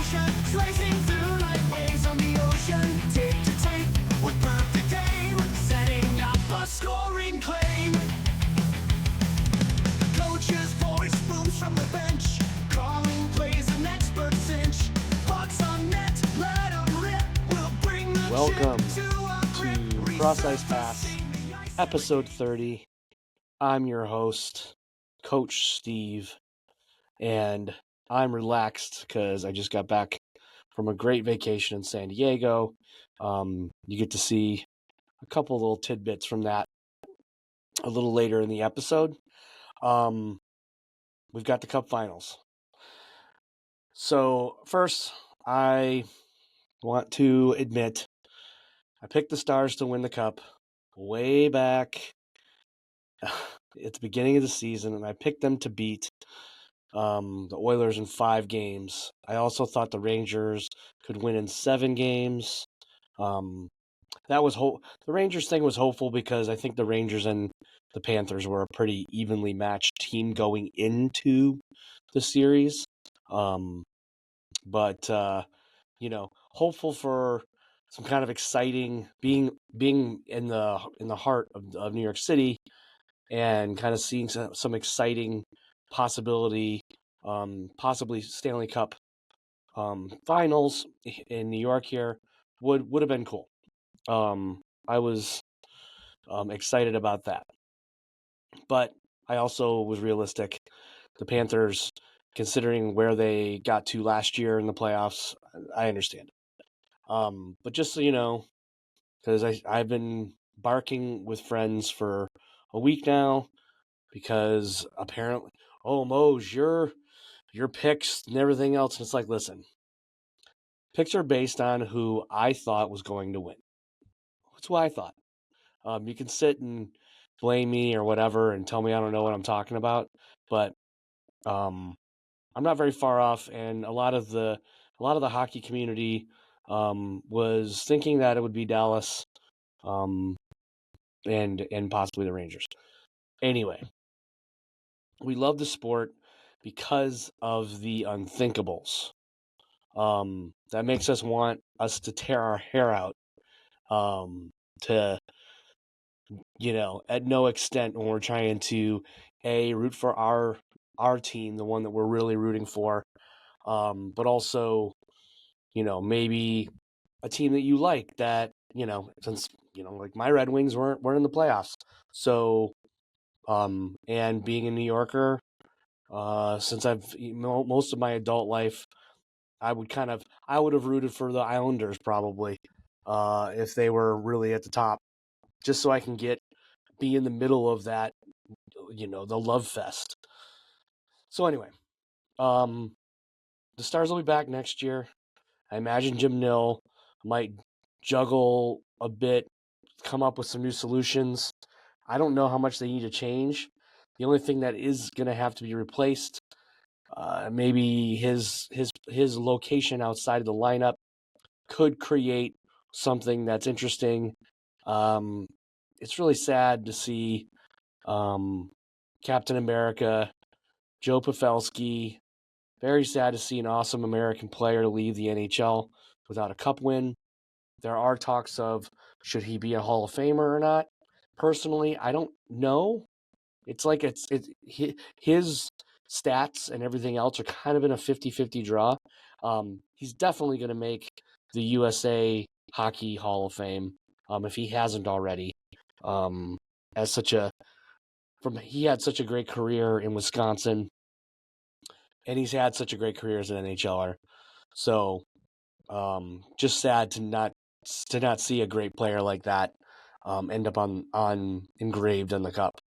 motion, slicing through like waves on the ocean. Tape to tape with perfect aim, setting up a scoring claim. The coach's voice booms from the bench, calling plays an expert cinch. Pucks on net, let 'em rip. We'll bring the Welcome chip to a grip. to Cross Ice Pass, episode 30. I'm your host, Coach Steve, and I'm relaxed because I just got back from a great vacation in San Diego. You get to see a couple little tidbits from that a little later in the episode. We've got the Cup Finals. So first, I want to admit I picked the Stars to win the Cup way back at the beginning of the season, and I picked them to beat the Oilers in 5 games. I also thought the Rangers could win in 7 games. That was the Rangers thing was hopeful because I think the Rangers and the Panthers were a pretty evenly matched team going into the series. But hopeful for some kind of exciting being in the heart of New York City and kind of seeing some exciting possibility, possibly Stanley Cup Finals in New York here would have been cool. I was excited about that, but I also was realistic. The Panthers, considering where they got to last year in the playoffs, I understand. But just so you know, because I've been barking with friends for a week now, because apparently, oh Moj, your picks and everything else. And it's like, listen, picks are based on who I thought was going to win. That's what I thought. You can sit and blame me or whatever and tell me I don't know what I'm talking about, but I'm not very far off. And a lot of the hockey community was thinking that it would be Dallas, and possibly the Rangers. Anyway, we love the sport because of the unthinkables. That makes us want us to tear our hair out, to, at no extent when we're trying to, root for our team, the one that we're really rooting for, but also, maybe a team that you like that, since, like my Red Wings weren't in the playoffs. So, and being a New Yorker, since I've most of my adult life, I would have rooted for the Islanders probably, if they were really at the top, just so I can be in the middle of that, the love fest. So anyway, the Stars will be back next year. I imagine Jim Nill might juggle a bit, come up with some new solutions. I don't know how much they need to change. The only thing that is going to have to be replaced, maybe his location outside of the lineup could create something that's interesting. It's really sad to see Captain America, Joe Pavelski. Very sad to see an awesome American player leave the NHL without a cup win. There are talks of should he be a Hall of Famer or not. Personally, I don't know. It's like his stats and everything else are kind of in a 50-50 draw. He's definitely going to make the USA Hockey Hall of Fame, if he hasn't already. He had such a great career in Wisconsin, and he's had such a great career as an NHLer. So, just sad to not see a great player like that end up on engraved on the cup.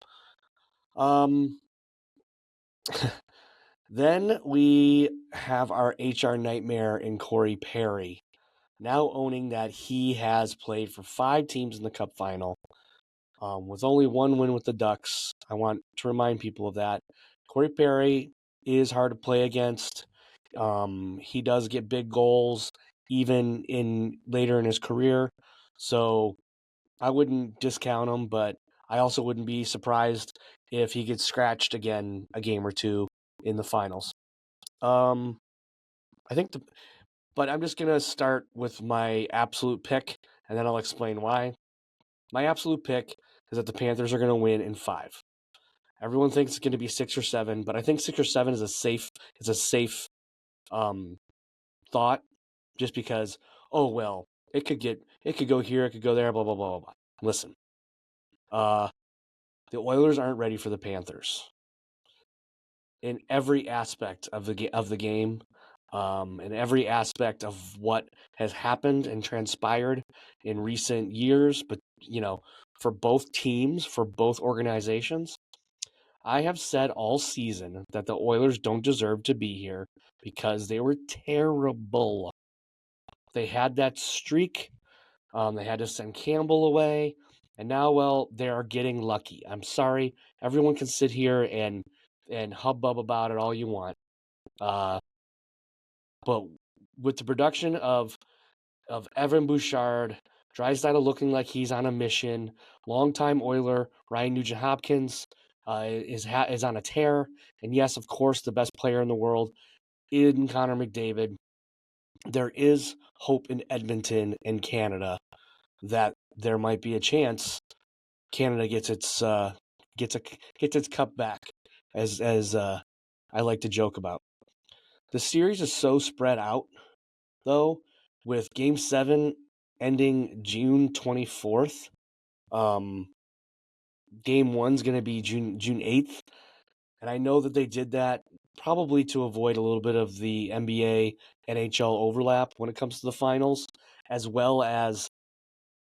Then we have our HR nightmare in Corey Perry, now owning that he has played for 5 teams in the Cup Final, with only 1 win with the Ducks. I want to remind people of that. Corey Perry is hard to play against. He does get big goals even later in his career, so I wouldn't discount him, but I also wouldn't be surprised if he gets scratched again a game or two in the finals. I think But I'm just gonna start with my absolute pick, and then I'll explain why. My absolute pick is that the Panthers are gonna win in 5. Everyone thinks it's gonna be 6 or 7, but I think 6 or 7 is a safe um, thought, just because, oh well, it could go here, it could go there, blah blah blah blah blah. Listen, uh, the Oilers aren't ready for the Panthers in every aspect of the game, in every aspect of what has happened and transpired in recent years. But for both teams, for both organizations, I have said all season that the Oilers don't deserve to be here because they were terrible. They had that streak. They had to send Campbell away, and now, well, they are getting lucky. I'm sorry. Everyone can sit here and hubbub about it all you want. Uh, but with the production of Evan Bouchard, Drysdale looking like he's on a mission, longtime Oiler Ryan Nugent-Hopkins is on a tear, and yes, of course, the best player in the world in Connor McDavid. There is hope in Edmonton and Canada that there might be a chance Canada gets its cup back, as I like to joke about. The series is so spread out, though, with Game 7 ending June 24th. Game 1's going to be June 8th, and I know that they did that probably to avoid a little bit of the NBA NHL overlap when it comes to the finals, as well as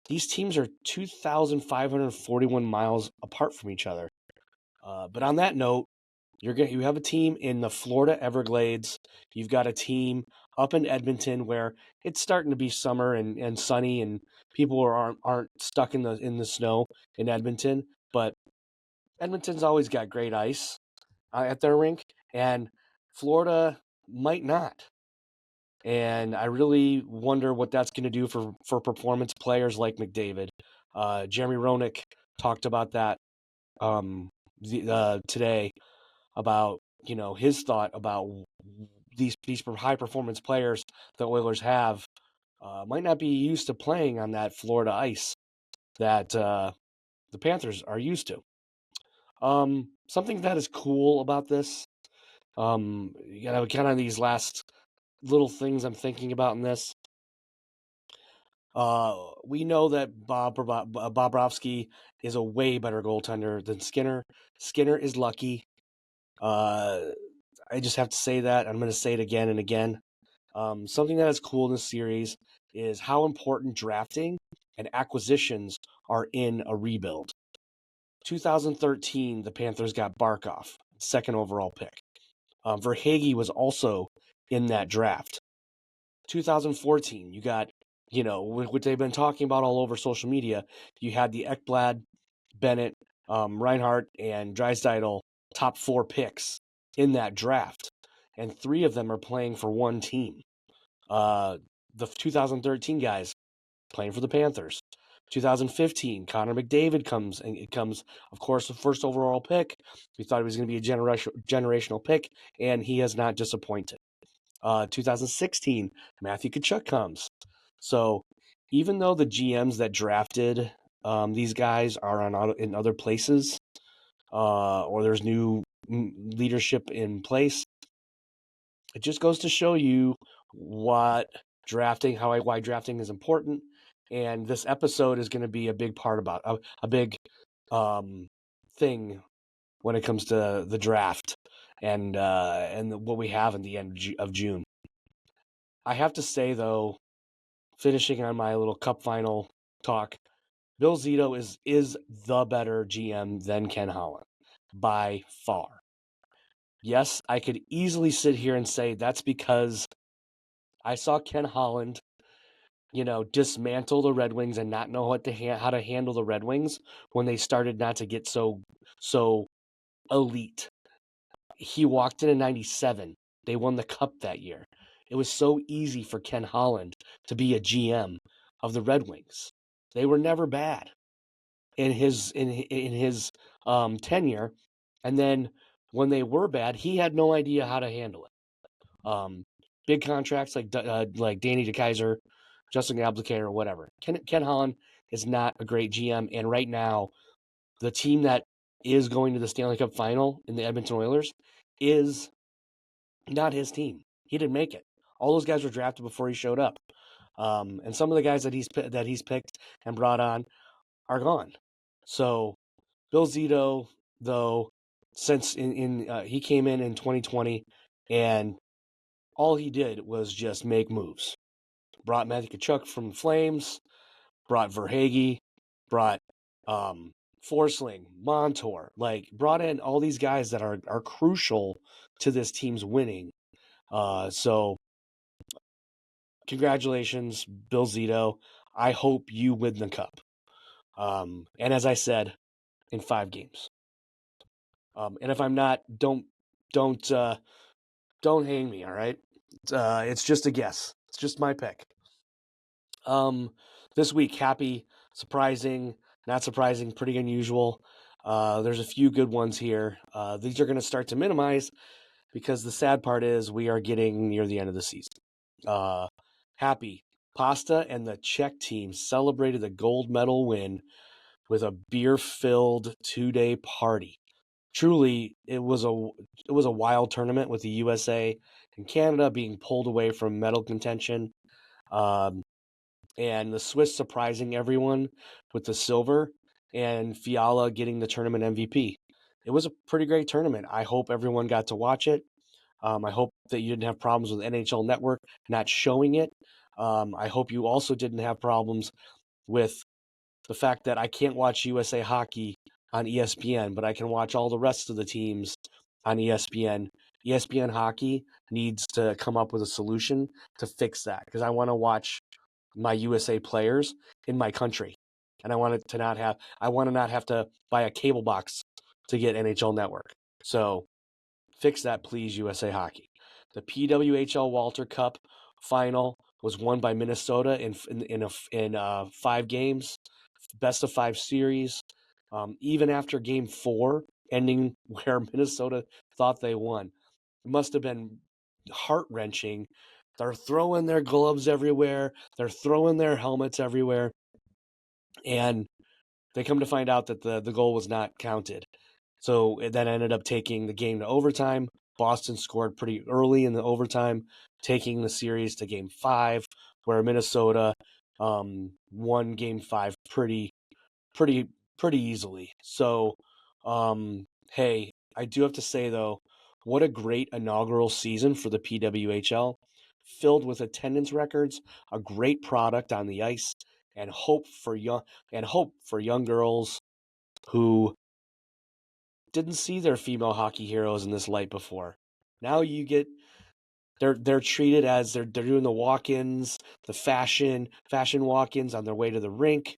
these teams are 2,541 miles apart from each other. But on that note, you have a team in the Florida Everglades. You've got a team up in Edmonton where it's starting to be summer and sunny, and people aren't stuck in the snow in Edmonton. But Edmonton's always got great ice at their rink, and Florida might not. And I really wonder what that's going to do for performance players like McDavid. Jeremy Roenick talked about that today, about his thought about these high performance players the Oilers have might not be used to playing on that Florida ice that the Panthers are used to. Something that is cool about this, kind of these last little things I'm thinking about in this. We know that Bobrovsky is a way better goaltender than Skinner. Skinner is lucky. I just have to say that. I'm going to say it again and again. Something that is cool in this series is how important drafting and acquisitions are in a rebuild. 2013, the Panthers got Barkov, second overall pick. Verhaeghe was also in that draft. 2014, you got, what they've been talking about all over social media, you had the Ekblad, Bennett, Reinhart, and Drysdale top 4 picks in that draft, and 3 of them are playing for one team. The 2013 guys playing for the Panthers. 2015, Connor McDavid comes, of course, the first overall pick. We thought he was going to be a generational pick, and he has not disappointed. 2016, Matthew Tkachuk comes. So even though the GMs that drafted these guys are in other places, or there's new leadership in place, it just goes to show you why drafting is important. And this episode is going to be a big part about a big thing when it comes to the draft and what we have in the end of June. I have to say, though, finishing on my little cup final talk, Bill Zito is the better GM than Ken Holland by far. Yes, I could easily sit here and say that's because I saw Ken Holland, dismantle the Red Wings and not know how to handle the Red Wings when they started not to get so elite. He walked in 97. They won the cup that year. It was so easy for Ken Holland to be a GM of the Red Wings. They were never bad in his tenure, and then when they were bad, he had no idea how to handle it. big contracts like Danny DeKeyser, Justin Abdelkader, or whatever. Ken Holland is not a great GM, and right now the team that is going to the Stanley Cup Final in the Edmonton Oilers is not his team. He didn't make it. All those guys were drafted before he showed up, and some of the guys that he's picked and brought on are gone. So Bill Zito, though, since he came in 2020, and all he did was just make moves. Brought Matthew Tkachuk from Flames, brought Verhaeghe, brought Forsling, Montour, brought in all these guys that are crucial to this team's winning. So congratulations, Bill Zito. I hope you win the cup. And as I said, in 5 games. And if I'm not, don't hang me. All right, it's just a guess. It's just my pick. This week, happy, surprising, not surprising, pretty unusual. There's a few good ones here. These are going to start to minimize because the sad part is we are getting near the end of the season. Happy, Pasta and the Czech team celebrated the gold medal win with a beer-filled 2-day party. Truly, it was a wild tournament with the USA and Canada being pulled away from medal contention. And the Swiss surprising everyone with the silver, and Fiala getting the tournament MVP. It was a pretty great tournament. I hope everyone got to watch it. I hope that you didn't have problems with NHL Network not showing it. I hope you also didn't have problems with the fact that I can't watch USA Hockey on ESPN, but I can watch all the rest of the teams on ESPN. ESPN Hockey needs to come up with a solution to fix that because I want to watch my USA players in my country, and I want to not have to buy a cable box to get NHL Network. So fix that, please, USA Hockey. The PWHL Walter Cup final was won by Minnesota in 5 games, best of 5 series. Even after Game 4 ending where Minnesota thought they won, it must have been heart-wrenching. They're throwing their gloves everywhere. They're throwing their helmets everywhere. And they come to find out that the goal was not counted. So that ended up taking the game to overtime. Boston scored pretty early in the overtime, taking the series to Game 5, where Minnesota won Game 5 pretty easily. So, hey, I do have to say, though, what a great inaugural season for the PWHL, filled with attendance records, a great product on the ice, and hope for young girls who didn't see their female hockey heroes in this light before. Now you get they're treated as they're doing the walk-ins, the fashion walk-ins on their way to the rink.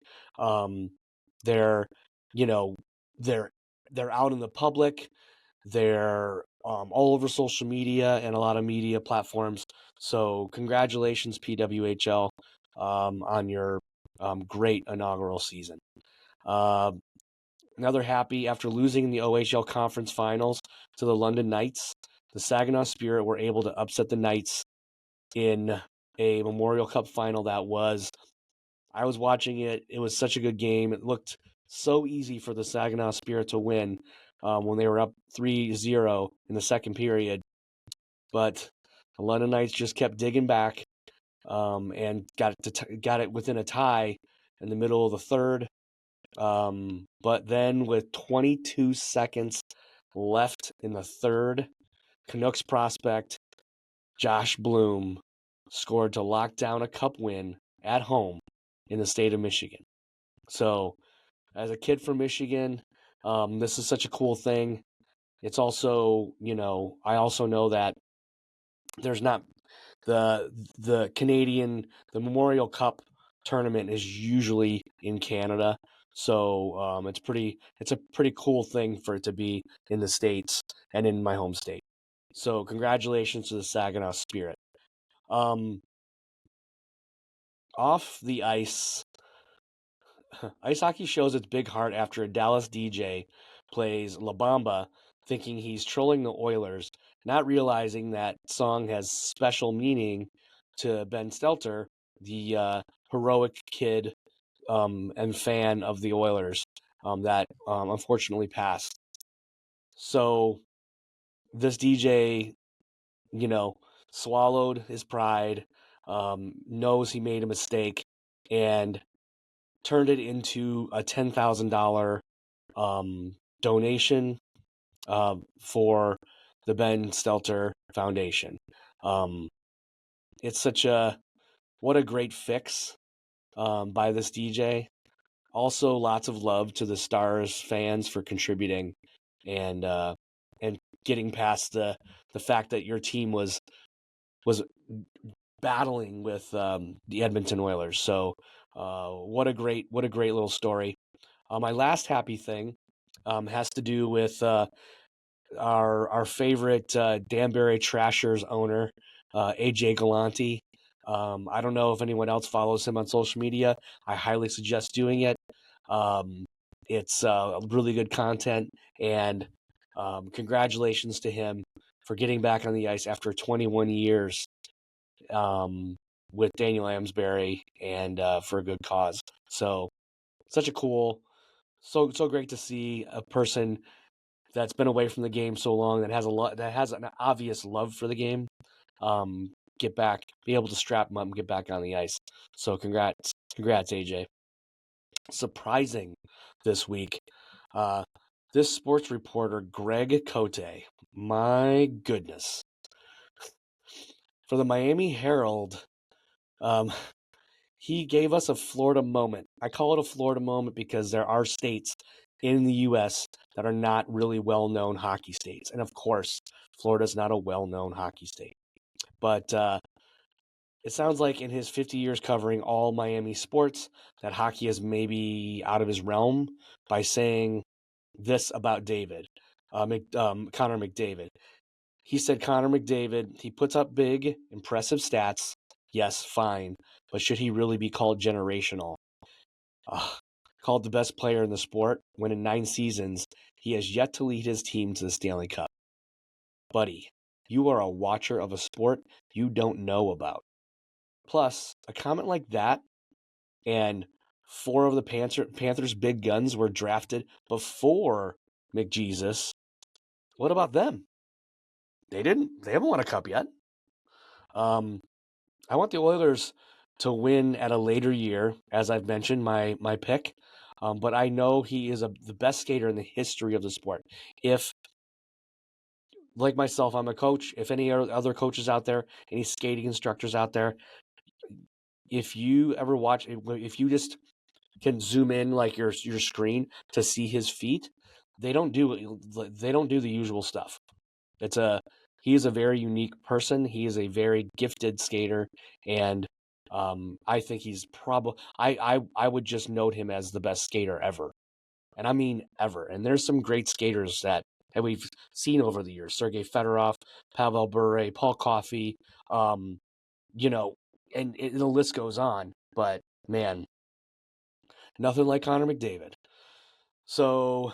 They're you know they're out in the public. They're all over social media and a lot of media platforms. So congratulations, PWHL, on your great inaugural season. Another happy, after losing in the OHL Conference Finals to the London Knights, the Saginaw Spirit were able to upset the Knights in a Memorial Cup final I was watching it. It was such a good game. It looked so easy for the Saginaw Spirit to win when they were up 3-0 in the second period. But the London Knights just kept digging back and got it within a tie in the middle of the third. But then with 22 seconds left in the third, Canucks prospect Josh Bloom scored to lock down a cup win at home in the state of Michigan. So, as a kid from Michigan, this is such a cool thing. It's also, I also know that there's not the Memorial Cup tournament is usually in Canada. So it's a pretty cool thing for it to be in the States and in my home state. So congratulations to the Saginaw Spirit. Off the ice, ice hockey shows its big heart after a Dallas DJ plays La Bamba thinking he's trolling the Oilers not realizing that song has special meaning to Ben Stelter, the heroic kid and fan of the Oilers that unfortunately passed. So this DJ, you know, swallowed his pride, knows he made a mistake, and turned it into a $10,000 donation for the Ben Stelter Foundation. It's such what a great fix by this DJ. Also, lots of love to the Stars fans for contributing and getting past the fact that your team was battling with the Edmonton Oilers. So, what a great little story. My last happy thing has to do with our favorite Danbury Trashers owner, AJ Galante. I don't know if anyone else follows him on social media. I highly suggest doing it. It's really good content, and congratulations to him for getting back on the ice after 21 years with Daniel Amsbury and for a good cause. So, such a cool, so great to see a person that's been away from the game so long that has an obvious love for the game get back, be able to strap him up and get back on the ice. So congrats AJ. Surprising this week, this sports reporter Greg Cote, my goodness, for the Miami Herald, he gave us a Florida moment. I call it a Florida moment because there are states in the U.S. that are not really well-known hockey states. And of course, Florida's not a well-known hockey state. But it sounds like in his 50 years covering all Miami sports, that hockey is maybe out of his realm by saying this about Connor McDavid. He said Connor McDavid, he puts up big, impressive stats. Yes, fine. But should he really be called generational? Called the best player in the sport, when in 9 seasons, he has yet to lead his team to the Stanley Cup. Buddy, you are a watcher of a sport you don't know about. Plus, a comment like that, and 4 of the Panthers' big guns were drafted before McJesus. What about them? They haven't won a cup yet. I want the Oilers to win at a later year, as I've mentioned, my pick. But I know he is the best skater in the history of the sport. If, like myself, I'm a coach, if any other coaches out there, any skating instructors out there, if you ever watch, if you just can zoom in like your screen to see his feet, they don't do the usual stuff. He is a very unique person. He is a very gifted skater, and I think he's probably I would just note him as the best skater ever, and I mean ever. And there's some great skaters that we've seen over the years: Sergei Fedorov, Pavel Bure, Paul Coffey, you know, and the list goes on. But man, nothing like Connor McDavid. So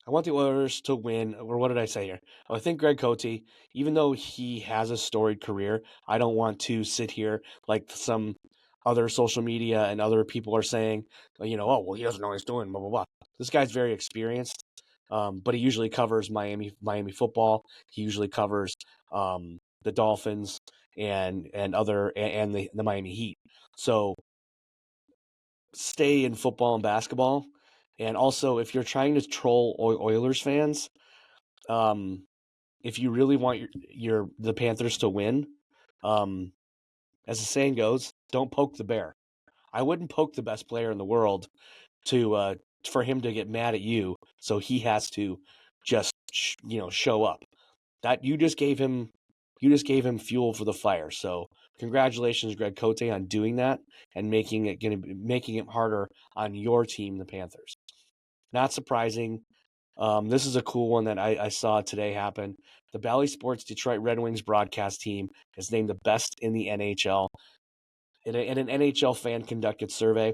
I want the Oilers to win, or what did I say here? I think Greg Cote, even though he has a storied career, I don't want to sit here like some other social media and other people are saying, oh, well, he doesn't know what he's doing, blah, blah, blah. This guy's very experienced, but he usually covers Miami football. He usually covers the Dolphins and the Miami Heat. So stay in football and basketball. And also, if you're trying to troll Oilers fans, if you really want the Panthers to win, as the saying goes, don't poke the bear. I wouldn't poke the best player in the world for him to get mad at you, so he has to just show up. That you just gave him fuel for the fire. So congratulations, Greg Cote, on doing that and making it harder on your team, the Panthers. Not surprising. This is a cool one that I saw today happen. The Bally Sports Detroit Red Wings broadcast team is named the best in the NHL in an NHL fan-conducted survey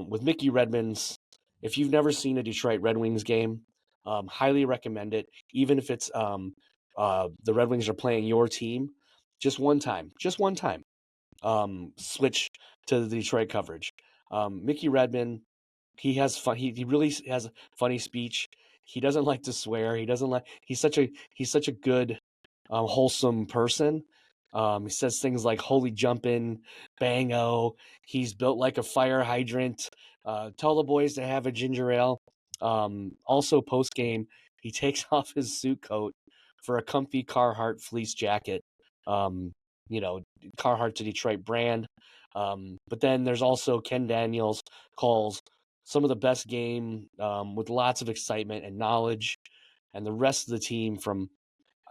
with Mickey Redmond's. If you've never seen a Detroit Red Wings game, Highly recommend it, even if it's the Red Wings are playing your team. Just one time, switch to the Detroit coverage. Mickey Redmond, he has fun. He really has a funny speech. He doesn't like to swear. He doesn't like. He's such a good, wholesome person. He says things like "holy jumpin'," "bango." He's built like a fire hydrant. Tell the boys to have a ginger ale. Also, post game, he takes off his suit coat for a comfy Carhartt fleece jacket. Um, you know, Carhartt's a Detroit brand. But then there's also Ken Daniels calls some of the best game with lots of excitement and knowledge. And the rest of the team from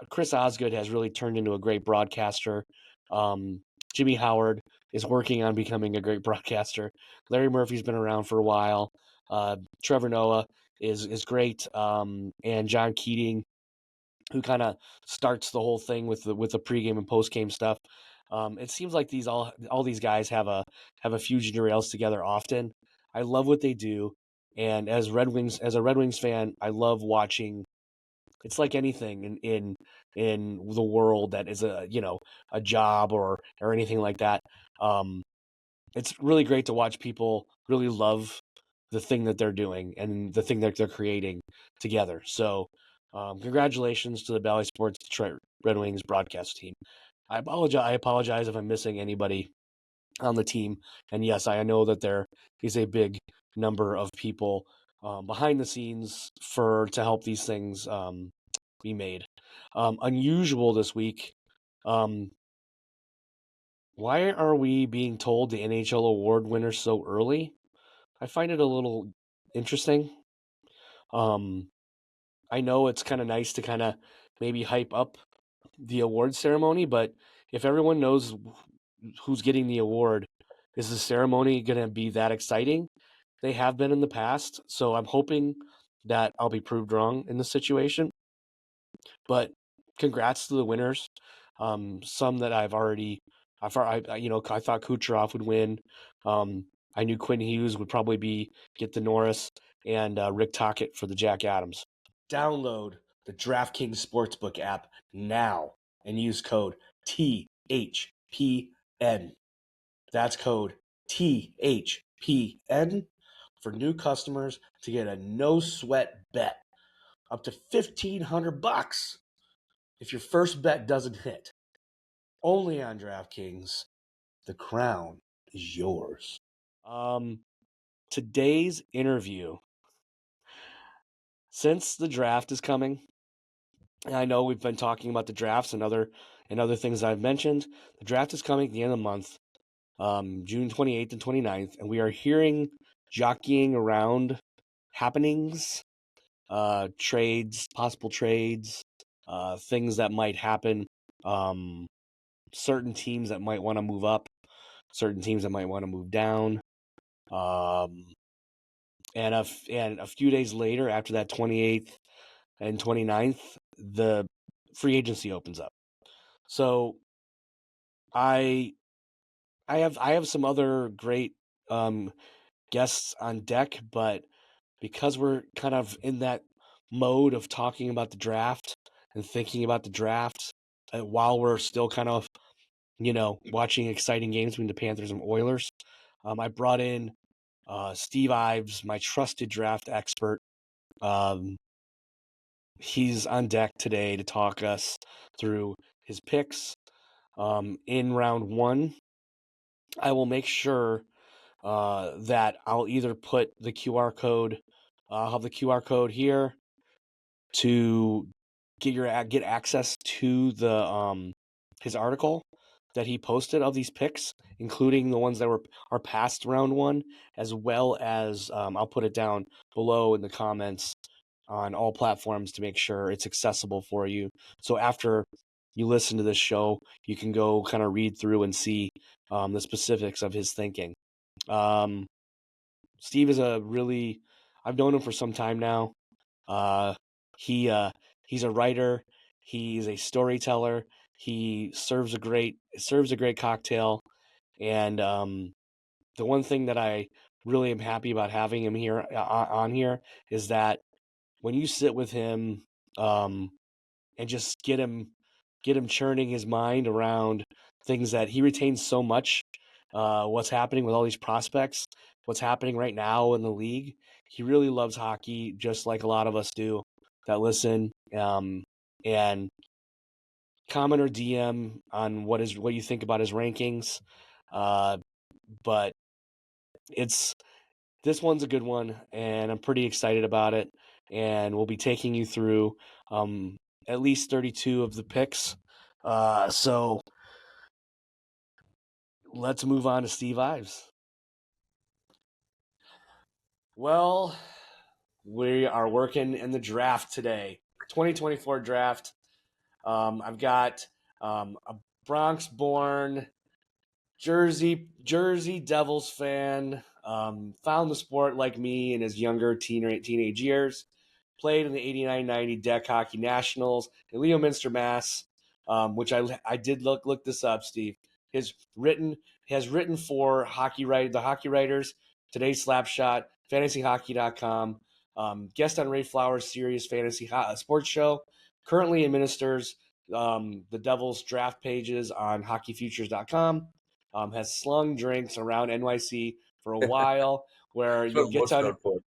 Chris Osgood has really turned into a great broadcaster. Um, Jimmy Howard is working on becoming a great broadcaster. Larry Murphy's been around for a while. Trevor Noah is great. And John Keating, who kind of starts the whole thing with the pregame and postgame stuff. It seems like all these guys have a few ginger ales together often. I love what they do, and as a Red Wings fan, I love watching. It's like anything in the world that is a job or anything like that. Um, it's really great to watch people really love the thing that they're doing and the thing that they're creating together. So, congratulations to the Bally Sports Detroit Red Wings broadcast team. I apologize if I'm missing anybody on the team. And yes, I know that there is a big number of people behind the scenes to help these things be made. Unusual this week. Um, why are we being told the NHL award winners so early? I find it a little interesting. Um, I know it's kind of nice to kind of maybe hype up the award ceremony, but if everyone knows who's getting the award, is the ceremony going to be that exciting? They have been in the past, so I'm hoping that I'll be proved wrong in this situation. But congrats to the winners. Some that I thought Kucherov would win. I knew Quinn Hughes would probably get the Norris, and Rick Tocchet for the Jack Adams. Download the DraftKings Sportsbook app now and use code THPN. That's code THPN for new customers to get a no sweat bet up to $1,500 if your first bet doesn't hit. Only on DraftKings. The crown is yours. Today's interview, since the draft is coming, and I know we've been talking about the drafts and other things I've mentioned. The draft is coming at the end of the month, June 28th and 29th, and we are hearing jockeying around happenings, trades, possible trades, things that might happen, certain teams that might want to move up, certain teams that might want to move down. And a few days later, after that 28th and 29th, the free agency opens up. So I have some other great guests on deck, but because we're kind of in that mode of talking about the draft and thinking about the draft while we're still kind of watching exciting games between the Panthers and Oilers, I brought in Steve Ives, my trusted draft expert. He's on deck today to talk us through his picks. In round one, I will make sure that I'll either put the QR code, I'll have the QR code here to get access to the his article that he posted of these picks, including the ones that are past round one, as well as I'll put it down below in the comments on all platforms to make sure it's accessible for you. So after you listen to this show, you can go kind of read through and see the specifics of his thinking. Steve is I've known him for some time now. He's a writer. He's a storyteller. He serves a great cocktail. And the one thing that I really am happy about having him here on here is that when you sit with him, and just get him churning his mind around things that he retains so much, what's happening with all these prospects, what's happening right now in the league. He really loves hockey, just like a lot of us do that listen. And comment or DM on what you think about his rankings. But it's this one's a good one, and I'm pretty excited about it. And we'll be taking you through at least 32 of the picks. So let's move on to Steve Ives. Well, we are working in the draft today, 2024 draft. I've got a Bronx-born Jersey Devils fan. Found the sport like me in his younger teenage years. Played in the 89-90 Deck Hockey Nationals in Leominster, Mass. Which I did look this up. Steve has written for the Hockey Writers, Today's Slapshot, FantasyHockey.com. Guest on Ray Flowers' Serious Fantasy Sports Show. Currently administers the Devils draft pages on HockeyFutures.com. Has slung drinks around NYC for a while, where That's you'll what get most to known for.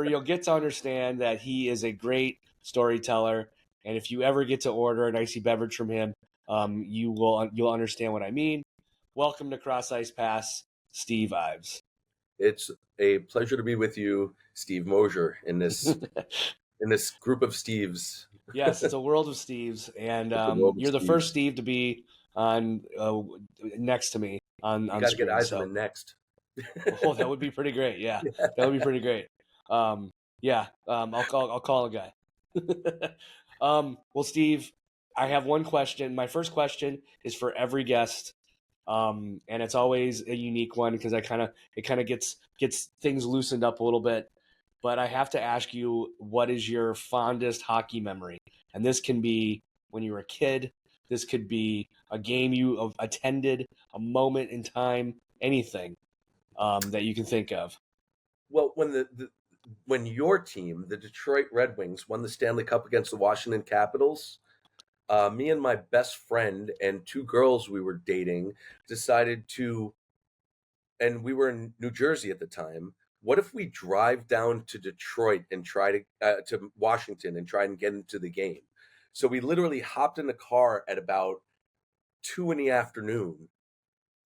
you'll get to understand that he is a great storyteller. And if you ever get to order an icy beverage from him, you'll understand what I mean. Welcome to Cross Ice Pass, Steve Ives. It's a pleasure to be with you, Steve Mosier, in this group of Steves. Yes, it's a world of Steves, and It's a world of you're the Steves. first Steve to be on next to me on You got to screen. get So Eiserman next. oh, that would be pretty great. Yeah, that would be pretty great. I'll call a guy. Well, Steve, I have one question. My first question is for every guest, and it's always a unique one because it kind of gets things loosened up a little bit. But I have to ask you, what is your fondest hockey memory? And this can be when you were a kid. This could be a game you attended, a moment in time, anything that you can think of. Well, when your team, the Detroit Red Wings, won the Stanley Cup against the Washington Capitals, me and my best friend and two girls we were dating decided to, and we were in New Jersey at the time. What if we drive down to Detroit and try to Washington and try and get into the game? So we literally hopped in the car at about 2 in the afternoon,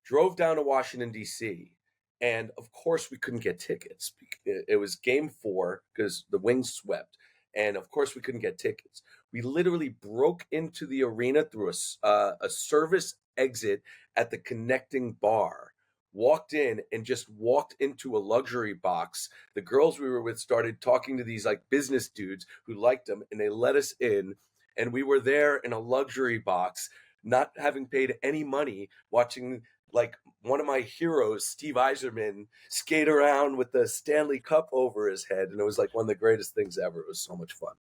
drove down to Washington, D.C., and of course we couldn't get tickets. It was game 4 because the Wings swept, and of course we couldn't get tickets. We literally broke into the arena through a service exit at the connecting bar, walked in and just walked into a luxury box. The girls we were with started talking to these like business dudes who liked them, and they let us in, and we were there in a luxury box, not having paid any money, watching like one of my heroes, Steve Yzerman, skate around with the Stanley Cup over his head. And it was like one of the greatest things ever. It was so much fun.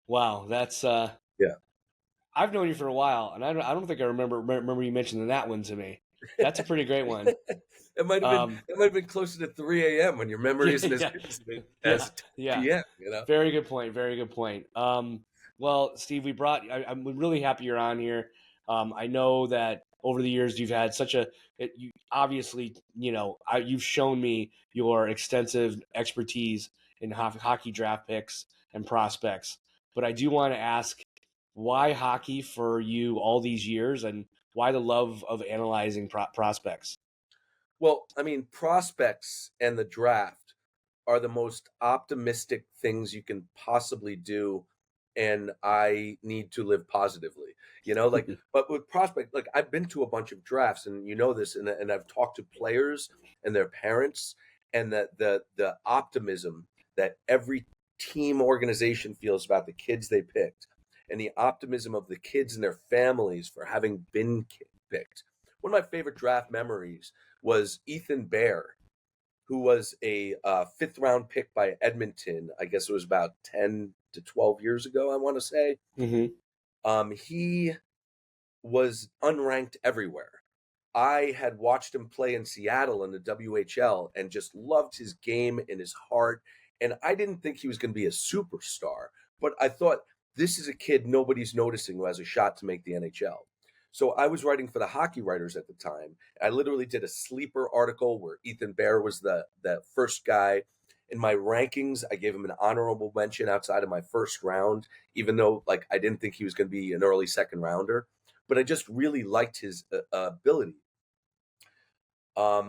Wow, that's Yeah. I've known you for a while, and I don't think I remember you mentioning that one to me. That's a pretty great one. It might have been closer to 3 a.m. when your memory isn't as yeah, good yeah, as yeah. p.m. You know. Very good point. Very good point. Well, Steve, I'm really happy you're on here. I know that over the years you've had you obviously, you've shown me your extensive expertise in hockey draft picks and prospects. But I do want to ask, why hockey for you all these years, and why the love of analyzing prospects? Well, I mean, prospects and the draft are the most optimistic things you can possibly do. And I need to live positively, but with prospect, like I've been to a bunch of drafts and you know this, and I've talked to players and their parents, and that the optimism that every team organization feels about the kids they picked, and the optimism of the kids and their families for having been picked. One of my favorite draft memories was Ethan Bear, who was a fifth round pick by Edmonton. I guess it was about 10 to 12 years ago, I want to say. He was unranked everywhere. I had watched him play in Seattle in the WHL and just loved his game and his heart And I didn't think he was going to be a superstar, but I thought this is a kid nobody's noticing who has a shot to make the NHL. So I was writing for the hockey writers at the time. I literally did a sleeper article where Ethan Bear was the first guy. In my rankings, I gave him an honorable mention outside of my first round, even though like I didn't think he was going to be an early second rounder. But I just really liked his ability.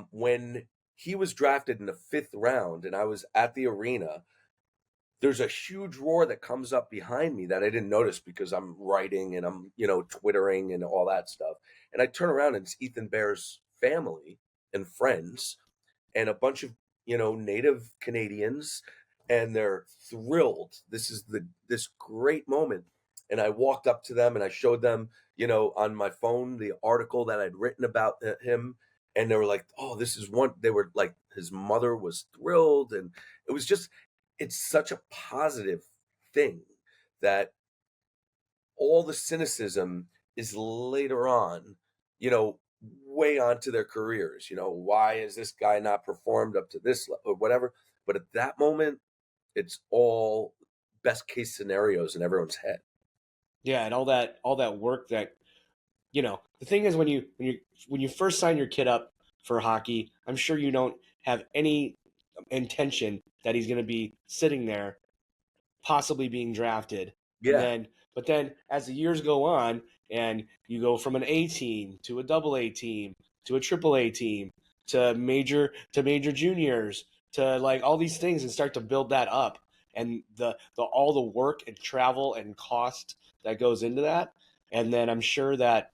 When he was drafted in the 5th round, and I was at the arena, there's a huge roar that comes up behind me that I didn't notice because I'm writing and I'm, twittering and all that stuff. And I turn around and it's Ethan Bear's family and friends and a bunch of, native Canadians, and they're thrilled. This is this great moment. And I walked up to them and I showed them, on my phone the article that I'd written about him, and they were like, "Oh, this is one." They were like, his mother was thrilled, and it was just it's such a positive thing that all the cynicism is later on, way onto their careers. Why is this guy not performed up to this or whatever? But at that moment, it's all best case scenarios in everyone's head. Yeah, and all that work that the thing is when you first sign your kid up for hockey, I'm sure you don't have any intention that he's going to be sitting there possibly being drafted. And Yeah, then but then as the years go on and you go from an A team to a double A team to a triple A team to major juniors to like all these things and start to build that up, and the all the work and travel and cost that goes into that. And then I'm sure that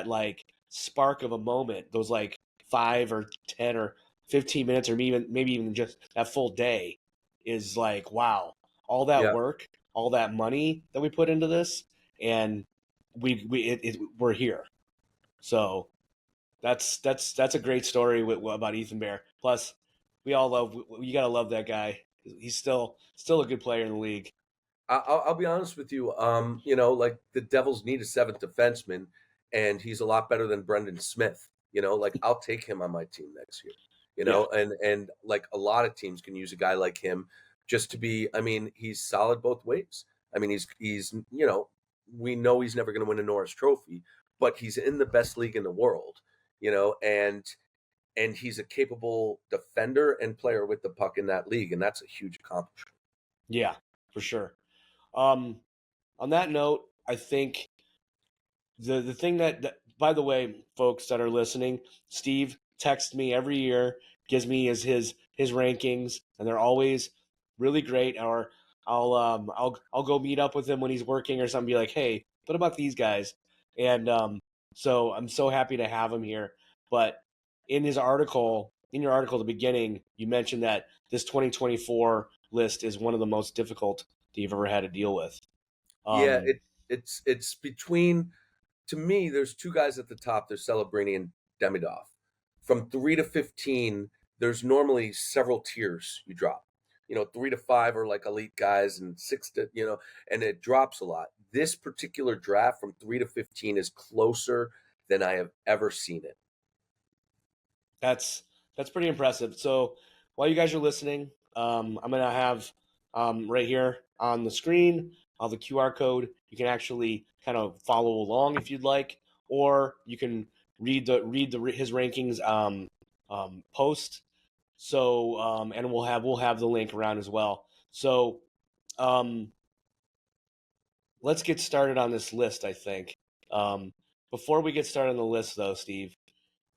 like spark of a moment, those like 5 or 10 or 15 minutes or maybe even just that full day is like, wow, all that yeah. work, all that money that we put into this, and we're here. So that's a great story about Ethan Bear. Plus, we all love you gotta love that guy. He's still a good player in the league. I'll be honest with you. Like the Devils need a 7th defenseman, and he's a lot better than Brendan Smith. Like I'll take him on my team next year. Yeah, And like a lot of teams can use a guy like him just to be. I mean, he's solid both ways. I mean, he's we know he's never going to win a Norris Trophy, but he's in the best league in the world. And he's a capable defender and player with the puck in that league, and that's a huge accomplishment. yeah, for sure. Um, on that note, I think the thing that by the way, folks that are listening, Steve texts me every year, gives me his rankings, and they're always really great. Or I'll go meet up with him when he's working or something, be like, hey, what about these guys? And so I'm so happy to have him here. But in your article at the beginning, you mentioned that this 2024 list is one of the most difficult that you've ever had to deal with. Yeah, Um, it's between, to me, there's two guys at the top. There's Celebrini and Demidov. From 3 to 15, there's normally several tiers you drop. 3 to 5 are like elite guys, and 6 to and it drops a lot. This particular draft from 3 to 15 is closer than I have ever seen it. That's pretty impressive. So while you guys are listening, I'm gonna have right here on the screen the QR code. You can actually kind of follow along if you'd like, or you can read his rankings post. So and we'll have the link around as well. So um, let's get started on this list. I think before we get started on the list, though, Steve,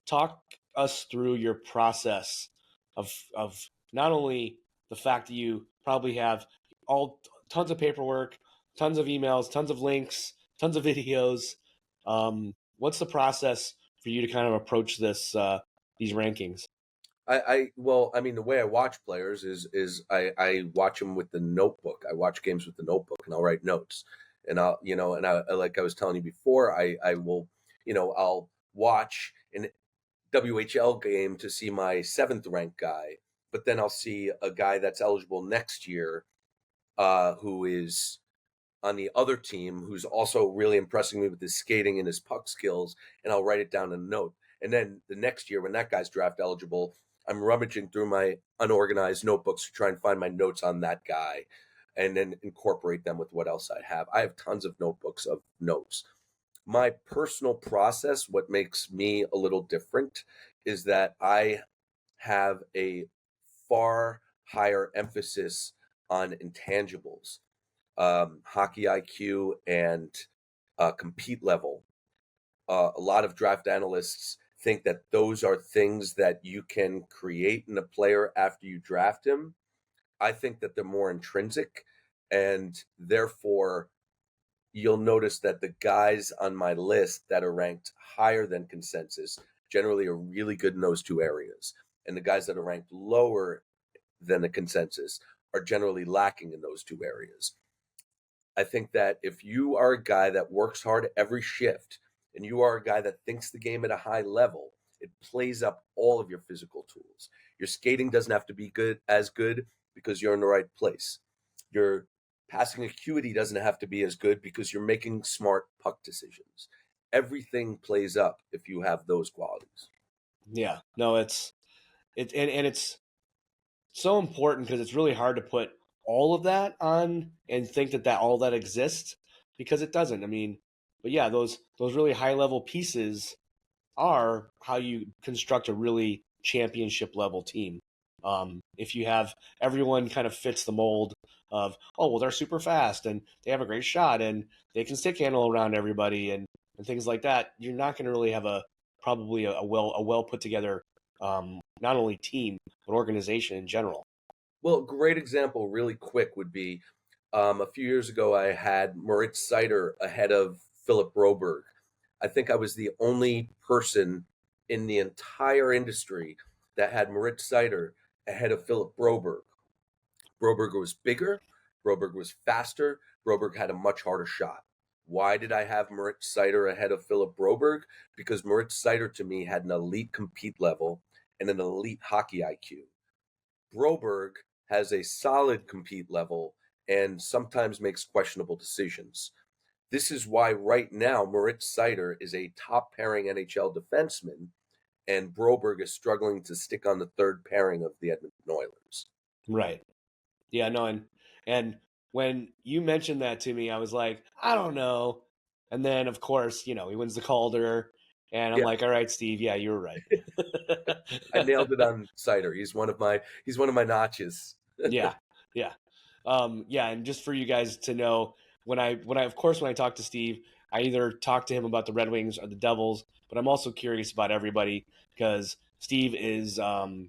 talk us through your process of not only the fact that you probably have all tons of paperwork, tons of emails, tons of links, tons of videos. What's the process for you to kind of approach these rankings? Well, I mean, the way I watch players is I watch them with the notebook. I watch games with the notebook, and I'll write notes. And like I was telling you before, I will, I'll watch an WHL game to see my 7th ranked guy, but then I'll see a guy that's eligible next year, who is on the other team, who's also really impressing me with his skating and his puck skills, and I'll write it down in a note. And then the next year, when that guy's draft eligible, I'm rummaging through my unorganized notebooks to try and find my notes on that guy and then incorporate them with what else I have. I have tons of notebooks of notes. My personal process, what makes me a little different, is that I have a far higher emphasis on intangibles, hockey IQ, and compete level. A lot of draft analysts think that those are things that you can create in a player after you draft him. I think that they're more intrinsic, and therefore you'll notice that the guys on my list that are ranked higher than consensus generally are really good in those two areas. And the guys that are ranked lower than the consensus are generally lacking in those two areas. I think that if you are a guy that works hard every shift and you are a guy that thinks the game at a high level, it plays up all of your physical tools. Your skating doesn't have to be good because you're in the right place. Your passing acuity doesn't have to be as good because you're making smart puck decisions. Everything plays up if you have those qualities. Yeah, no, it's so important because it's really hard to put all of that on and think that all that exists, because it doesn't. I mean, but yeah, those really high level pieces are how you construct a really championship level team. If you have everyone kind of fits the mold of, oh, well, they're super fast and they have a great shot and they can stick handle around everybody and things like that, you're not going to really have probably a well put together not only team but organization in general. Well, a great example, really quick, would be a few years ago, I had Moritz Seider ahead of Philip Broberg. I think I was the only person in the entire industry that had Moritz Seider ahead of Philip Broberg. Broberg was bigger, Broberg was faster, Broberg had a much harder shot. Why did I have Moritz Seider ahead of Philip Broberg? Because Moritz Seider to me had an elite compete level and an elite hockey IQ. Broberg has a solid compete level and sometimes makes questionable decisions. This is why right now Moritz Seider is a top pairing NHL defenseman, and Broberg is struggling to stick on the third pairing of the Edmonton Oilers. Right. Yeah, no, and when you mentioned that to me, I was like, I don't know. And then of course, he wins the Calder, and I'm Yeah, like, all right, Steve, yeah, you were right. I nailed it on Seider. He's one of my notches. Yeah, yeah, yeah. And just for you guys to know, of course when I talk to Steve, I either talk to him about the Red Wings or the Devils, but I'm also curious about everybody because Steve is,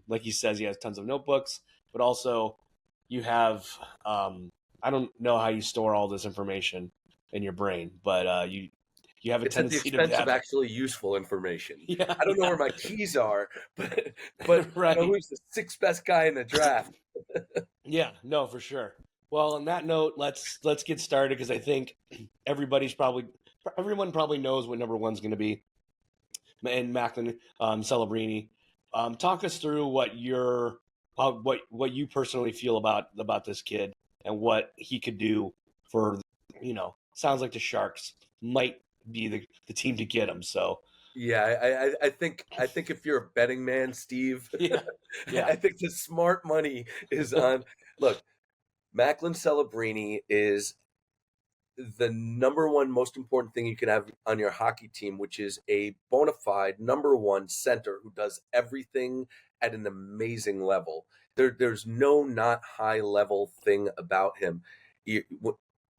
like he says, he has tons of notebooks, but also you have, I don't know how you store all this information in your brain, but you have a It's at the tendency to expense of have, actually useful information. yeah, I don't know yeah, where my keys are, but I know right. who's the sixth best guy in the draft. Yeah, no, for sure. Well, on that note, let's get started because I think everyone probably knows what number one's going to be, and Macklin Celebrini. Talk us through what what you personally feel about this kid and what he could do for, sounds like the Sharks might be the team to get him. So Yeah, I think if you're a betting man, Steve, yeah, yeah, I think the smart money is on. Look, Macklin Celebrini is the number one most important thing you can have on your hockey team, which is a bona fide number one center who does everything at an amazing level. There's no not high level thing about him.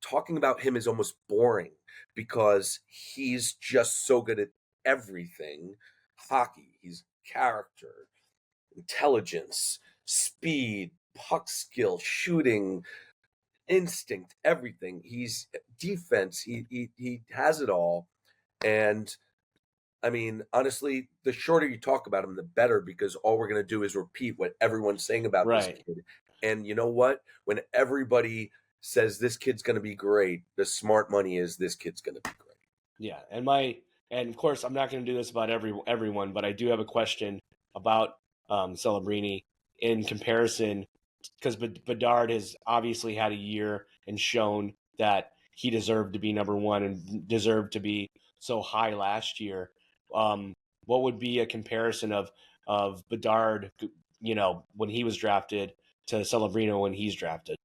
Talking about him is almost boring because he's just so good at everything. Hockey, he's character, intelligence, speed, puck skill, shooting, instinct, everything. He's defense. He has it all. And I mean, honestly, the shorter you talk about him, the better, because all we're gonna do is repeat what everyone's saying about this right. kid. And you know what? When everybody says this kid's gonna be great, the smart money is this kid's gonna be great. Yeah, and of course I'm not going to do this about everyone, but I do have a question about Celebrini in comparison, because Bedard has obviously had a year and shown that he deserved to be number one and deserved to be so high last year. What would be a comparison of Bedard when he was drafted to Celebrino when he's drafted.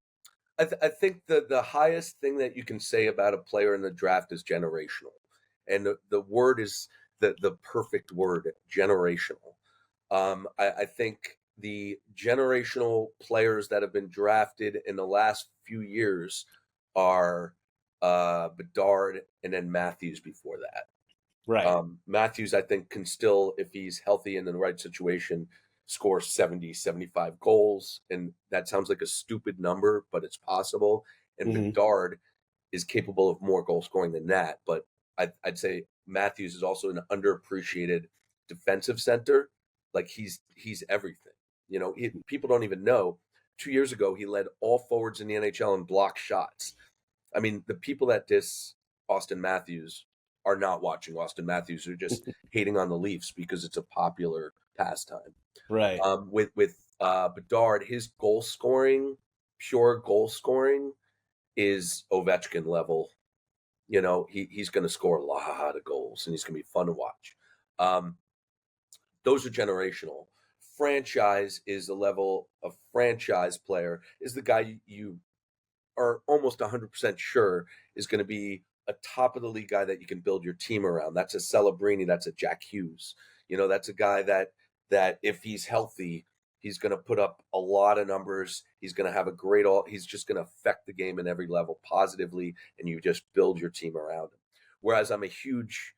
I think the highest thing that you can say about a player in the draft is generational, and the word is the perfect word, generational. I think the generational players that have been drafted in the last few years are Bedard and then Matthews before that. Right. Matthews, I think, can still, if he's healthy and in the right situation, score 70, 75 goals. And that sounds like a stupid number, but it's possible. And Mhm. Bedard is capable of more goal scoring than that. But I'd say Matthews is also an underappreciated defensive center. Like he's everything. People don't even know. 2 years ago, he led all forwards in the NHL in block shots. I mean, the people that diss Austin Matthews are not watching Austin Matthews. They're just hating on the Leafs because it's a popular pastime. Right. With Bedard, his goal scoring, pure goal scoring, is Ovechkin level. He's going to score a lot of goals, and he's going to be fun to watch. Those are generational. Franchise is the level of franchise player, is the guy you are almost 100% sure is going to be a top of the league guy that you can build your team around. That's a Celebrini. That's a Jack Hughes. That's a guy that if he's healthy, he's going to put up a lot of numbers. He's going to have he's just going to affect the game in every level positively, and you just build your team around him. Whereas I'm a huge,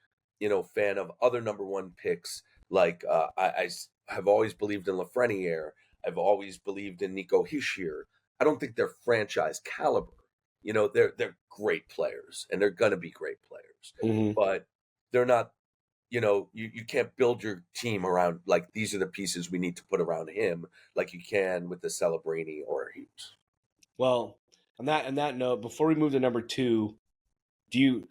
fan of other number one picks. Like I have always believed in Lafreniere. I've always believed in Nico Hischier. I don't think they're franchise caliber. They're great players, and they're gonna be great players, Mhm. but they're not. You can't build your team around like these are the pieces we need to put around him, like you can with the Celebrini or Hughes. Well, on that note, before we move to number 2, do you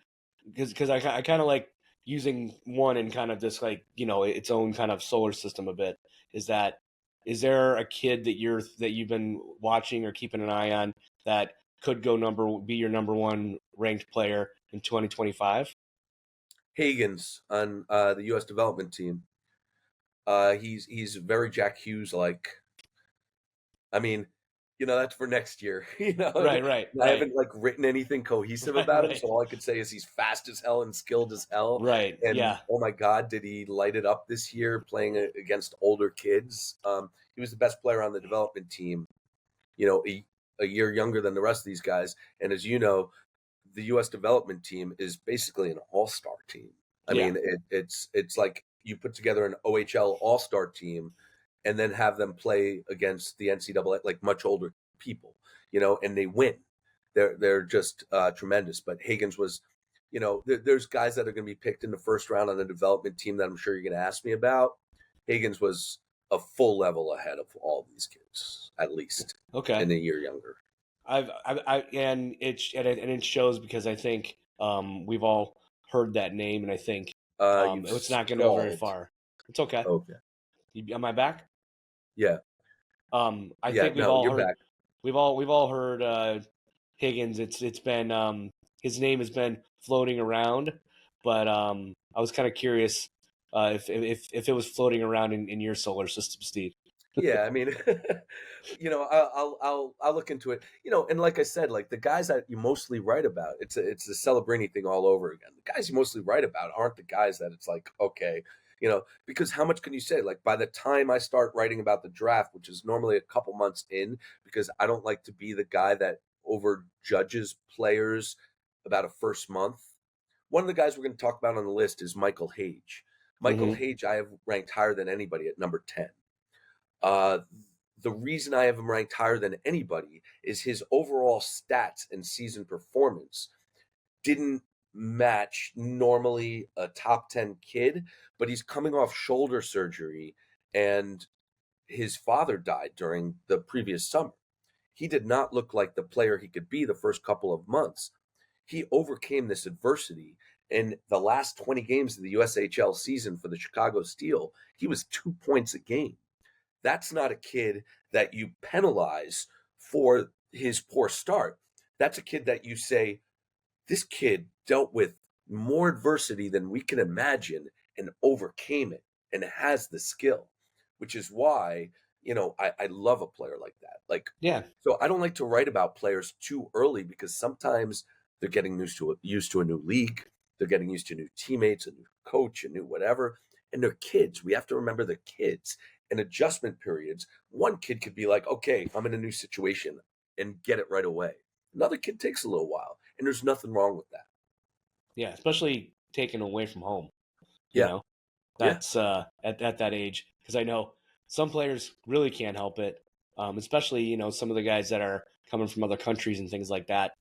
because I kind of like using one in kind of this like its own kind of solar system a bit. Is there a kid that you've been watching or keeping an eye on that could be your number one ranked player in 2025? Hagens on the U.S. development team. He's very Jack Hughes like. I mean, that's for next year. I Right, haven't like written anything cohesive right, about him, right, so all I could say is he's fast as hell and skilled as hell. right. And Yeah, oh my God, did he light it up this year playing against older kids? He was the best player on the development team. A year younger than the rest of these guys. And as you know, the U.S. development team is basically an all-star team. I yeah, mean, it's like you put together an OHL all-star team and then have them play against the NCAA, like much older people, and they win. They're just tremendous. But Hagens was, there's guys that are going to be picked in the first round on the development team that I'm sure you're going to ask me about. Hagens was a full level ahead of all these kids, at least, okay. and a year younger. And it shows because I think we've all heard that name, and I think You've it's not going to go very stalled. far. It's okay. Okay. Am I back? Yeah. I Yeah. think No, you're back. we've all heard Higgins. It's been his name has been floating around, but I was kind of curious if it was floating around in your solar system, Steve. Yeah, I mean, I'll look into it. And like I said, like the guys that you mostly write about, it's the Celebrini thing all over again. The guys you mostly write about aren't the guys that it's like, okay, because how much can you say? Like by the time I start writing about the draft, which is normally a couple months in, because I don't like to be the guy that over judges players about a first month. One of the guys we're going to talk about on the list is Michael Hage. Michael Hmm. Hage, I have ranked higher than anybody at number 10. Uh, the reason I have him ranked higher than anybody is his overall stats and season performance didn't match normally a top 10 kid, but he's coming off shoulder surgery and his father died during the previous summer. He did not look like the player he could be the first couple of months. He overcame this adversity. In the last 20 games of the USHL season for the Chicago Steel, he was 2 points a game. That's not a kid that you penalize for his poor start. That's a kid that you say, this kid dealt with more adversity than we can imagine and overcame it and has the skill, which is why I love a player like that. Like, Yeah. so I don't like to write about players too early because sometimes they're getting used to a new league. They're getting used to new teammates, a new coach, a new whatever. And they're kids. We have to remember they're kids. And adjustment periods, one kid could be like, okay, I'm in a new situation and get it right away. Another kid takes a little while. And there's nothing wrong with that. Yeah. Especially taken away from home. You Yeah. know, Yeah. that's at that age, because I know some players really can't help it. Especially, some of the guys that are coming from other countries and things like that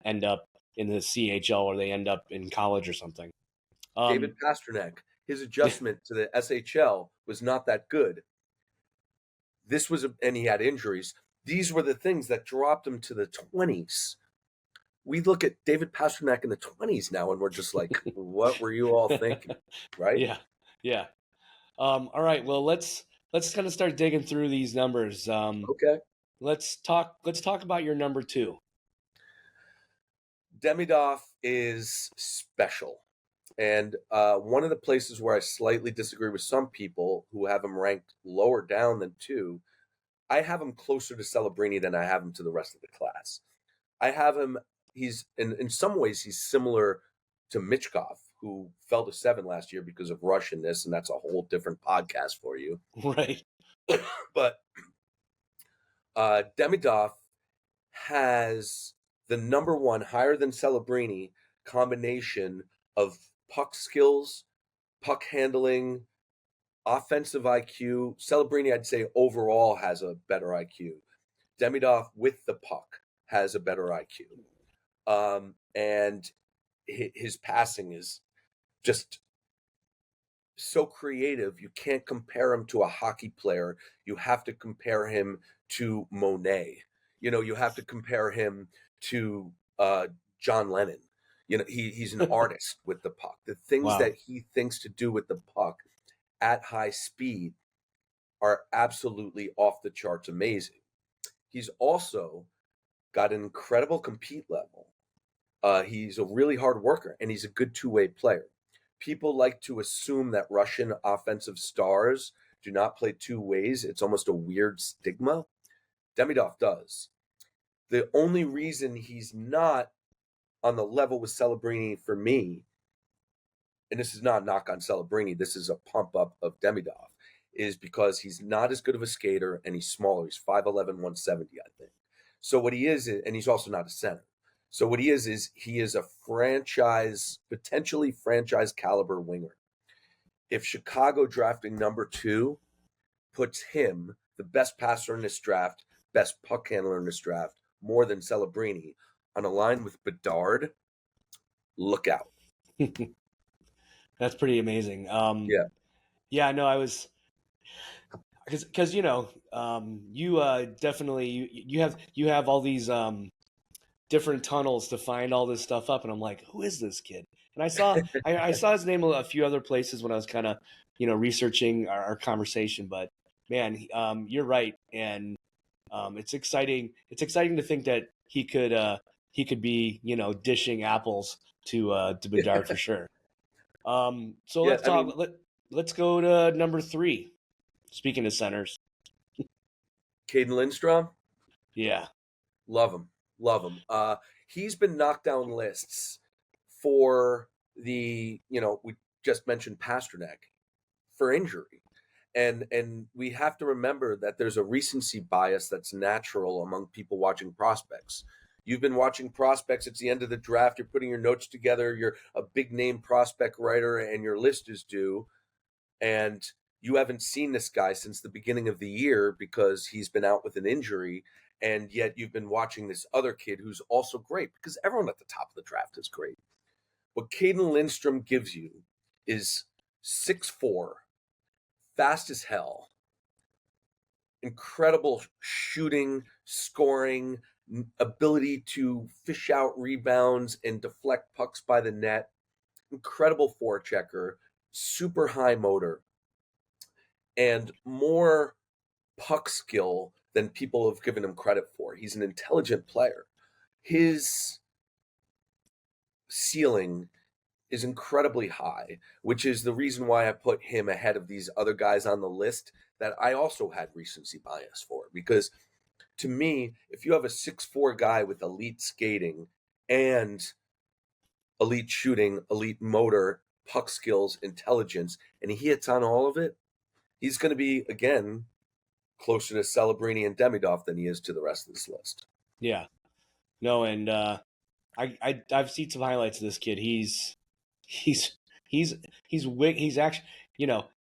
end up in the CHL or they end up in college or something. David Pasternak, his adjustment to the SHL was not that good. And he had injuries. These were the things that dropped him to the 20s. We look at David Pasternak in the 20s now, and we're just like, what were you all thinking? Right? Yeah. Yeah. All right. Well, let's kind of start digging through these numbers. Okay. Let's talk about your number 2. Demidov is special. And one of the places where I slightly disagree with some people who have him ranked lower down than 2, I have him closer to Celebrini than I have him to the rest of the class. I have him, he's in some ways, he's similar to Michkov, who fell to 7 last year because of Russianness, and that's a whole different podcast for you. Right. But Demidov has the number 1 higher than Celebrini combination of puck skills, puck handling, offensive IQ. Celebrini, I'd say, overall has a better IQ. Demidov with the puck has a better IQ. And his passing is just so creative. You can't compare him to a hockey player. You have to compare him to Monet. You have to compare him to John Lennon. He's an artist with the puck. The things Wow. that he thinks to do with the puck at high speed are absolutely off the charts amazing. He's also got an incredible compete level. He's a really hard worker, and he's a good two-way player. People like to assume that Russian offensive stars do not play two ways. It's almost a weird stigma. Demidov does. The only reason he's not on the level with Celebrini for me, and this is not a knock on Celebrini, this is a pump up of Demidov, is because he's not as good of a skater and he's smaller. He's 5'11", 170, I think. So what he is, and he's also not a center. So what he is he is a potentially franchise caliber winger. If Chicago drafting number 2 puts him, the best passer in this draft, best puck handler in this draft, more than Celebrini, on a line with Bedard, look out. That's pretty amazing. Yeah. Yeah, no, I was, because you definitely you have all these different tunnels to find all this stuff up, and I'm like, who is this kid? And I saw his name a few other places when I was kind of researching our conversation. But man, you're right, and it's exciting. It's exciting to think that he could be dishing apples to Bedard for sure. So Yeah, let's talk. Let's go to number 3. Speaking of centers, Caden Lindstrom, yeah, love him. Love him. He's been knocked down lists for we just mentioned Pasternak, for injury. And we have to remember that there's a recency bias that's natural among people watching prospects. You've been watching prospects. It's the end of the draft. You're putting your notes together. You're a big name prospect writer and your list is due. And you haven't seen this guy since the beginning of the year because he's been out with an injury. And yet you've been watching this other kid who's also great, because everyone at the top of the draft is great. What Caden Lindstrom gives you is 6'4", fast as hell, incredible shooting, scoring, ability to fish out rebounds and deflect pucks by the net, incredible forechecker, super high motor, and more puck skill than people have given him credit for. He's an intelligent player. His ceiling is incredibly high, which is the reason why I put him ahead of these other guys on the list that I also had recency bias for. Because to me, if you have a 6'4" guy with elite skating and elite shooting, elite motor, puck skills, intelligence, and he hits on all of it, he's going to be, again, closer to Celebrini and Demidov than he is to the rest of this list. Yeah. No, and I've seen some highlights of this kid. He's he's he's actually,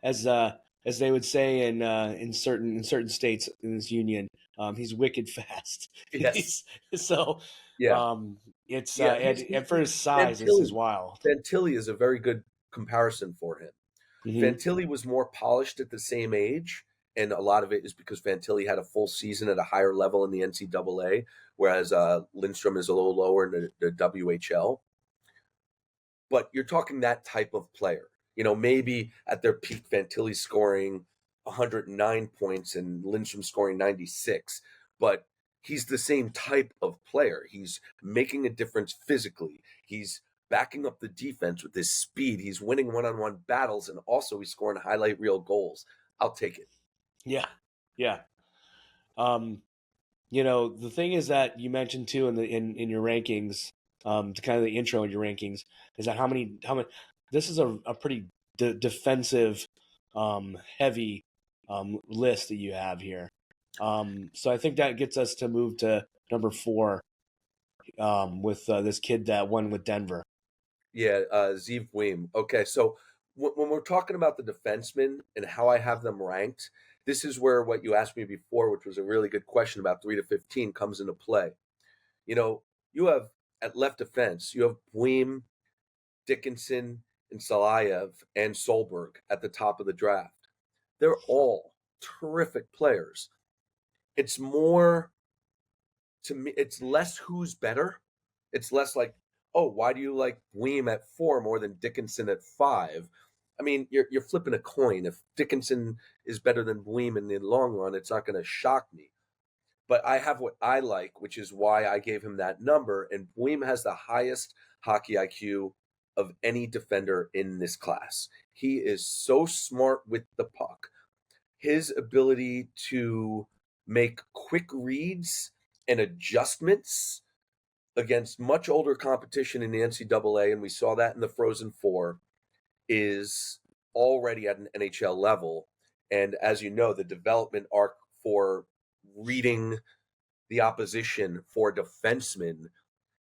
as they would say in certain states in this union, he's wicked fast. Yes. So Yeah. it's Yeah. and for his size, this is wild. Fantilli is a very good comparison for him. Mhm. Fantilli was more polished at the same age, and a lot of it is because Fantilli had a full season at a higher level in the NCAA, whereas Lindstrom is a little lower in the WHL. But you're talking that type of player. Maybe at their peak, Fantilli scoring 109 points and Lindstrom scoring 96. But he's the same type of player. He's making a difference physically. He's backing up the defense with his speed. He's winning one-on-one battles, and also he's scoring highlight reel goals. I'll take it. Yeah. Yeah. The thing is that you mentioned too in your rankings, to kind of the intro in your rankings, is that how many this is a pretty defensive heavy list that you have here. So I think that gets us to move to number 4 with this kid that won with Denver. Yeah, Zeev Weem. Okay, so when we're talking about the defensemen and how I have them ranked, this is where what you asked me before, which was a really good question about 3 to 15, comes into play. You have at left defense, you have Weem, Dickinson, and Salayev and Solberg at the top of the draft. They're all terrific players. It's more, to me, it's less who's better. It's less like, oh, why do you like Weem at 4 more than Dickinson at 5? I mean, you're flipping a coin. If Dickinson is better than Weem in the long run, it's not going to shock me. But I have what I like, which is why I gave him that number. And Weem has the highest hockey IQ of any defender in this class. He is so smart with the puck. His ability to make quick reads and adjustments against much older competition in the NCAA, and we saw that in the Frozen Four, is already at an NHL level. And as you know, the development arc for reading the opposition for defensemen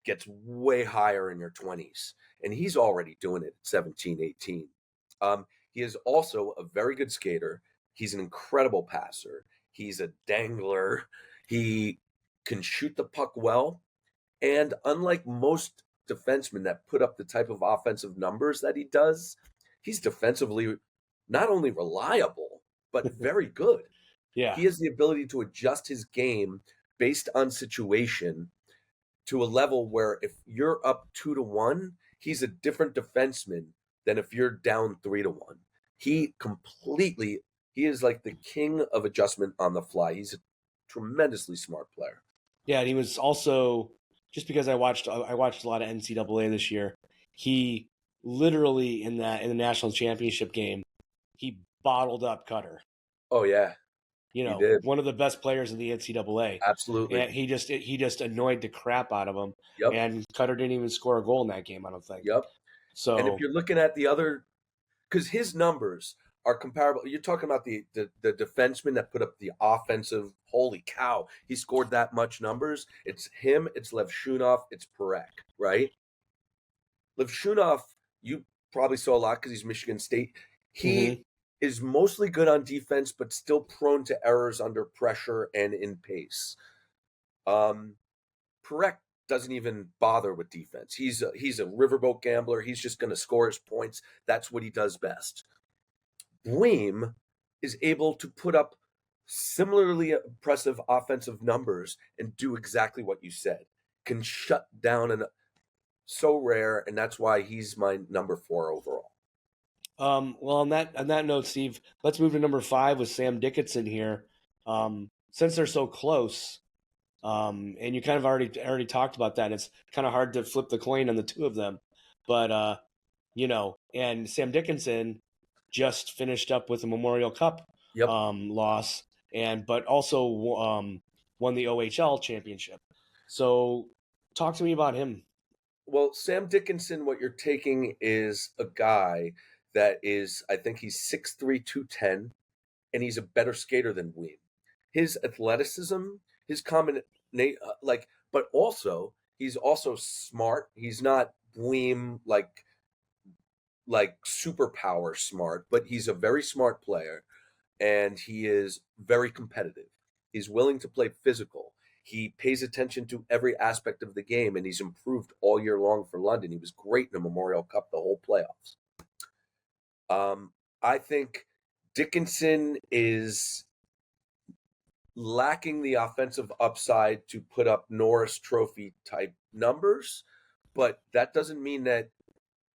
gets way higher in your 20s. And he's already doing it at 17, 18. He is also a very good skater. He's an incredible passer. He's a dangler. He can shoot the puck well. And unlike most defensemen that put up the type of offensive numbers that he does, he's defensively not only reliable, but very good. Yeah. He has the ability to adjust his game based on situation to a level where if you're up 2-1, he's a different defenseman than if you're down 3-1. He is like the king of adjustment on the fly. He's a tremendously smart player. Yeah, and he was also, just because I watched a lot of NCAA this year, he literally in the national championship game, he bottled up Cutter. Oh yeah. He did. One of the best players in the NCAA. Absolutely. And he just annoyed the crap out of him. Yep. And Cutter didn't even score a goal in that game, I don't think. Yep. So, and if you're looking at the other, because his numbers are comparable. You're talking about the defenseman that put up the offensive. Holy cow, he scored that much numbers. It's him. It's Levshunov. It's Perek, right? Levshunov, you probably saw a lot because he's Michigan State. He is mostly good on defense, but still prone to errors under pressure and in pace. Perek doesn't even bother with defense. He's a riverboat gambler. He's just going to score his points. That's what he does best. Weem is able to put up similarly impressive offensive numbers and do exactly what you said. Can shut down, and so rare, and that's why he's my number 4 overall. Well, on that note, Steve, let's move to number 5 with Sam Dickinson here. Since they're so close, and you kind of already talked about that, it's kind of hard to flip the coin on the two of them. But and Sam Dickinson just finished up with a Memorial Cup Yep. loss, but also won the OHL championship. So talk to me about him. Well, Sam Dickinson, what you're taking is a guy that is, I think he's 6'3", 210, and he's a better skater than Weem. His athleticism, his but also he's also smart. He's not Weem like superpower smart, but he's a very smart player, and he is very competitive. He's willing to play physical. He pays attention to every aspect of the game, and he's improved all year long for London. He was great in the Memorial Cup, the whole playoffs. I think Dickinson is lacking the offensive upside to put up Norris Trophy type numbers, but that doesn't mean that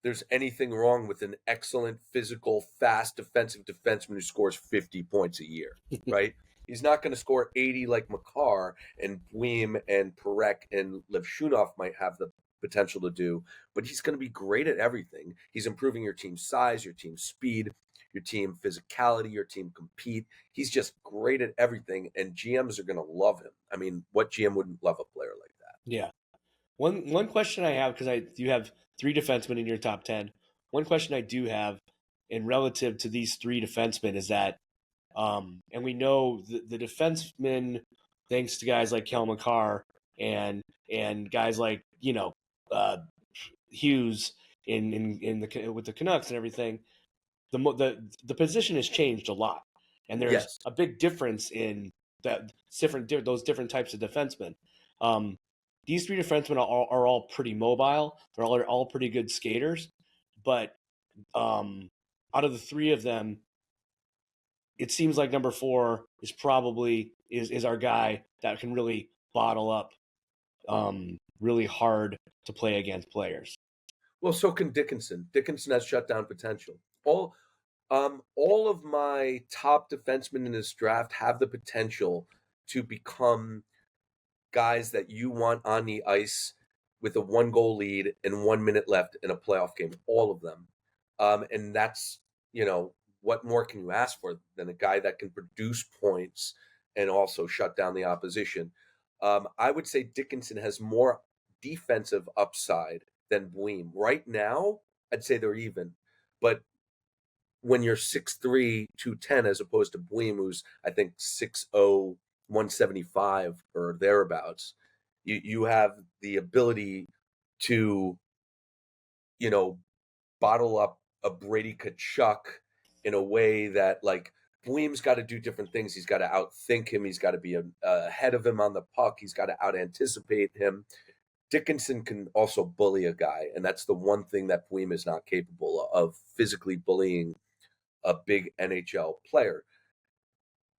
there's anything wrong with an excellent physical, fast defensive defenseman who scores 50 points a year, right? He's not going to score 80 like Makar and Weem and Perek and Levshunov might have the potential to do, but he's going to be great at everything. He's improving your team's size, your team's speed, your team physicality, your team compete. He's just great at everything, and GMs are going to love him. I mean, what GM wouldn't love a player like that? Yeah. One question I have, because you have 3 defensemen in your top 10. One question I do have, in relative to these 3 defensemen, is that, and we know the defensemen, thanks to guys like Kel McCarr and guys like Hughes with the Canucks and everything, the position has changed a lot, and there's Yes. a big difference in those different types of defensemen. These 3 defensemen are all pretty mobile. They're all pretty good skaters, but out of the 3 of them, it seems like number 4 is probably is our guy that can really bottle up really hard to play against players. Well, so can Dickinson. Dickinson has shutdown potential. All of my top defensemen in this draft have the potential to become guys that you want on the ice with a 1-goal lead and 1 minute left in a playoff game. All of them, and that's what more can you ask for than a guy that can produce points and also shut down the opposition? I would say Dickinson has more defensive upside than Weem. Right now, I'd say they're even. But when you're 6'3", 210, as opposed to Weem, who's, I think, 6'0", 175 or thereabouts, you have the ability to, bottle up a Brady Tkachuk in a way that, like, Weem's got to do different things. He's got to outthink him. He's got to be ahead of him on the puck. He's got to out-anticipate him. Dickinson can also bully a guy, and that's the one thing that Weem is not capable of, physically bullying a big NHL player.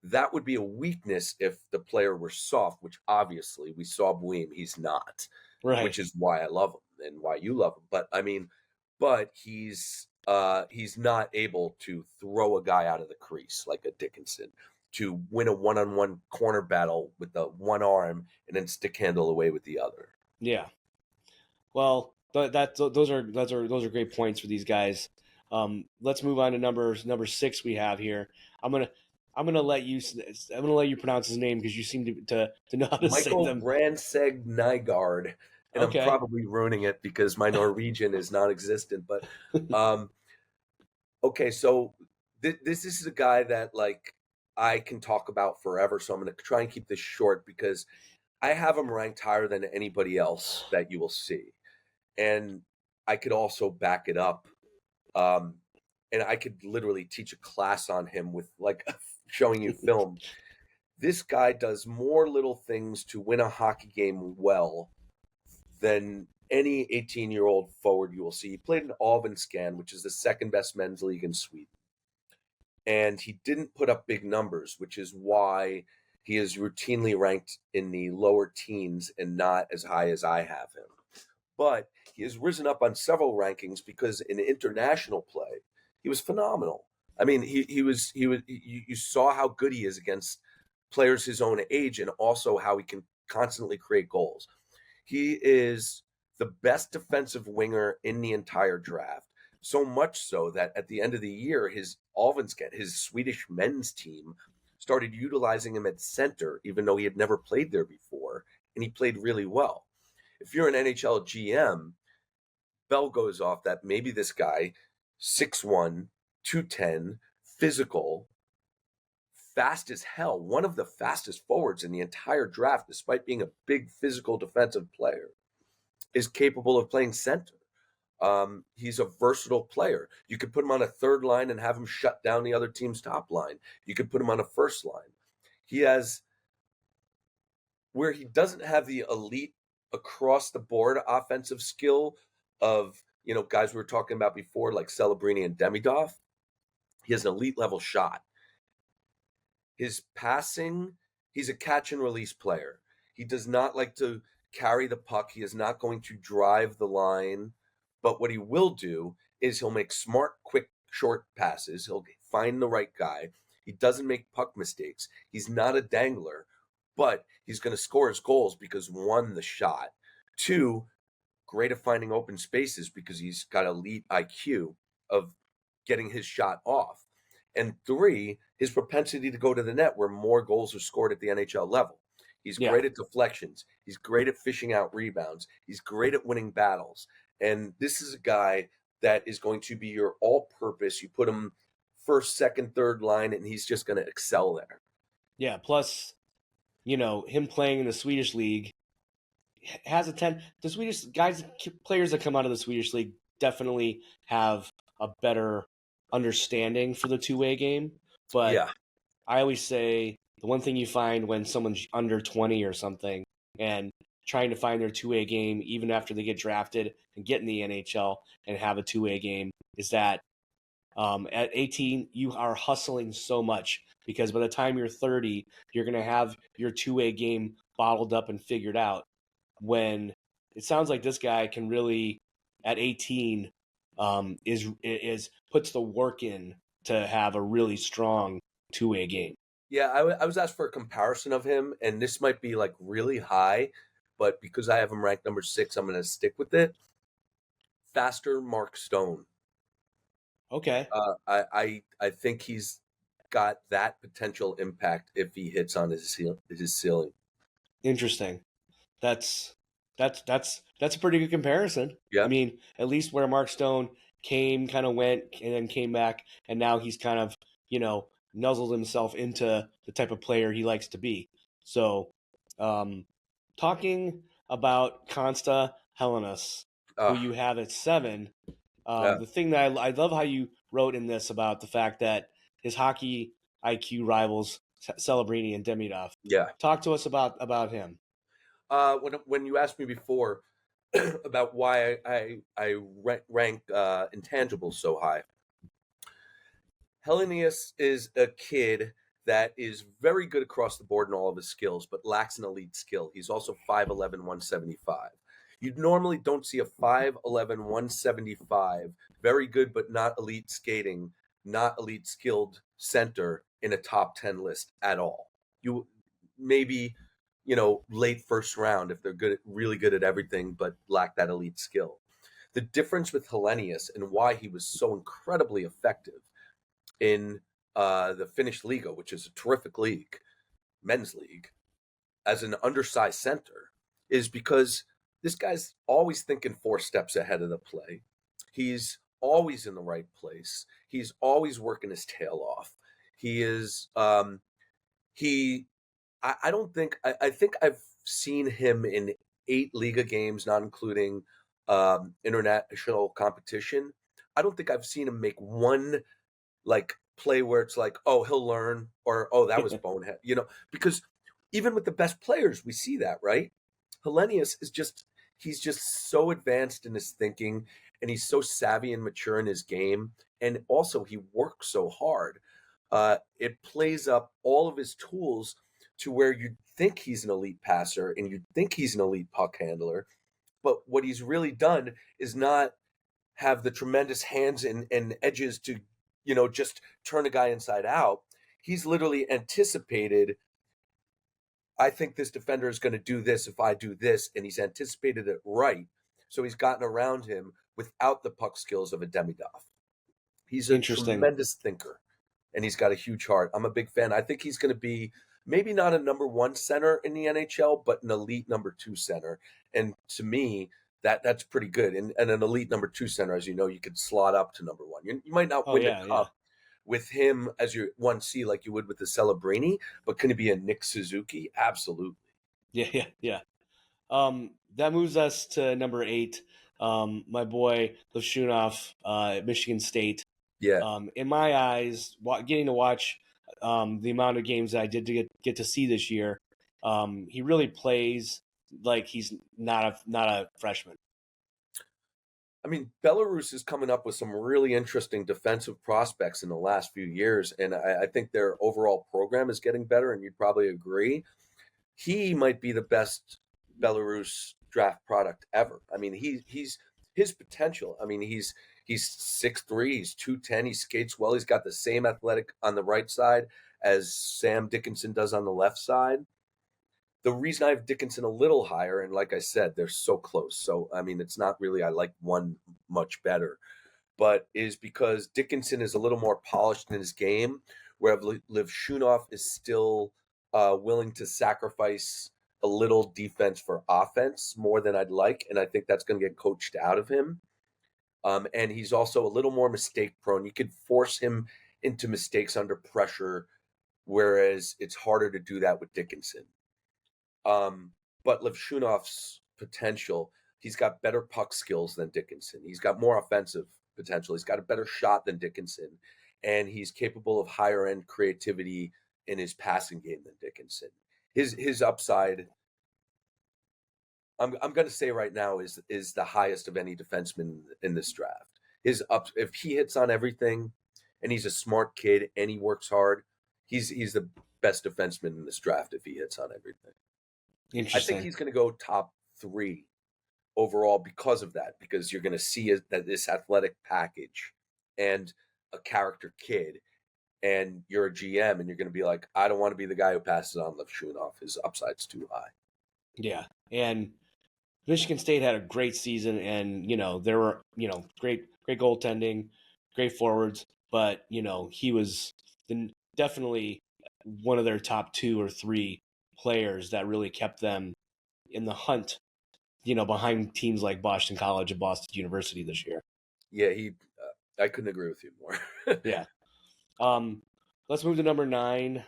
That would be a weakness if the player were soft, which obviously we saw Weem. He's not, Right. which is why I love him and why you love him. But he's not able to throw a guy out of the crease like a Dickinson, to win a one-on-one corner battle with the one arm and then stick handle away with the other. Yeah. Well, those are great points for these guys. Let's move on to number 6 we have here. I'm gonna let you pronounce his name because you seem to know how to say them. Michael Brandtseg Nygaard, and Okay. I'm probably ruining it because my Norwegian is non-existent. But okay, so this is a guy that, like, I can talk about forever. So I'm going to try and keep this short because I have him ranked higher than anybody else that you will see, and I could also back it up. And I could literally teach a class on him with, like, showing you film. This guy does more little things to win a hockey game well than any 18-year-old forward you will see. He played in Allsvenskan, which is the second best men's league in Sweden. And he didn't put up big numbers, which is why he is routinely ranked in the lower teens and not as high as I have him. But he has risen up on several rankings because in international play, he was phenomenal. I mean, you saw how good he is against players his own age, and also how he can constantly create goals. He is the best defensive winger in the entire draft. So much so that at the end of the year, his Alvensket, his Swedish men's team, started utilizing him at center, even though he had never played there before, and he played really well. If you're an NHL GM, bell goes off that maybe this guy, 6'1", 210, physical, fast as hell, one of the fastest forwards in the entire draft, despite being a big physical defensive player, is capable of playing center. He's a versatile player. You could put him on a third line and have him shut down the other team's top line. You could put him on a first line. He has, where he doesn't have the elite across the board offensive skill of, guys we were talking about before, like Celebrini and Demidov. He has an elite level shot. His passing, he's a catch and release player. He does not like to carry the puck. He is not going to drive the line. But what he will do is he'll make smart, quick, short passes. He'll find the right guy. He doesn't make puck mistakes. He's not a dangler, but he's going to score his goals because, one, the shot. Two, great at finding open spaces because he's got elite IQ of getting his shot off. And three, his propensity to go to the net where more goals are scored at the NHL level. He's great at deflections. He's great at fishing out rebounds. He's great at winning battles. And this is a guy that is going to be your all-purpose. You put him first, second, third line, and he's just going to excel there. Yeah, plus, him playing in the Swedish league has the Swedish players that come out of the Swedish league definitely have a better understanding for the two-way game. But Yeah. I always say the one thing you find when someone's under 20 or something and trying to find their two-way game even after they get drafted and get in the NHL and have a two-way game is that at 18, you are hustling so much because by the time you're 30, you're going to have your two-way game bottled up and figured out. When it sounds like this guy can really, at 18, puts the work in to have a really strong two-way game. Yeah, I was asked for a comparison of him, and this might be like really high, but because I have him ranked number 6, I'm going to stick with it. Faster Mark Stone. Okay. I think he's got that potential impact if he hits on his ceiling. Interesting. That's a pretty good comparison. Yeah. I mean, at least where Mark Stone kind of went, and then came back, and now he's kind of, nuzzled himself into the type of player he likes to be. So, talking about Consta Helenas, who you have at 7, the thing that I love how you wrote in this about the fact that his hockey IQ rivals Celebrini and Demidov. Yeah. Talk to us about him. When you asked me before about why I rank intangibles so high, Hellenius is a kid that is very good across the board in all of his skills, but lacks an elite skill. He's also 5'11", 175. You normally don't see a 5'11", 175, very good but not elite skating, not elite skilled center in a top 10 list at all. You maybe, late first round if they're really good at everything, but lack that elite skill. The difference with Hellenius and why he was so incredibly effective in the Finnish Liga, which is a terrific league, men's league, as an undersized center, is because this guy's always thinking 4 steps ahead of the play. He's always in the right place. He's always working his tail off. He is, I think I've seen him in 8 Liga games, not including international competition. I don't think I've seen him make one play where it's like, oh, he'll learn, or oh, that was bonehead, because even with the best players, we see that, right? Hellenius he's just so advanced in his thinking, and he's so savvy and mature in his game, and also he works so hard. It plays up all of his tools to where you think he's an elite passer and you think he's an elite puck handler, but what he's really done is not have the tremendous hands and edges to just turn a guy inside out. He's literally anticipated, I think this defender is going to do this if I do this, and he's anticipated it right. So he's gotten around him without the puck skills of a Demidov. He's a Interesting. tremendous thinker, and he's got a huge heart. I'm a big fan. I think he's going to be maybe not a number one center in the NHL, but an elite number two center. And to me, that's pretty good. And an elite number two center, as you know, you could slot up to number one. You might not Oh win yeah, the yeah. cup with him as your 1C like you would with the Celebrini, but can he be a Nick Suzuki? Absolutely. Yeah. That moves us to number 8. My boy Levshunov, at Michigan State. Yeah. In my eyes, getting to watch the amount of games that I did to get to see this year, he really plays like he's not a freshman. I mean, Belarus is coming up with some really interesting defensive prospects in the last few years, and I think their overall program is getting better, and you'd probably agree. He might be the best Belarus draft product ever. I mean, he's his potential. I mean, he's 6'3", he's 210, he skates well, he's got the same athletic on the right side as Sam Dickinson does on the left side. The reason I have Dickinson a little higher, and like I said, they're so close. So I mean, it's not really I like one much better, but is because Dickinson is a little more polished in his game, where Livshunov is still willing to sacrifice a little defense for offense more than I'd like, and I think that's going to get coached out of him. And he's also a little more mistake prone. You could force him into mistakes under pressure, whereas it's harder to do that with Dickinson. But Levshunov's potential, he's got better puck skills than Dickinson. He's got more offensive potential. He's got a better shot than Dickinson, and he's capable of higher end creativity in his passing game than Dickinson. His upside, I'm going to say right now, is the highest of any defenseman in this draft. If he hits on everything, and he's a smart kid and he works hard, he's the best defenseman in this draft if he hits on everything. I Interesting. think he's going to go top 3 overall because of that, because you're going to see that this athletic package and a character kid, and you're a GM, and you're going to be like, I don't want to be the guy who passes on Levshunov. His upside's too high. Yeah, and Michigan State had a great season, and there were great goaltending, great forwards, but he was definitely one of their top 2 or 3 players that really kept them in the hunt, behind teams like Boston College and Boston University this year. Yeah, I couldn't agree with you more. Yeah. Let's move to number 9.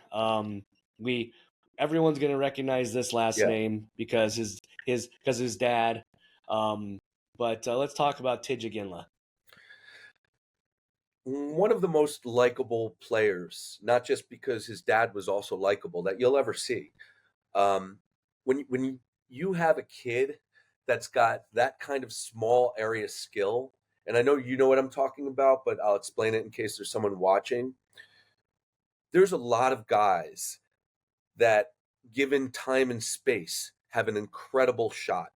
Everyone's gonna recognize this last name because his dad. But let's talk about Tidge Ginla. One of the most likable players, not just because his dad was also likable, that you'll ever see. When you have a kid that's got that kind of small area skill, and I know you know what I'm talking about, but I'll explain it in case there's someone watching. There's a lot of guys that, given time and space, have an incredible shot.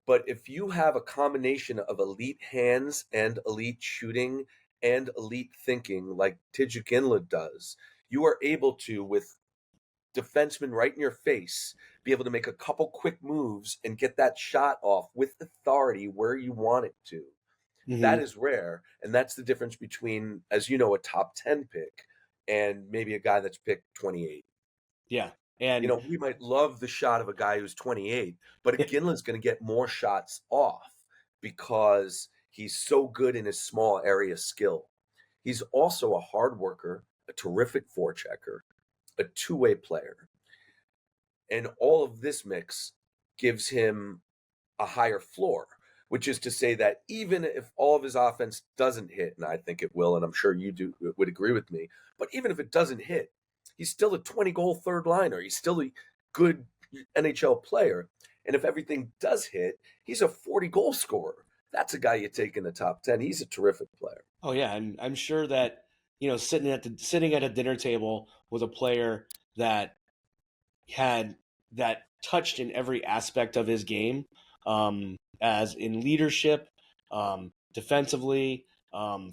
But if you have a combination of elite hands and elite shooting and elite thinking like Tidge Ginla does, you are able to, with defenseman right in your face, be able to make a couple quick moves and get that shot off with authority where you want it to. Mm-hmm. That is rare, and that's the difference between, as you know, a top 10 pick and maybe a guy that's picked 28. Yeah. And we might love the shot of a guy who's 28, but Ginla's going to get more shots off because he's so good in his small area skill. He's also a hard worker, a terrific forechecker, a two-way player. And all of this mix gives him a higher floor, which is to say that even if all of his offense doesn't hit, and I think it will, and I'm sure you would agree with me, but even if it doesn't hit, he's still a 20-goal third liner. He's still a good NHL player. And if everything does hit, he's a 40-goal scorer. That's a guy you take in the top 10. He's a terrific player. Oh yeah, and I'm sure that sitting at a dinner table with a player that had that touched in every aspect of his game, as in leadership, defensively,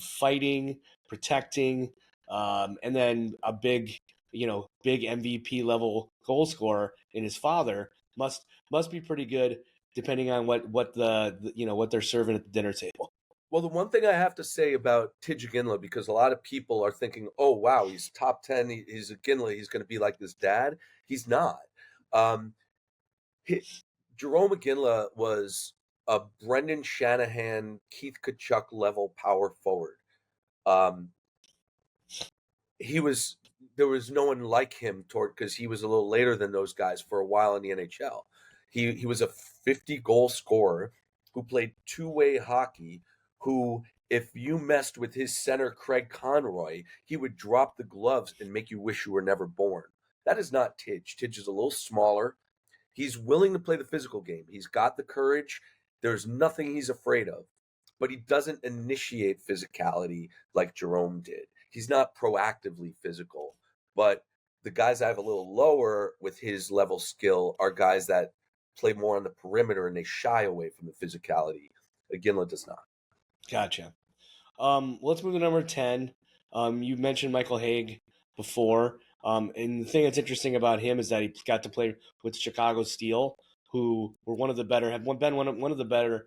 fighting, protecting, and then a big MVP level goal scorer in his father must be pretty good. depending on what what they're serving at the dinner table. Well, the one thing I have to say about Tidge Ginla, because a lot of people are thinking, "Oh, wow, he's top 10. He's a Ginla. He's going to be like his dad." He's not. Um, Jerome Ginla was a Brendan Shanahan, Keith Kachuk level power forward. Um, he was there was no one like him because he was a little later than those guys for a while in the NHL. He was a 50 goal scorer who played two-way hockey, who if you messed with his center Craig Conroy, he would drop the gloves and make you wish you were never born. That is not Tidge. Tidge is a little smaller. He's willing to play the physical game. He's got the courage. There's nothing he's afraid of, but he doesn't initiate physicality like Jerome did. He's not proactively physical, but the guys I have a little lower with his level skill are guys that play more on the perimeter and they shy away from the physicality. Ginla does not. Gotcha. Let's move to number 10. You mentioned Michael Haig before. And the thing that's interesting about him is that he got to play with Chicago Steel, who were one of the better, have been one of the better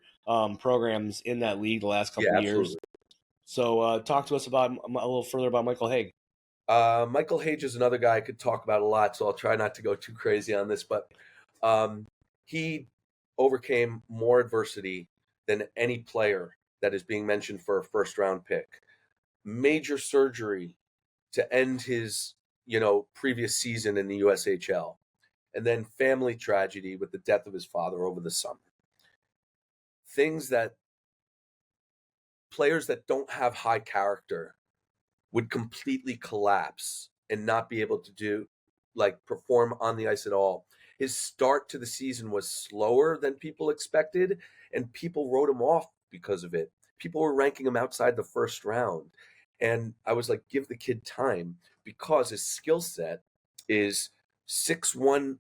programs in that league the last couple Yeah, of years. absolutely. So talk to us about a little further about Michael Haig. Michael Hage is another guy I could talk about a lot, so I'll try not to go too crazy on this, but he overcame more adversity than any player that is being mentioned for a first-round pick. Major surgery to end his, previous season in the USHL, and then family tragedy with the death of his father over the summer. Things that players that don't have high character would completely collapse and not be able to perform on the ice at all. His start to the season was slower than people expected, and people wrote him off because of it. People were ranking him outside the first round. And I was like, give the kid time, because his skill set is 6'1",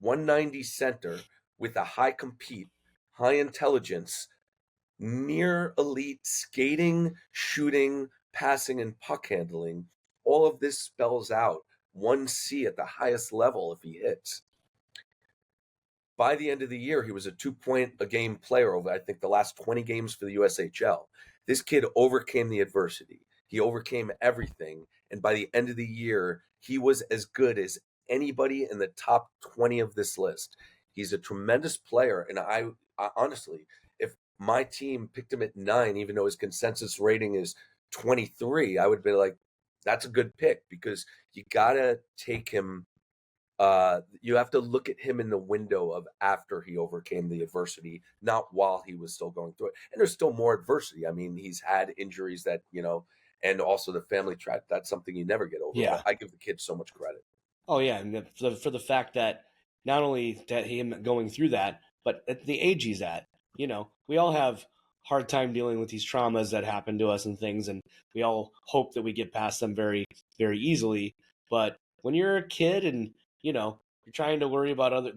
190 center with a high compete, high intelligence, near elite skating, shooting, passing, and puck handling. All of this spells out 1C at the highest level if he hits. By the end of the year, he was a 2-point a game player over, I think, the last 20 games for the USHL. This kid overcame the adversity. He overcame everything. And by the end of the year, he was as good as anybody in the top 20 of this list. He's a tremendous player. And I honestly, if my team picked him at 9, even though his consensus rating is 23, I would be like, that's a good pick, because you got to take him. You have to look at him in the window of after he overcame the adversity, not while he was still going through it. And there's still more adversity. I mean, he's had injuries that, and also the family trap. That's something you never get over. Yeah. I give the kid so much credit. Oh, yeah. And for the fact that not only that him going through that, but at the age he's at, we all have hard time dealing with these traumas that happen to us and things. And we all hope that we get past them very, very easily. But when you're a kid and, you're trying to worry about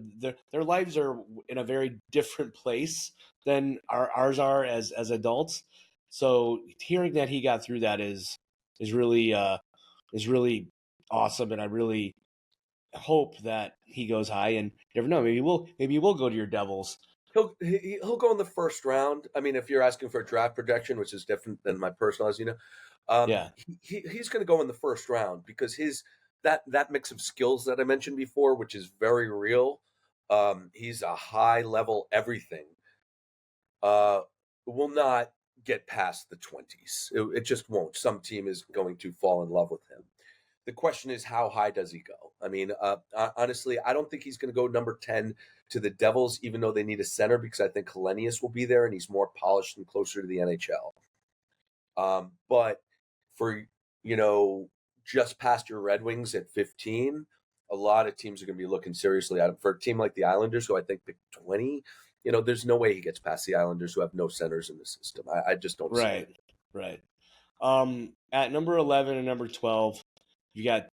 their lives are in a very different place than ours are as adults. So hearing that he got through that is really awesome, and I really hope that he goes high. And you never know, maybe we'll go to your Devils. He'll go in the first round. I mean, if you're asking for a draft projection, which is different than my personal, as you know, Yeah. he's going to go in the first round, because that mix of skills that I mentioned before, which is very real. He's a high level everything. Will not get past the 20s. It just won't. Some team is going to fall in love with him. The question is, how high does he go? I mean, honestly, I don't think he's going to go number 10 to the Devils, even though they need a center, because I think Kalenius will be there and he's more polished and closer to the NHL. But for, just past your Red Wings at 15, a lot of teams are going to be looking seriously at him. For a team like the Islanders, who I think picked 20, there's no way he gets past the Islanders, who have no centers in the system. I just don't see it. Right. At number 11 and number 12, you got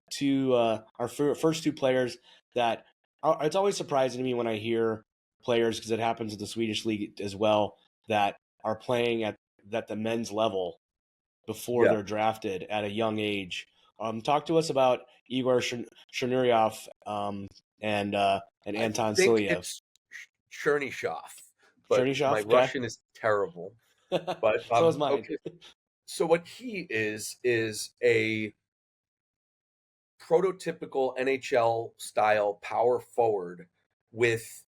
our first two players that it's always surprising to me when I hear players, because it happens in the Swedish league as well, that are playing at the men's level before they're drafted at a young age. Talk to us about Igor Shchenuryov and Anton Silyev. Chernyshov, but Chernyshov, my okay. Russian is terrible. But So is mine. okay. So what he is a prototypical NHL style power forward with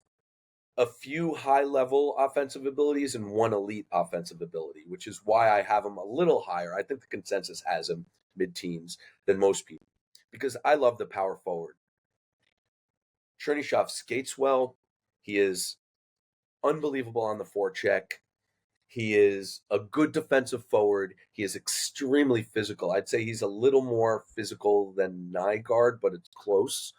a few high level offensive abilities and one elite offensive ability, which is why I have him a little higher. I think the consensus has him mid teens than most people because I love the power forward. Chernyshov skates well. He is unbelievable on the forecheck. He is a good defensive forward. He is extremely physical. I'd say he's a little more physical than Nygaard, but it's close.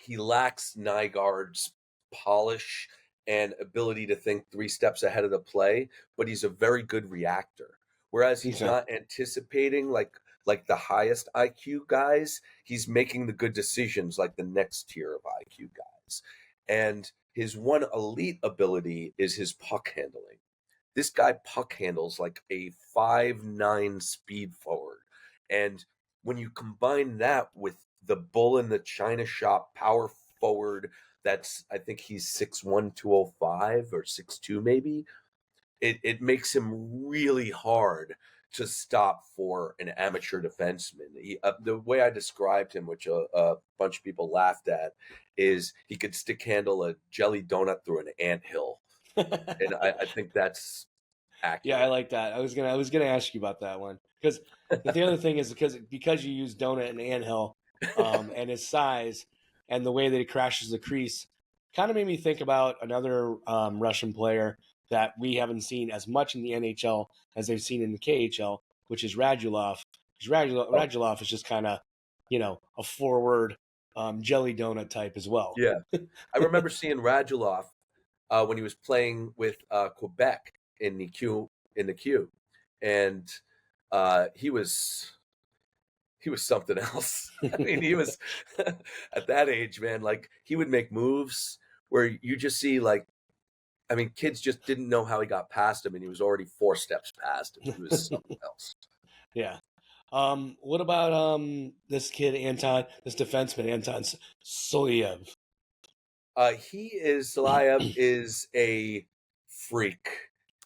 He lacks Nygaard's polish and ability to think 3 steps ahead of the play, but he's a very good reactor. Whereas he's Okay. not anticipating like the highest IQ guys, he's making the good decisions like the next tier of IQ guys. And his one elite ability is his puck handling. This guy puck handles like a 5'9" speed forward. And when you combine that with the bull in the china shop power forward, that's I think he's 6'1", 205 or 6'2" maybe, it makes him really hard to stop for an amateur defenseman. The way I described him, which a bunch of people laughed at, is he could stick handle a jelly donut through an anthill. And I think that's accurate. Yeah, I like that. I was gonna ask you about that one because the other thing is because you use donut and anthill, and his size and the way that he crashes the crease, kind of made me think about another Russian player that we haven't seen as much in the NHL as they've seen in the KHL, which is Radulov. Radulov is just kind of, a forward jelly donut type as well. Yeah, I remember seeing Radulov when he was playing with Quebec in the Q, and he was something else. I mean, he was at that age, man. Like he would make moves where you just see like, I mean, kids just didn't know how he got past him, and he was already 4 steps past him. He was something else. Yeah. What about this kid this defenseman Anton Soliev? Salayev is a freak,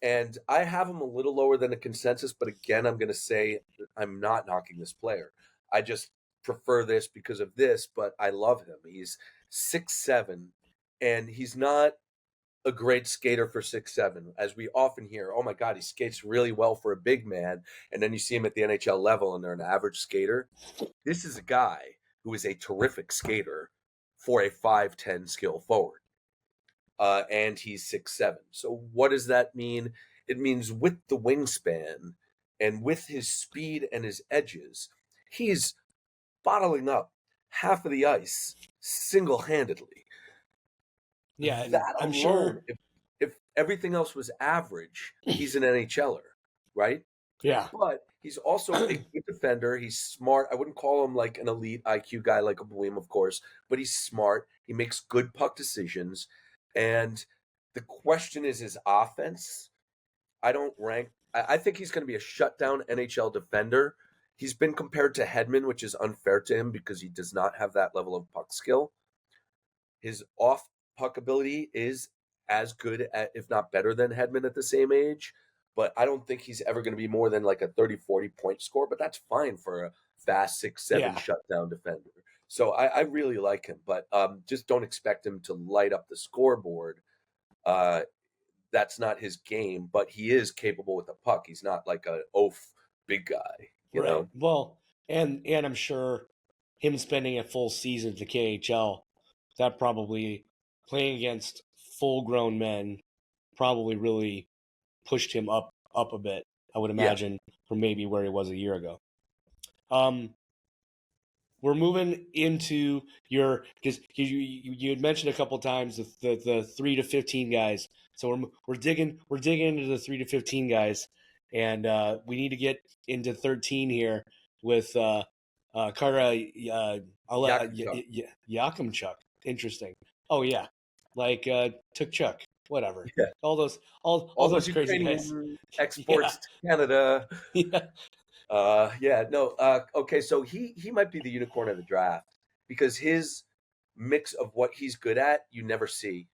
and I have him a little lower than the consensus. But again, I'm going to say I'm not knocking this player. I just prefer this because of this, but I love him. He's 6'7", and he's not a great skater for 6'7", as we often hear. Oh my God, he skates really well for a big man, and then you see him at the NHL level, and they're an average skater. This is a guy who is a terrific skater for a 5'10" skill forward, and he's 6'7". So what does that mean? It means with the wingspan and with his speed and his edges, he's bottling up half of the ice single-handedly. Yeah, That I'm alone, sure. if everything else was average, he's an NHLer, right? Yeah, But he's also a good defender. He's smart. I wouldn't call him like an elite IQ guy like a Bloom, of course, but he's smart. He makes good puck decisions. And the question is his offense. I think he's going to be a shutdown NHL defender. He's been compared to Hedman, which is unfair to him because he does not have that level of puck skill. His off puck ability is as good, if not better than Hedman at the same age, but I don't think he's ever going to be more than like a 30, 40 point score, but that's fine for a fast 6'7" Yeah. shutdown defender. So I really like him, but just don't expect him to light up the scoreboard. That's not his game, but he is capable with the puck. He's not like an oaf big guy, you right. know? Well, and I'm sure him spending a full season at the KHL, that probably playing against full-grown men probably really pushed him up a bit. I would imagine from maybe where he was a year ago. We're moving into because you had mentioned a couple times the 3 to 15 guys. So we're digging into the 3 to 15 guys, and we need to get into 13 here with Kara Yakimchuk. Interesting. Oh yeah, like Tukchuk, whatever. Yeah. All those those crazy guys. Ukrainian exports to Canada. Yeah. Okay, so he might be the unicorn of the draft because his mix of what he's good at you never see.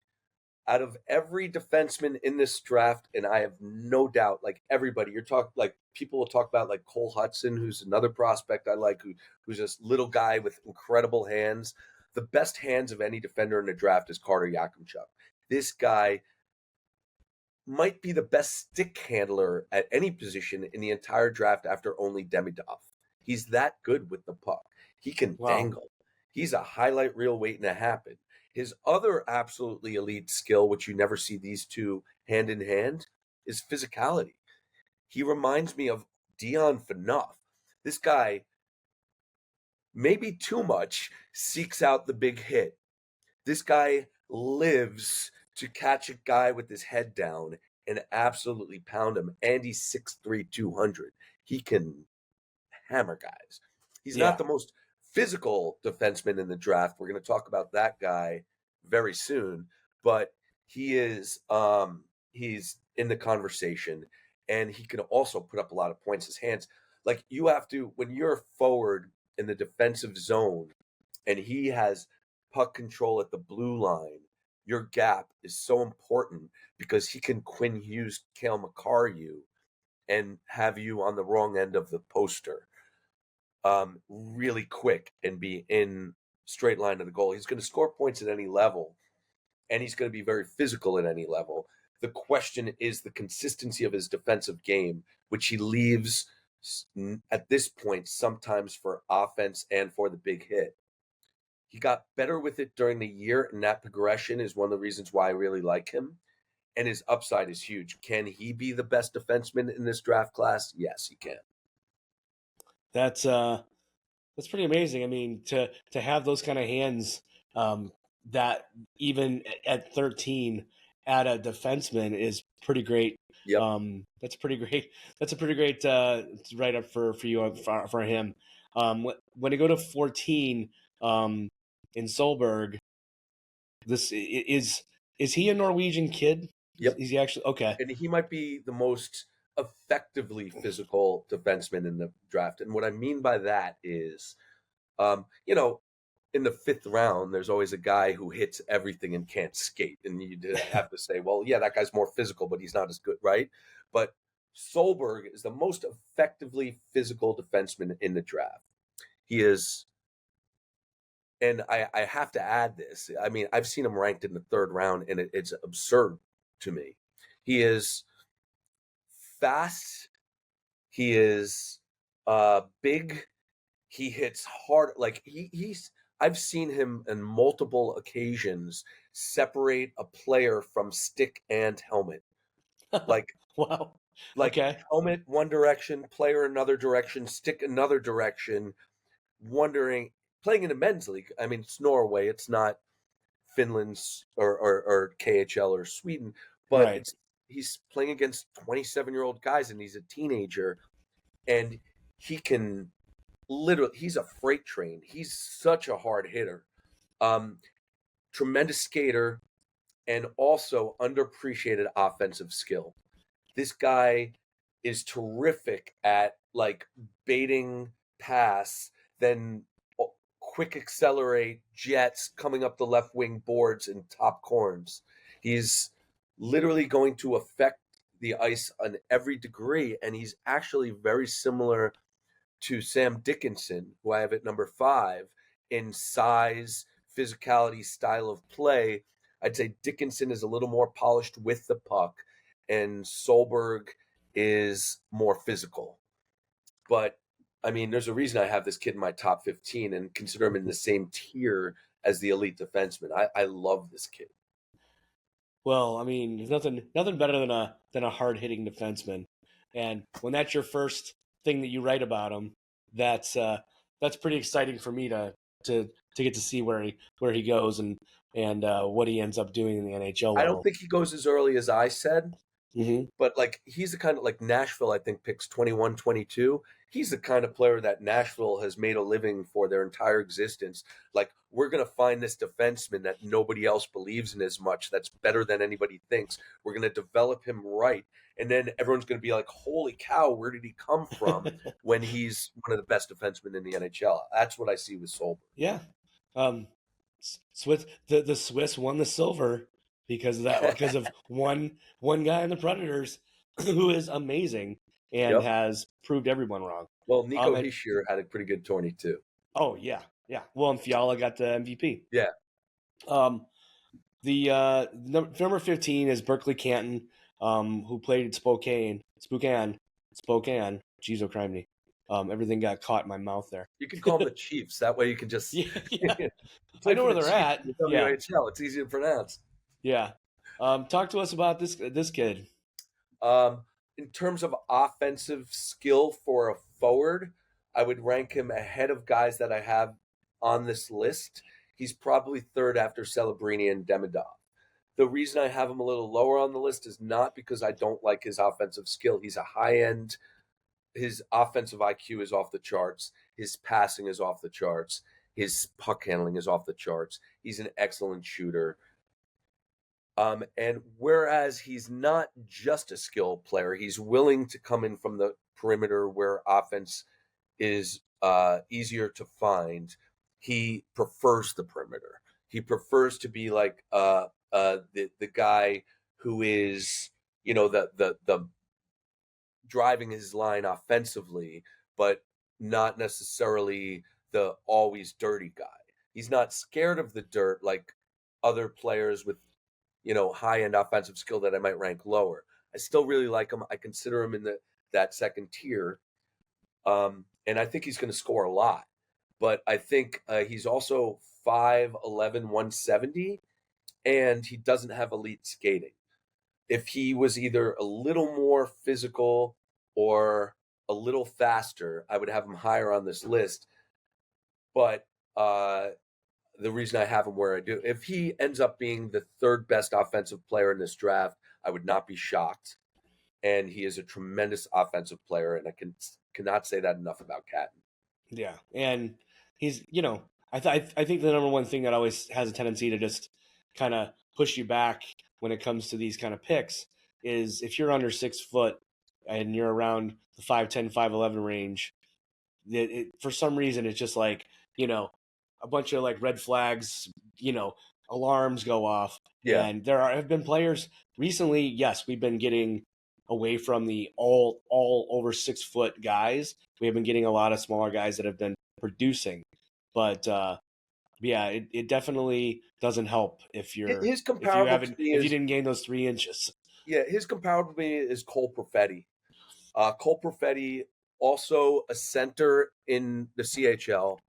Out of every defenseman in this draft, and I have no doubt, like everybody, you're talking like people will talk about like Cole Hudson, who's another prospect I like, who's this little guy with incredible hands. The best hands of any defender in the draft is Carter Yakimchuk. This guy might be the best stick handler at any position in the entire draft after only Demidov. He's that good with the puck. He can Wow. dangle. He's a highlight reel waiting to happen. His other absolutely elite skill, which you never see these two hand in hand, is physicality. He reminds me of Dion Phaneuf. This guy, maybe too much, seeks out the big hit. This guy lives to catch a guy with his head down and absolutely pound him. And he's 6'3", 200. He can hammer guys. He's Yeah. not the most physical defenseman in the draft. We're going to talk about that guy very soon, but he is he's in the conversation, and he can also put up a lot of points. His hands, like you have to, when you're forward in the defensive zone and he has puck control at the blue line, your gap is so important because he can Quinn Hughes, Cale Makar you and have you on the wrong end of the poster really quick and be in straight line to the goal. He's going to score points at any level, and he's going to be very physical at any level. The question is the consistency of his defensive game, which he leaves at this point sometimes for offense and for the big hit. He got better with it during the year, and that progression is one of the reasons why I really like him. And his upside is huge. Can he be the best defenseman in this draft class? Yes, he can. That's pretty amazing. I mean, to have those kind of hands, that even at 13 at a defenseman is pretty great. Yep. That's pretty great. That's a pretty great write up for you for him. When I go to 14 in Solberg, this is he a Norwegian kid? Yep. Is he actually okay? And he might be the most effectively physical defenseman in the draft. And what I mean by that is, you know, in the 5th round, there's always a guy who hits everything and can't skate. And you have to say, well, yeah, that guy's more physical, but he's not as good, right? But Solberg is the most effectively physical defenseman in the draft. He is, and I have to add this. I mean, I've seen him ranked in the 3rd round, and it's absurd to me. He is fast. He is big. He hits hard. Like he's. I've seen him on multiple occasions separate a player from stick and helmet. Like Wow. like Okay. helmet one direction, player another direction, stick another direction. Wondering, playing in a men's league. I mean, it's Norway. It's not Finland's or KHL or Sweden, but Right. he's playing against 27-year-old guys, and he's a teenager, and he can literally, he's a freight train. He's such a hard hitter, tremendous skater, and also underappreciated offensive skill. This guy is terrific at like baiting pass, then quick accelerate jets coming up the left wing boards and top corners. He's literally going to affect the ice on every degree, and he's actually very similar to Sam Dickinson, who I have at number 5, in size, physicality, style of play. I'd say Dickinson is a little more polished with the puck, and Solberg is more physical. But I mean, there's a reason I have this kid in my top 15 and consider him in the same tier as the elite defenseman. I love this kid. Well, I mean, there's nothing better than a hard hitting defenseman, and when that's your first thing that you write about him, that's pretty exciting for me to get to see where he goes and what he ends up doing in the NHL level. I don't think he goes as early as I said. Mm-hmm. But like he's the kind of, like Nashville, I think, picks 21, 22. He's the kind of player that Nashville has made a living for their entire existence. Like, we're going to find this defenseman that nobody else believes in as much, that's better than anybody thinks. We're going to develop him right. And then everyone's going to be like, holy cow, where did he come from when he's one of the best defensemen in the NHL? That's what I see with Solberg. Yeah. The Swiss won the silver because of one guy in the Predators who is amazing and Yep. has proved everyone wrong. Well, Nico And Hischier had a pretty good tourney too. oh yeah, yeah. Well, and Fiala got the MVP. Yeah. The number 15 is Berkeley Canton, who played at Spokane. Jeez, oh, crime me. Everything got caught in my mouth there. You can call them the Chiefs. That way you can just Yeah. play I know for where the they're Chiefs at. in the Yeah. WHL. It's easy to pronounce. Yeah. Talk to us about this kid. In terms of offensive skill for a forward, I would rank him ahead of guys that I have on this list. He's probably third after Celebrini and Demidov. The reason I have him a little lower on the list is not because I don't like his offensive skill. He's a high end. His offensive IQ is off the charts. His passing is off the charts. His puck handling is off the charts. He's an excellent shooter. And whereas he's not just a skill player, he's willing to come in from the perimeter where offense is easier to find. He prefers the perimeter. He prefers to be like the guy who is, the driving his line offensively, but not necessarily the always dirty guy. He's not scared of the dirt like other players with high end offensive skill that I might rank lower. I still really like him. I consider him in that second tier, and I think he's going to score a lot. But I think he's also 5'11", 170, and he doesn't have elite skating. If he was either a little more physical or a little faster, I would have him higher on this list. But the reason I have him where I do, if he ends up being the third best offensive player in this draft, I would not be shocked. And he is a tremendous offensive player, and I cannot say that enough about Catton. Yeah, and he's I think the number one thing that always has a tendency to just kind of push you back when it comes to these kind of picks is if you're under 6 foot and you're around the 5'10", 5'11" range, for some reason it's just like a bunch of like red flags, alarms go off. Yeah. And have been players recently. Yes, we've been getting away from the all over 6 foot guys. We have been getting a lot of smaller guys that have been producing, but yeah, it definitely doesn't help if you didn't gain those 3 inches. Yeah, his comparable to me is Cole Perfetti. Cole Perfetti, also a center in the CHL,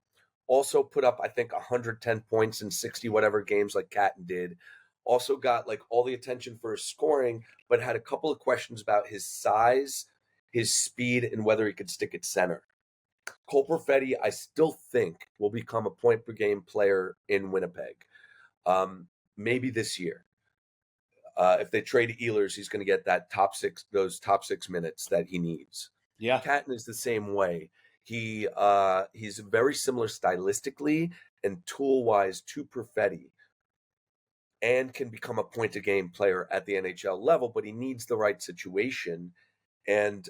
also put up, I think, 110 points in 60 whatever games like Catton did. Also got like all the attention for his scoring, but had a couple of questions about his size, his speed, and whether he could stick at center. Cole Perfetti, I still think, will become a point per game player in Winnipeg. Maybe this year. If they trade Ehlers, he's going to get those top six minutes that he needs. Yeah, Catton is the same way. He's very similar stylistically and tool wise to Perfetti, and can become a point a game player at the NHL level, but he needs the right situation. And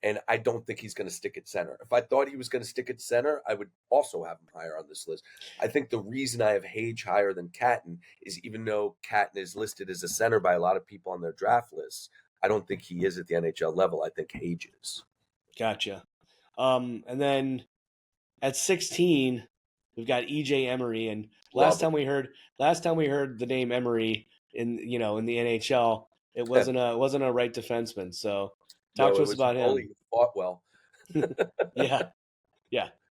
and I don't think he's going to stick at center. If I thought he was going to stick at center, I would also have him higher on this list. I think the reason I have Hage higher than Catton is even though Catton is listed as a center by a lot of people on their draft lists, I don't think he is at the NHL level. I think Hage is. Gotcha. And then at 16, we've got EJ Emery, and last time we heard the name Emery in the NHL, it wasn't a right defenseman. So talk to us about him. He fought well. yeah,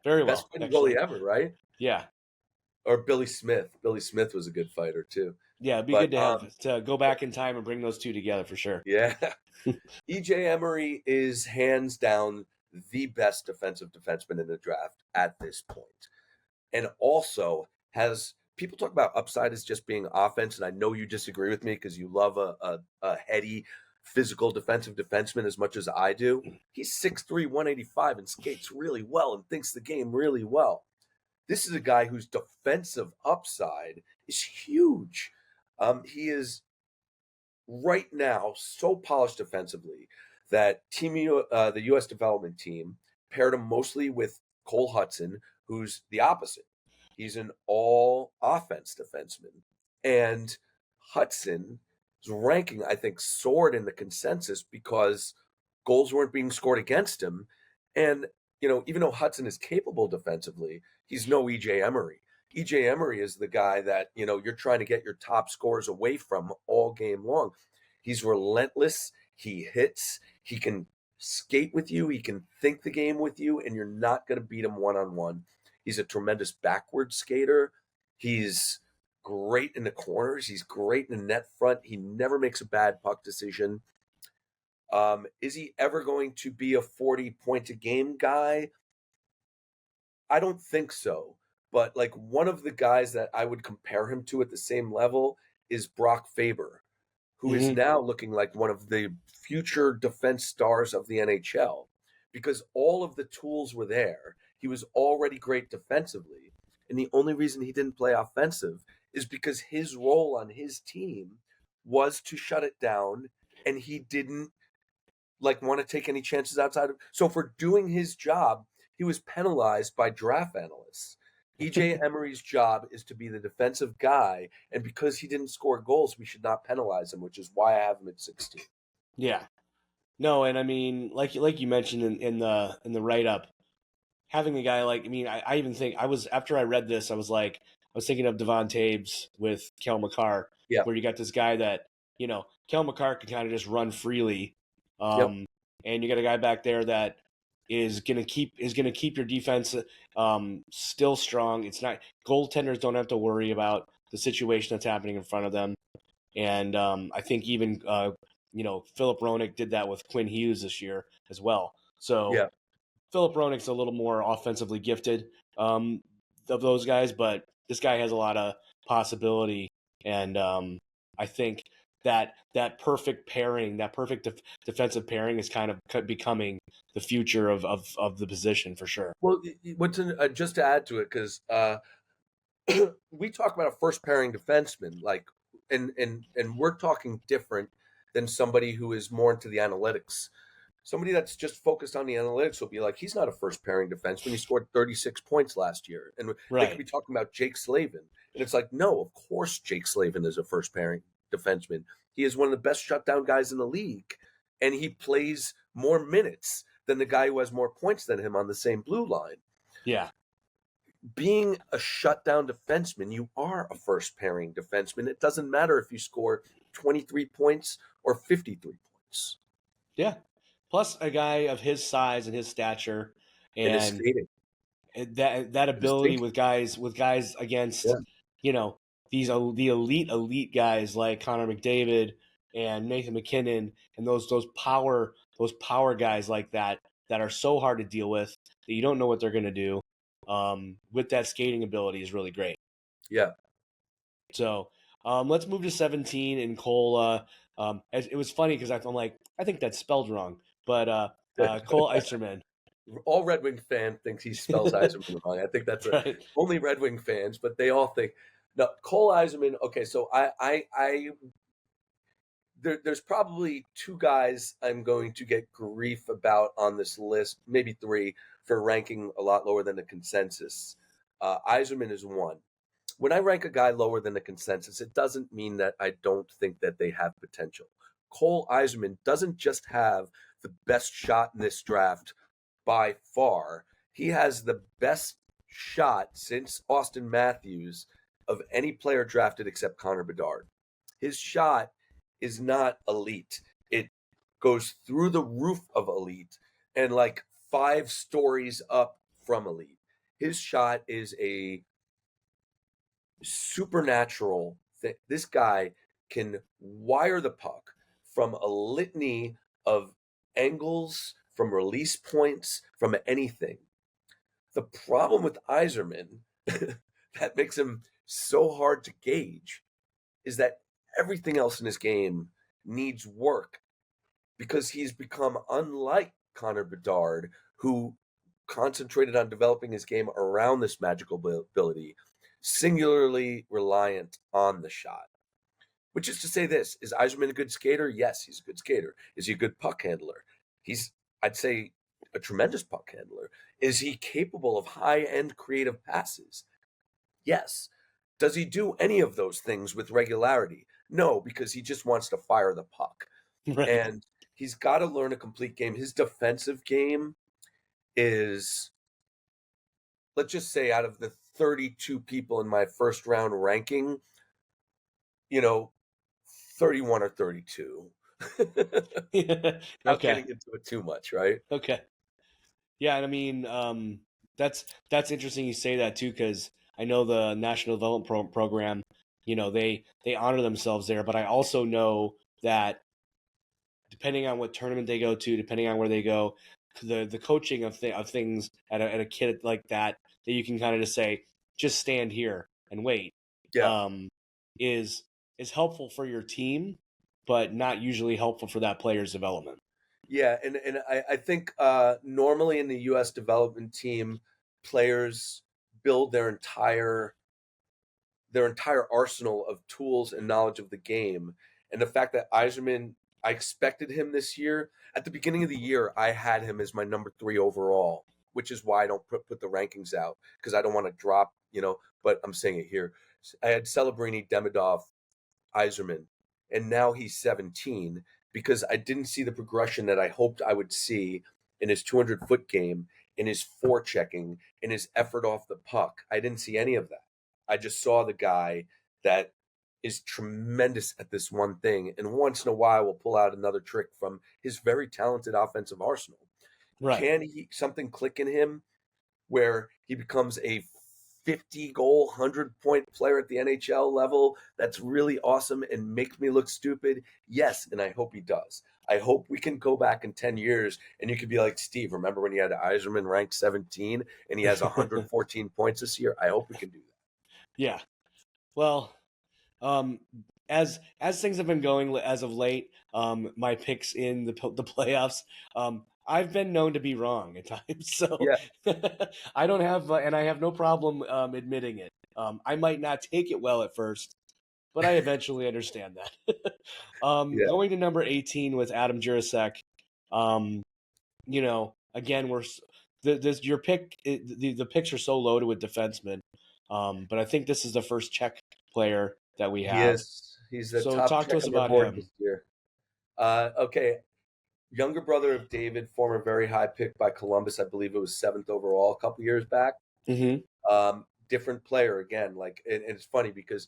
very well. Best goalie ever, right? Yeah. Or Billy Smith. Billy Smith was a good fighter too. Yeah, it'd be good to go back in time and bring those two together for sure. Yeah. EJ Emery is hands down the best defensive defenseman in the draft at this point. And also has people talk about upside as just being offense, and I know you disagree with me because you love a heady, physical defensive defenseman as much as I do. He's 6'3", 185 and skates really well and thinks the game really well. This is a guy whose defensive upside is huge. He is right now so polished defensively that the U.S. development team paired him mostly with Cole Hudson, who's the opposite. He's an all offense defenseman. And Hudson's ranking, I think, soared in the consensus because goals weren't being scored against him. And, even though Hudson is capable defensively, he's no EJ Emery. EJ Emery is the guy that, you're trying to get your top scores away from all game long. He's relentless. He hits. He can skate with you. He can think the game with you, and you're not going to beat him one-on-one. He's a tremendous backward skater. He's great in the corners. He's great in the net front. He never makes a bad puck decision. Is he ever going to be a 40-point-a-game guy? I don't think so. But like one of the guys that I would compare him to at the same level is Brock Faber, who is now looking like one of the future defense stars of the NHL because all of the tools were there. He was already great defensively. And the only reason he didn't play offensive is because his role on his team was to shut it down, and he didn't want to take any chances outside of. So for doing his job, he was penalized by draft analysts. EJ Emery's job is to be the defensive guy, and because he didn't score goals, we should not penalize him, which is why I have him at 16. Yeah. No, and I mean, like you mentioned in the write up, having a guy I even think after I read this, I was thinking of Devon Taves with Kel McCarr, Yeah. where you got this guy that Kel McCarr can kind of just run freely, Yep. and you got a guy back there that is gonna keep your defense still strong. It's not goaltenders don't have to worry about the situation that's happening in front of them, and I think even Philip Roenick did that with Quinn Hughes this year as well. So Yeah. Philip Roenick's a little more offensively gifted of those guys, but this guy has a lot of possibility, and I think that perfect pairing, that perfect defensive pairing, is kind of becoming the future of the position for sure. Well, just to add to it, because we talk about a first pairing defenseman, and we're talking different than somebody who is more into the analytics. Somebody that's just focused on the analytics will be like, he's not a first pairing defenseman. He scored 36 points last year. And they could be talking about Jake Slavin. And it's like, no, of course Jake Slavin is a first pairing defenseman. He is one of the best shutdown guys in the league. And he plays more minutes than the guy who has more points than him on the same blue line. Yeah. Being a shutdown defenseman, you are a first pairing defenseman. It doesn't matter if you score 23 points or 53 points. Yeah. Plus a guy of his size and his stature And his skating. that ability with guys against the elite guys like Connor McDavid and Nathan McKinnon and those power guys like that are so hard to deal with that you don't know what they're going to do. With that skating ability is really great. Yeah. So let's move to 17 and Cole. It was funny because I'm like, I think that's spelled wrong, but Cole Eiserman. All Red Wing fan thinks he spells Eiserman wrong. I think that's Right. only Red Wing fans, but they all think no. Cole Eiserman. Okay, so there's probably two guys I'm going to get grief about on this list, maybe three, for ranking a lot lower than the consensus. Eiserman is one. When I rank a guy lower than the consensus, it doesn't mean that I don't think that they have potential. Cole Eiserman doesn't just have the best shot in this draft by far. He has the best shot since Austin Matthews of any player drafted except Connor Bedard. His shot is not elite. It goes through the roof of elite and 5 stories up from elite. His shot is a supernatural thing. This guy can wire the puck from a litany of angles, from release points, from anything. The problem with Eiserman that makes him so hard to gauge is that everything else in his game needs work because he's become unlike Connor Bedard, who concentrated on developing his game around this magical ability, singularly reliant on the shot. Which is to say this, is Eiserman a good skater? Yes, he's a good skater. Is he a good puck handler? He's, I'd say, a tremendous puck handler. Is he capable of high-end creative passes? Yes. Does he do any of those things with regularity? No, because he just wants to fire the puck. Right. And he's got to learn a complete game. His defensive game is, let's just say, out of the 32 people in my first round ranking, you know, 31 or 32. Without Okay. getting into it too much, right? Okay. Yeah, and I mean, that's interesting you say that too, because I know the National Development Program, they honor themselves there, but I also know that depending on what tournament they go to, depending on where they go, the coaching of things at a kid like that you can kind of just say, just stand here and wait, Yeah. um, is is helpful for your team, but not usually helpful for that player's development. Yeah, and I think normally in the U.S. development team, players build their entire arsenal of tools and knowledge of the game. And the fact that Eiserman, I expected him this year. At the beginning of the year, I had him as my number 3 overall, which is why I don't put the rankings out because I don't want to drop, but I'm saying it here. I had Celebrini, Demidov, Iserman, and now he's 17 because I didn't see the progression that I hoped I would see in his 200-foot game, in his forechecking, in his effort off the puck. I didn't see any of that. I just saw the guy that is tremendous at this one thing, and once in a while will pull out another trick from his very talented offensive arsenal. Right. Can he something click in him where he becomes a 50 goal, 100-point player at the NHL level that's really awesome and makes me look stupid? Yes, and I hope he does. I hope we can go back in 10 years and you could be like, Steve, remember when you had Eiserman ranked 17 and he has 114 points this year? I hope we can do that. Yeah. Well, Um, as things have been going as of late, my picks in the playoffs, I've been known to be wrong at times. So Yeah, I don't have, and I have no problem admitting it. I might not take it well at first, but I eventually understand that. yeah. Going to number 18 with Adam Jurasek. Um, again, this your pick. The picks are so loaded with defensemen, but I think this is the first Czech player that we He have. is. He's the So top talk to check us on my about board him. this year. Okay, younger brother of David, former very high pick by Columbus. I believe it was 7th overall a couple years back. Hmm. Different player again. Like, and it's funny because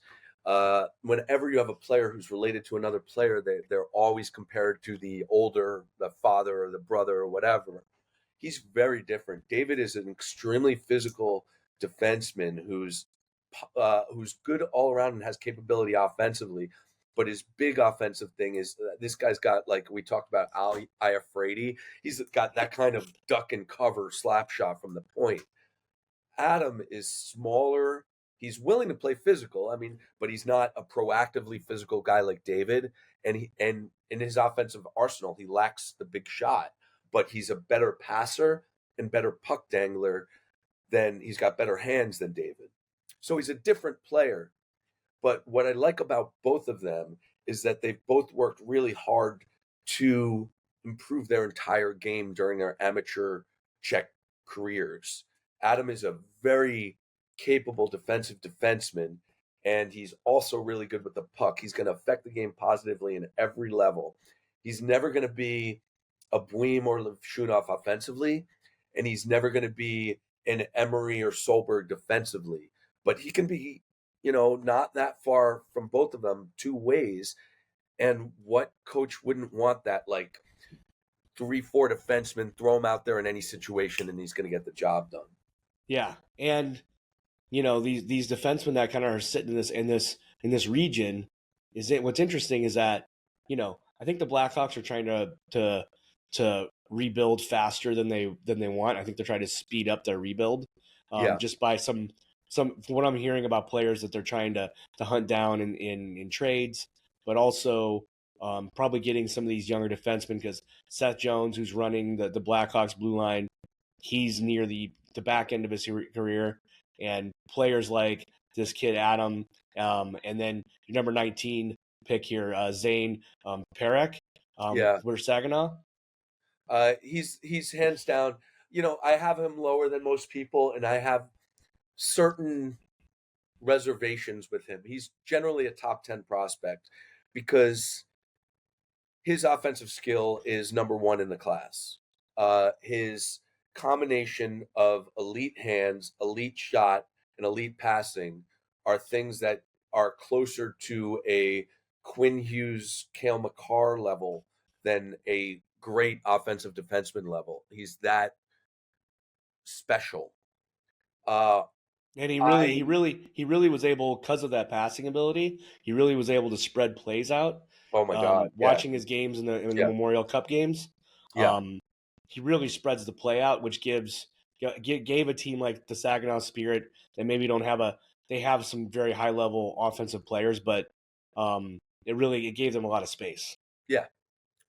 whenever you have a player who's related to another player, they're always compared to the father or the brother or whatever. He's very different. David is an extremely physical defenseman who's good all around and has capability offensively. But his big offensive thing is this guy's got, like we talked about, Ali Iafrate. He's got that kind of duck and cover slap shot from the point. Adam is smaller. He's willing to play physical. I mean, but he's not a proactively physical guy like David. And in his offensive arsenal, he lacks the big shot. But he's a better passer and better puck dangler than he's got better hands than David. So he's a different player. But what I like about both of them is that they've both worked really hard to improve their entire game during their amateur Czech careers. Adam is a very capable defensive defenseman, and he's also really good with the puck. He's going to affect the game positively in every level. He's never going to be a Buim or Levshunov offensively, and he's never going to be an Emery or Solberg defensively. But he can be, not that far from both of them two ways. And what coach wouldn't want that, like 3, 4 defensemen, throw him out there in any situation and he's going to get the job done. Yeah, and these defensemen that kind of are sitting in this region. What's interesting is that I think the Blackhawks are trying to rebuild faster than they want. I think they're trying to speed up their rebuild, Yeah. just by some from what I'm hearing about players that they're trying to hunt down in trades, but also probably getting some of these younger defensemen because Seth Jones, who's running the Blackhawks blue line, he's near the back end of his career, and players like this kid Adam, and then your number 19 pick here, Zane Perek, Yeah. with Saginaw. He's hands down. I have him lower than most people, and I have certain reservations with him. He's generally a top 10 prospect because his offensive skill is number one in the class. His combination of elite hands, elite shot, and elite passing are things that are closer to a Quinn Hughes, Cale Makar level than a great offensive defenseman level. He's that special. And he I really was able, because of that passing ability, he really was able to spread plays out. Oh my God, yeah, Watching his games in the yeah, Memorial Cup games, yeah, he really spreads the play out, which gave a team like the Saginaw Spirit that maybe don't have they have some very high level offensive players, but it gave them a lot of space. yeah.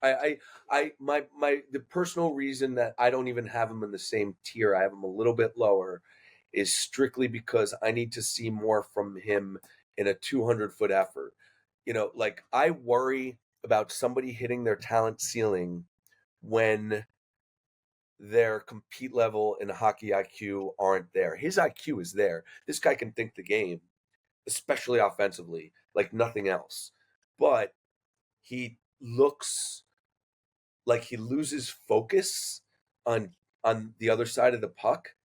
The personal reason that I don't even have him in the same tier, I have him a little bit lower, is strictly because I need to see more from him in a 200-foot effort. Like I worry about somebody hitting their talent ceiling when their compete level and hockey IQ aren't there. His IQ is there. This guy can think the game, especially offensively, like nothing else. But he looks like he loses focus on the other side of the puck,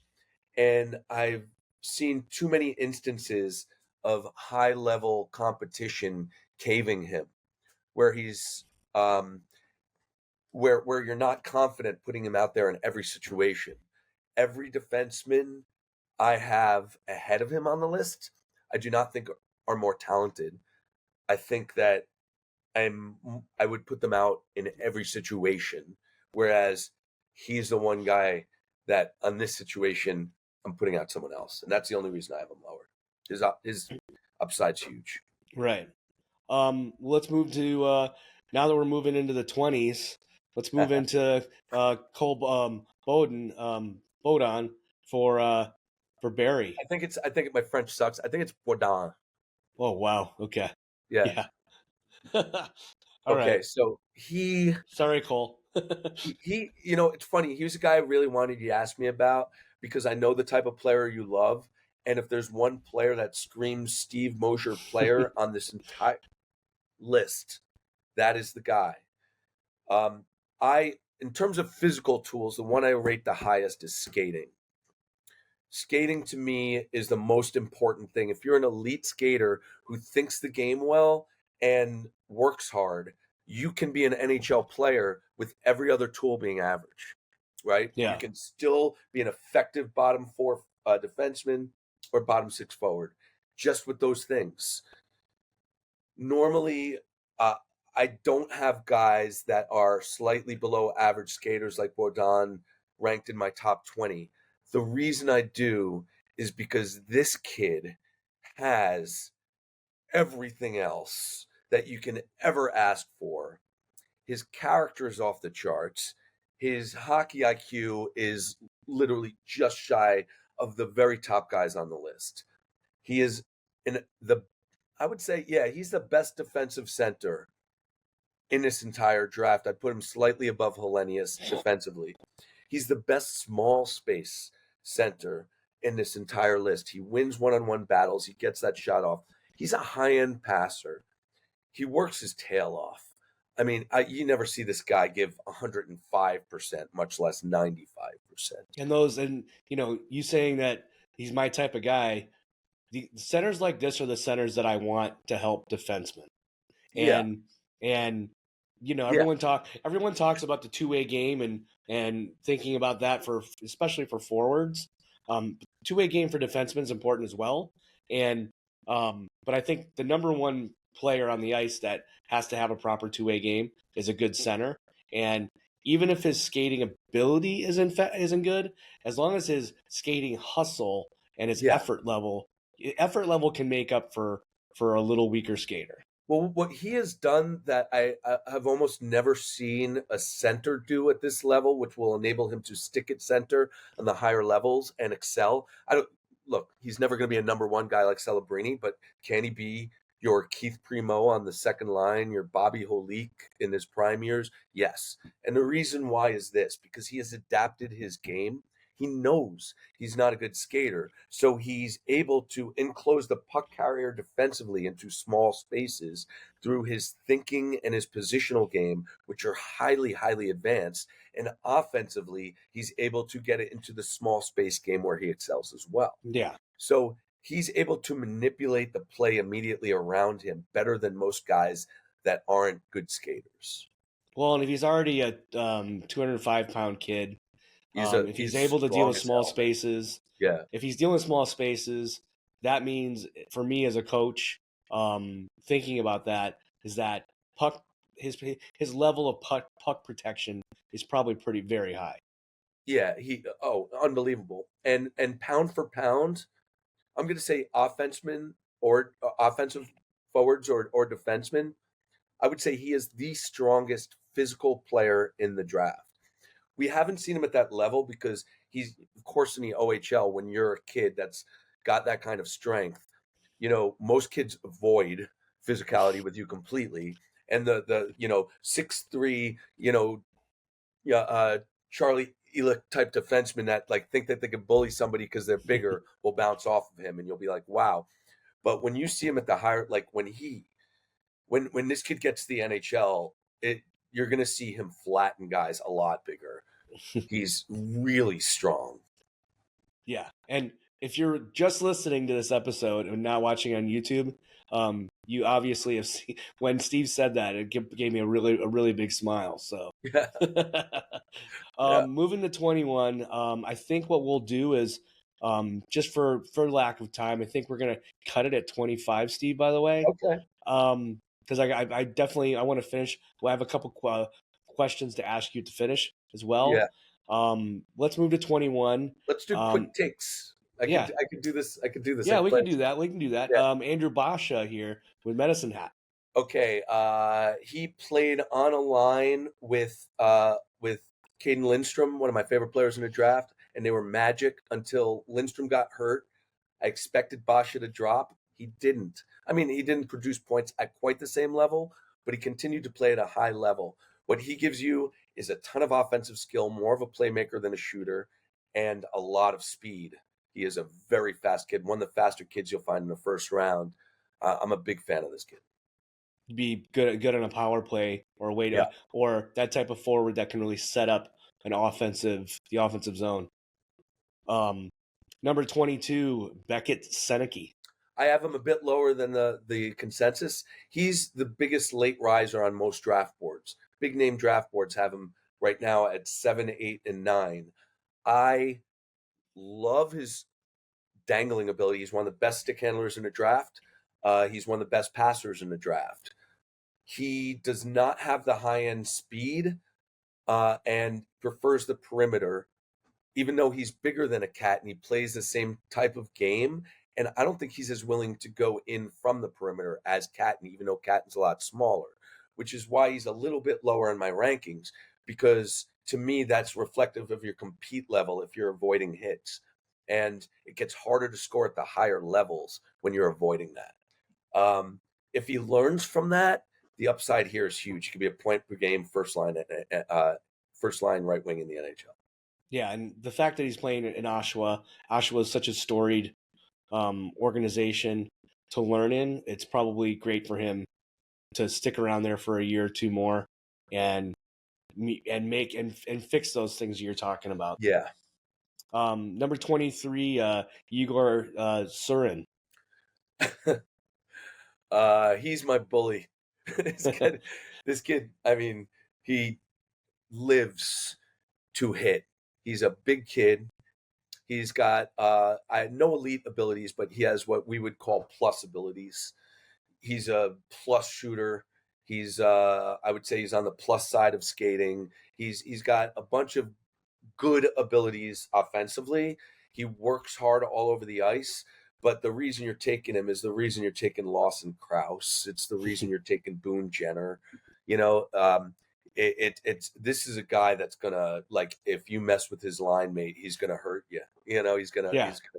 and I've seen too many instances of high level competition caving him, where he's where you're not confident putting him out there in every situation. Every defenseman I have ahead of him on the list, I do not think are more talented. I think that I would put them out in every situation, whereas he's the one guy that on this situation I'm putting out someone else, and that's the only reason I have him lower. His upside's huge. Right. Let's move to now that we're moving into the 20s. Let's move into Cole Bodon for Barry. I think my French sucks. I think it's Bourdon. Oh wow. Okay. Yeah. Yeah. All Okay. right. So Sorry, Cole. he it's funny. He was a guy I really wanted you to ask me about because I know the type of player you love. And if there's one player that screams Steve Mosher player on this entire list, that is the guy. In terms of physical tools, the one I rate the highest is skating. Skating to me is the most important thing. If you're an elite skater who thinks the game well and works hard, you can be an NHL player with every other tool being average, right? Yeah. You can still be an effective bottom four defenseman or bottom six forward just with those things. Normally, I don't have guys that are slightly below average skaters like Bourdon ranked in my top 20. The reason I do is because this kid has everything else that you can ever ask for. His character is off the charts. His hockey IQ is literally just shy of the very top guys on the list. He is I would say, yeah, he's the best defensive center in this entire draft. I'd put him slightly above Hellenius defensively. He's the best small space center in this entire list. He wins one-on-one battles. He gets that shot off. He's a high-end passer. He works his tail off. I mean, you never see this guy give 105%, much less 95%. And you saying that he's my type of guy. The centers like this are the centers that I want to help defensemen. Yeah. And Yeah. everyone talks about the two-way game and thinking about that especially for forwards. Two-way game for defensemen is important as well. And but I think the number one player on the ice that has to have a proper two-way game is a good center. And even if his skating ability isn't good, as long as his skating hustle and his Yeah. effort level can make up for a little weaker skater. Well, what he has done that I have almost never seen a center do at this level, which will enable him to stick at center on the higher levels and excel. He's never going to be a number one guy like Celebrini, but can he be your Keith Primo on the second line, your Bobby Holik in his prime years? Yes. And the reason why is this, because he has adapted his game. He knows he's not a good skater, so he's able to enclose the puck carrier defensively into small spaces through his thinking and his positional game, which are highly, highly advanced. And offensively, he's able to get it into the small space game where he excels as well. Yeah. So he's able to manipulate the play immediately around him better than most guys that aren't good skaters. Well, and if he's already a 205-pound kid, if he's able to deal strong with as small hell. spaces, Yeah. if he's dealing with small spaces, that means for me as a coach, thinking about that is that puck his level of puck protection is probably very high. Yeah, unbelievable. And pound for pound, I'm going to say offensemen or offensive forwards or defensemen, I would say he is the strongest physical player in the draft. We haven't seen him at that level because he's, of course, in the OHL. When you're a kid that's got that kind of strength, most kids avoid physicality with you completely. And the 6'3", Charlie Elick type defensemen that like think that they can bully somebody because they're bigger will bounce off of him, and you'll be like, wow. But when you see him at the higher, like when this kid gets to the NHL, you're going to see him flatten guys a lot bigger. He's really strong. Yeah, and if you're just listening to this episode and not watching on YouTube, you obviously have seen when Steve said that, it gave me a really big smile. So, Yeah. Yeah. moving to 21, I think what we'll do is, just for lack of time, I think we're gonna cut it at 25. Steve, by the way, Okay. because I definitely I want to finish. Well, I have a couple questions to ask you to finish as well. Yeah. Let's move to 21. Let's do quick takes. I could do this. I could do this. Yeah, I we can planned do that. We can do that. Yeah. Andrew Basha here with Medicine Hat. Okay. He played on a line with Caden Lindstrom, one of my favorite players in the draft, and they were magic until Lindstrom got hurt. I expected Basha to drop. He didn't. I mean, he didn't produce points at quite the same level, but he continued to play at a high level. What he gives you is a ton of offensive skill, more of a playmaker than a shooter, and a lot of speed. He is a very fast kid, one of the faster kids you'll find in the first round. I'm a big fan of this kid. Be good on a power play or a way to or that type of forward that can really set up the offensive zone. Number 22, Beckett Seneke. I have him a bit lower than the consensus. He's the biggest late riser on most draft boards. Big name draft boards have him right now at 7, 8, and 9. I love his dangling ability. He's one of the best stick handlers in the draft. He's one of the best passers in the draft. He does not have the high-end speed and prefers the perimeter, even though he's bigger than a Cat and he plays the same type of game. And I don't think he's as willing to go in from the perimeter as Catton, even though Catton's a lot smaller, which is why he's a little bit lower in my rankings, because to me, that's reflective of your compete level if you're avoiding hits. And it gets harder to score at the higher levels when you're avoiding that. If he learns from that, the upside here is huge. He could be a point per game first line right wing in the NHL. Yeah, and the fact that he's playing in Oshawa is such a storied organization to learn in. It's probably great for him to stick around there for a year or two more and fix those things you're talking about. Yeah. Number 23, Igor Surin. He's my bully. This kid, I mean, he lives to hit. He's a big kid. He's got no elite abilities, but he has what we would call plus abilities. He's a plus shooter. He's I would say he's on the plus side of skating. He's got a bunch of good abilities offensively. He works hard all over the ice. But the reason you're taking him is the reason you're taking Lawson Krause. It's the reason you're taking Boone Jenner. This is a guy that's gonna, like, if you mess with his line mate, he's gonna hurt you. He's gonna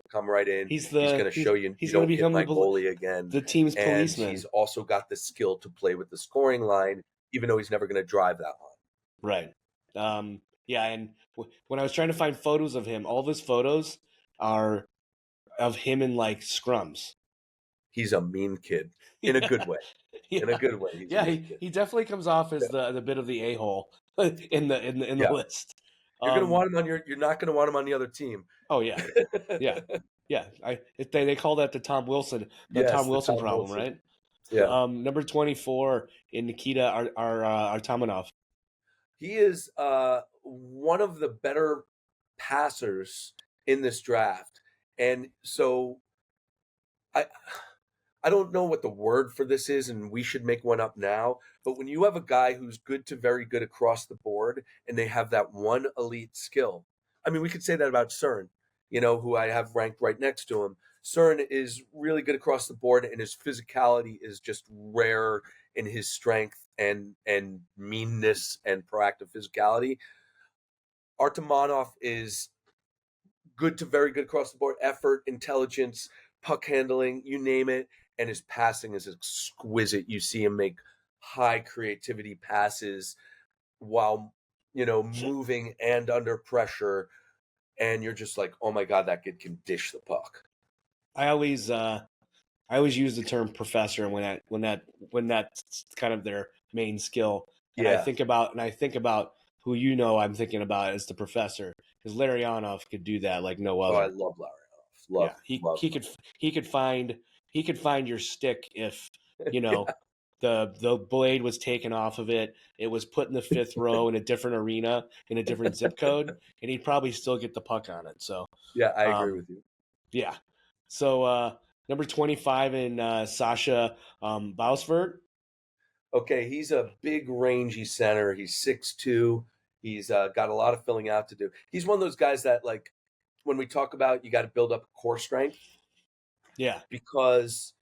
come right in. He's gonna show you you don't hit my goalie again. The team's policeman. He's also got the skill to play with the scoring line, even though he's never gonna drive that line. Right. Yeah, and when I was trying to find photos of him, all of his photos are of him in like scrums. He's a mean kid in a Yeah, good way. In a yeah, good way, he's a yeah. mean He, kid. he definitely comes off as Yeah. the bit of the a-hole in the Yeah. list. You're gonna Um. want him on your. You're not gonna want him on the other team. Oh yeah, yeah, yeah. They call that the Tom Yes, the Wilson Tom problem, Wilson. right? Yeah, Number 24 in Nikita Artamanov. he is one of the better passers in this draft, and so I I don't know what the word for this is, and we should make one up now. But when you have a guy who's good to very good across the board, and they have that one elite skill, I mean, we could say that about CERN, who I have ranked right next to him. CERN is really good across the board, and his physicality is just rare in his strength and meanness and proactive physicality. Artemonov is good to very good across the board, effort, intelligence, puck handling, you name it. And his passing is exquisite. You see him make high creativity passes while, moving and under pressure. And you're just like, oh my God, that kid can dish the puck. I always use the term professor when that's kind of their main skill. And Yeah. I think about who I'm thinking about as the professor, because Larionov could do that like no Oh, I other. love Larionov. Yeah, Love, love. he could find your stick if you Yeah. know the blade was taken off of it. It was put in the fifth row in a different arena in a different zip code, and he'd probably still get the puck on it. So, Yeah, I agree um, with you. yeah. So number 25 in Sasha Bausvert. Okay, he's a big, rangy center. He's 6'2". He's got a lot of filling out to do. He's one of those guys that, like, when we talk about you got to build up core strength Yeah, because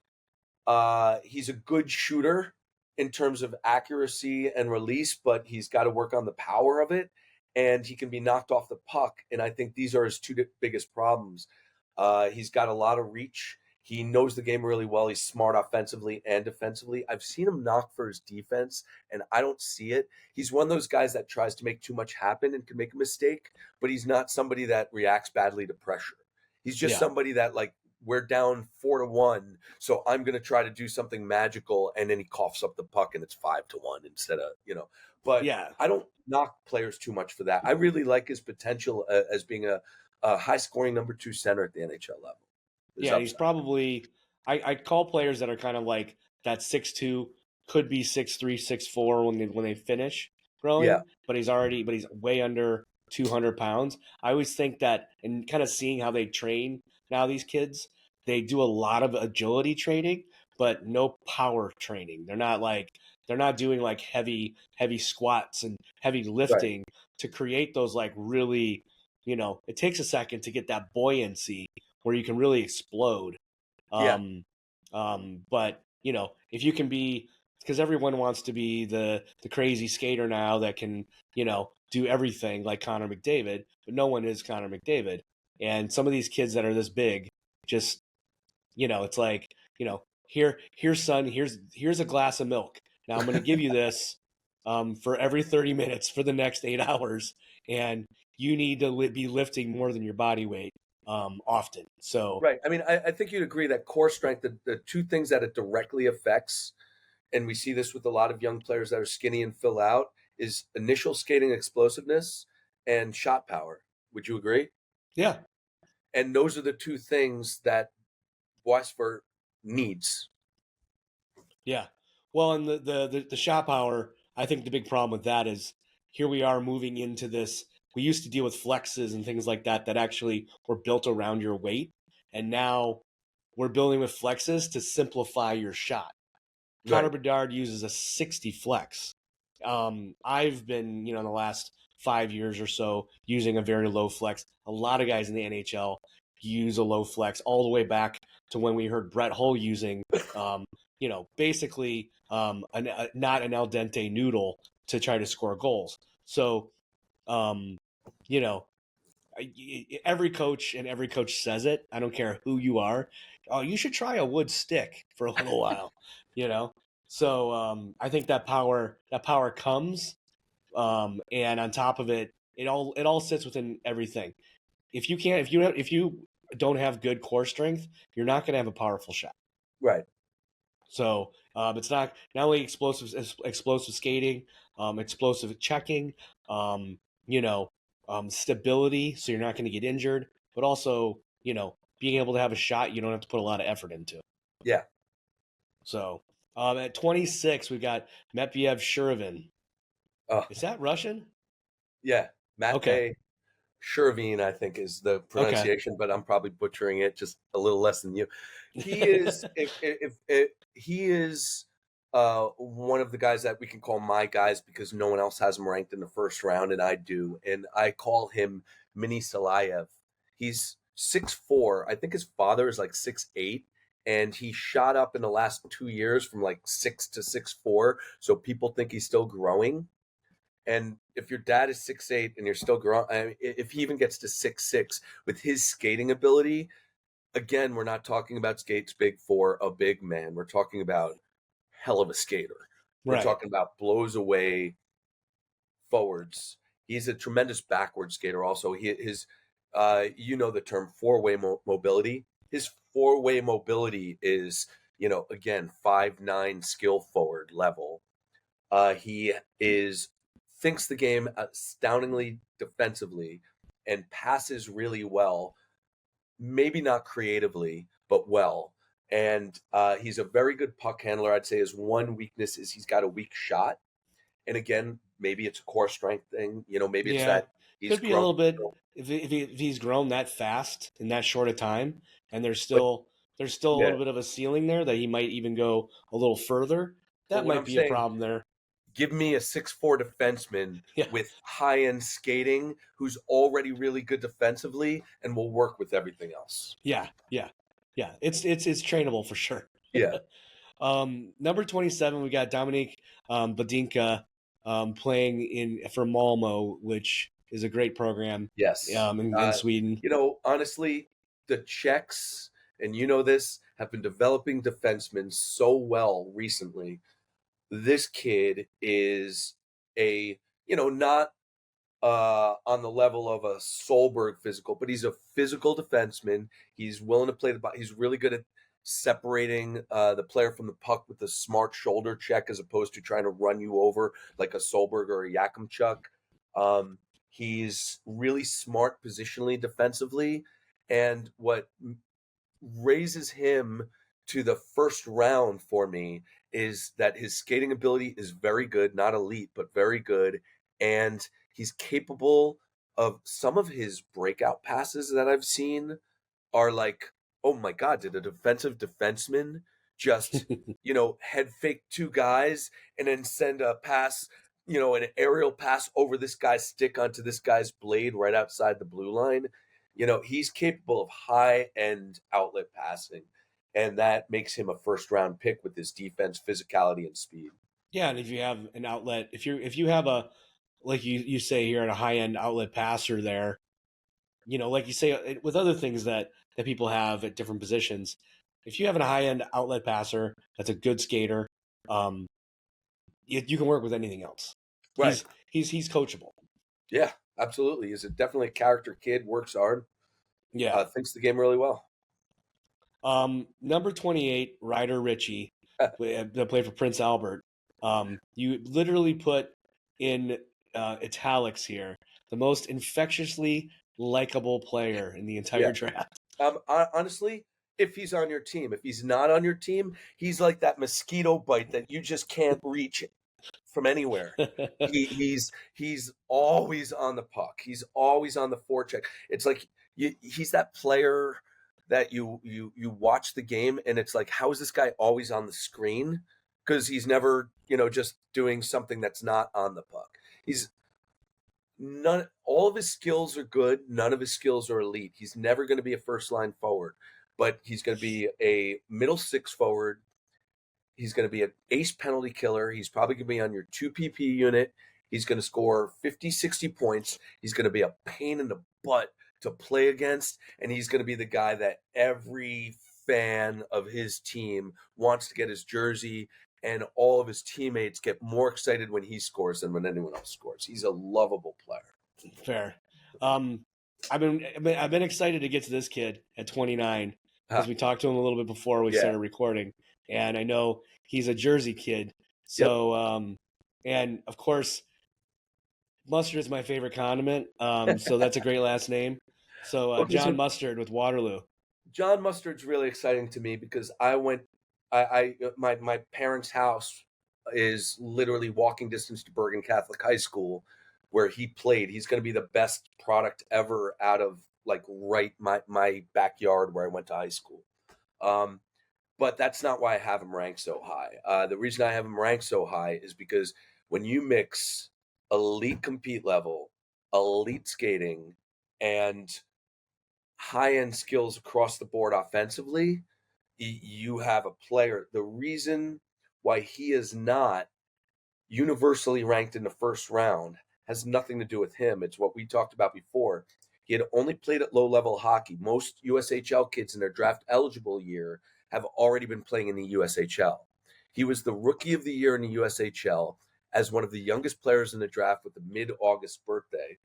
he's a good shooter in terms of accuracy and release, but he's got to work on the power of it, and he can be knocked off the puck. And I think these are his two biggest problems. He's got a lot of reach. He knows the game really well. He's smart offensively and defensively. I've seen him knock for his defense, and I don't see it. He's one of those guys that tries to make too much happen and can make a mistake, but he's not somebody that reacts badly to pressure. He's just yeah, somebody that, like, we're down 4-1, so I'm going to try to do something magical, and then he coughs up the puck, and it's 5-1 instead of. But yeah. I don't knock players too much for that. I really like his potential as being a high-scoring number 2 center at the NHL level. His Yeah, he's upside. probably I call players that are kind of like that 6'2", could be 6'3", 6'4" when they finish Yeah, growing, but he's way under 200 pounds. I always think that, and kind of seeing how they train now, these kids, they do a lot of agility training, but no power training. They're not doing like heavy squats and heavy right. lifting to create those like really, it takes a second to get that buoyancy where you can really explode. Yeah, But if you can be, because everyone wants to be the crazy skater now that can, do everything like Connor McDavid, but no one is Connor McDavid. And some of these kids that are this big, just, it's like, here, son, here's a glass of milk. Now I'm going to give you this for every 30 minutes for the next 8 hours, and you need to be lifting more than your body weight often. So right. I mean, I think you'd agree that core strength, the two things that it directly affects, and we see this with a lot of young players that are skinny and fill out, is initial skating explosiveness and shot power. Would you agree? yeah, And those are the two things that Weisford needs. yeah. Well, and the shot power, I think the big problem with that is here we are moving into this. We used to deal with flexes and things like that actually were built around your weight, and now we're building with flexes to simplify your shot. Connor Right. Bedard uses a 60 flex. I've been, in the last 5 years or so, using a very low flex. A lot of guys in the NHL use a low flex, all the way back to when we heard Brett Hull using, basically not an al dente noodle to try to score goals. So, um, you know, every coach and every coach says it. I don't care who you are. Oh, you should try a wood stick for a little while, you know. So I think that power comes, and on top of it, it all sits within everything. If you don't have good core strength, you're not going to have a powerful shot. Right. So it's not only explosive skating, explosive checking, you know, stability, so you're not going to get injured, but also being able to have a shot you don't have to put a lot of effort into. Yeah. So at 26, we've got Medvedev Shervin. Oh, Is that Russian? yeah. Okay. Mate Shervin, I think, is the Okay. pronunciation, but I'm probably butchering it just a little less than you. He is, if he is one of the guys that we can call my guys because no one else has him ranked in the first round, and I do, and I call him Mini Salayev. He's 6'4". I think his father is like 6'8", and he shot up in the last 2 years from like 6 to 6'4". So people think he's still growing. And if your dad is 6'8" and you're still growing, I mean, if he even gets to 6'6" with his skating ability, again, we're not talking about skates big for a big man. We're talking about hell of a skater. We're Right. talking about blows away forwards. He's a tremendous backward skater. Also, the term four-way mobility. His four-way mobility is, again, 5'9" skill forward level. He thinks the game astoundingly defensively and passes really well. Maybe not creatively, but well. And he's a very good puck handler. I'd say his one weakness is he's got a weak shot. And again, maybe it's a core strength thing. Maybe it's Yeah. that he's Could be a grown. little bit if he's grown that fast in that short a time, and there's But still a yeah, little bit of a ceiling there that he might even go a little further. but That what might I'm be a saying, problem there. give me a 6'4" defenseman Yeah. with high end skating who's already really good defensively and will work with everything else. Yeah. Yeah. Yeah. It's trainable for sure. Yeah. Number 27, we got Dominik Badinka playing for Malmo, which is a great program Yes. in Sweden. Honestly, the Czechs, and this, have been developing defensemen so well recently. This kid is not on the level of a Solberg physical, but he's a physical defenseman. He's willing to play the he's really good at separating the player from the puck with a smart shoulder check as opposed to trying to run you over like a Solberg or a Yakimchuk. He's really smart positionally defensively, and what raises him to the first round for me is that his skating ability is very good, not elite, but very good. And he's capable of some of his breakout passes that I've seen are like, oh my God, did a defensive defenseman just, head fake two guys and then send a pass, an aerial pass over this guy's stick onto this guy's blade right outside the blue line? He's capable of high end outlet passing, and that makes him a first round pick with his defense, physicality, and speed. Yeah, and if you have an outlet, if you have a like you say here at a high end outlet passer there, like you say with other things that people have at different positions, if you have a high end outlet passer that's a good skater, you can work with anything else. Right. He's coachable. Yeah, absolutely. He's definitely a character kid, works hard, Yeah. thinks the game really well. Number 28, Ryder Ritchie, that played for Prince Albert. You literally put in italics here the most infectiously likable player in the entire Yeah. draft. Honestly, if he's on your team, if he's not on your team, he's like that mosquito bite that you just can't reach from anywhere. He's always on the puck. He's always on the forecheck. It's like he's that player that you watch the game and it's like, how is this guy always on the screen? Because he's never just doing something that's not on the puck. He's none. All of his skills are good. None of his skills are elite. He's never going to be a first line forward, but he's going to be a middle six forward. He's going to be an ace penalty killer. He's probably going to be on your 2PP unit. He's going to score 50, 60 points. He's going to be a pain in the butt to play against. And he's going to be the guy that every fan of his team wants to get his jersey. And all of his teammates get more excited when he scores than when anyone else scores. He's a lovable player. Fair. I've been excited to get to this kid at 29 because Huh. we talked to him a little bit before we Yeah. started recording, and I know he's a Jersey kid. Yep. So, and of course, mustard is my favorite condiment. So that's a great last name. So, Well, John Mustard with Waterloo. John Mustard's really exciting to me because my parents' house is literally walking distance to Bergen Catholic High School, where he played. He's going to be the best product ever out of like right my backyard where I went to high school. Um, but that's not why I have him ranked so high. The reason I have him ranked so high is because when you mix elite compete level, elite skating, and high end skills across the board offensively, you have a player. The reason why he is not universally ranked in the first round has nothing to do with him. It's what we talked about before. He had only played at low level hockey. Most USHL kids in their draft eligible year have already been playing in the USHL. He was the rookie of the year in the USHL as one of the youngest players in the draft with a mid August birthday,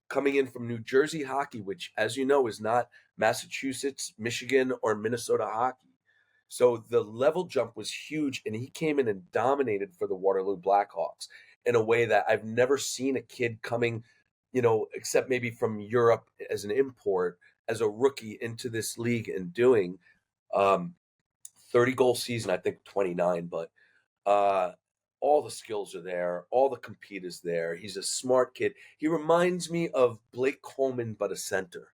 coming in from New Jersey hockey, which, as you know, is not Massachusetts, Michigan, or Minnesota hockey. So the level jump was huge, and he came in and dominated for the Waterloo Blackhawks in a way that I've never seen a kid coming, except maybe from Europe as an import, as a rookie into this league and doing. 30 goal season, I think 29, but uh, all the skills are there. All the compete is there. He's a smart kid. He reminds me of Blake Coleman, but a center.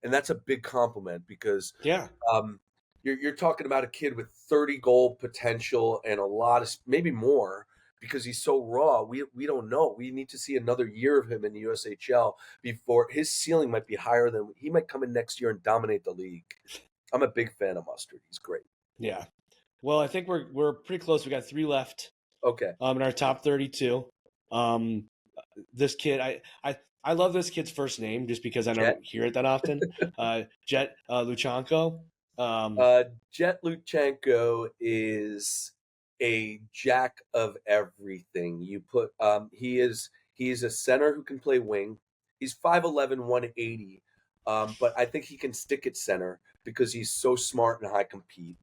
And that's a big compliment because Yeah. um, you're talking about a kid with 30 goal potential and a lot of, maybe more, because he's so raw. We don't know. We need to see another year of him in the USHL before his ceiling might be higher than he might come in next year and dominate the league. I'm a big fan of Mustard. He's great. Yeah. Well, I think we're pretty close. We got 3 left. Okay. In our top 32. Um, this kid, I love this kid's first name just because I Jet. don't hear it that often. Jet Luchanko. Um, Jet Luchenko is a jack of everything. He's a center who can play wing. He's 5'11", 180. But I think he can stick at center because he's so smart and high compete.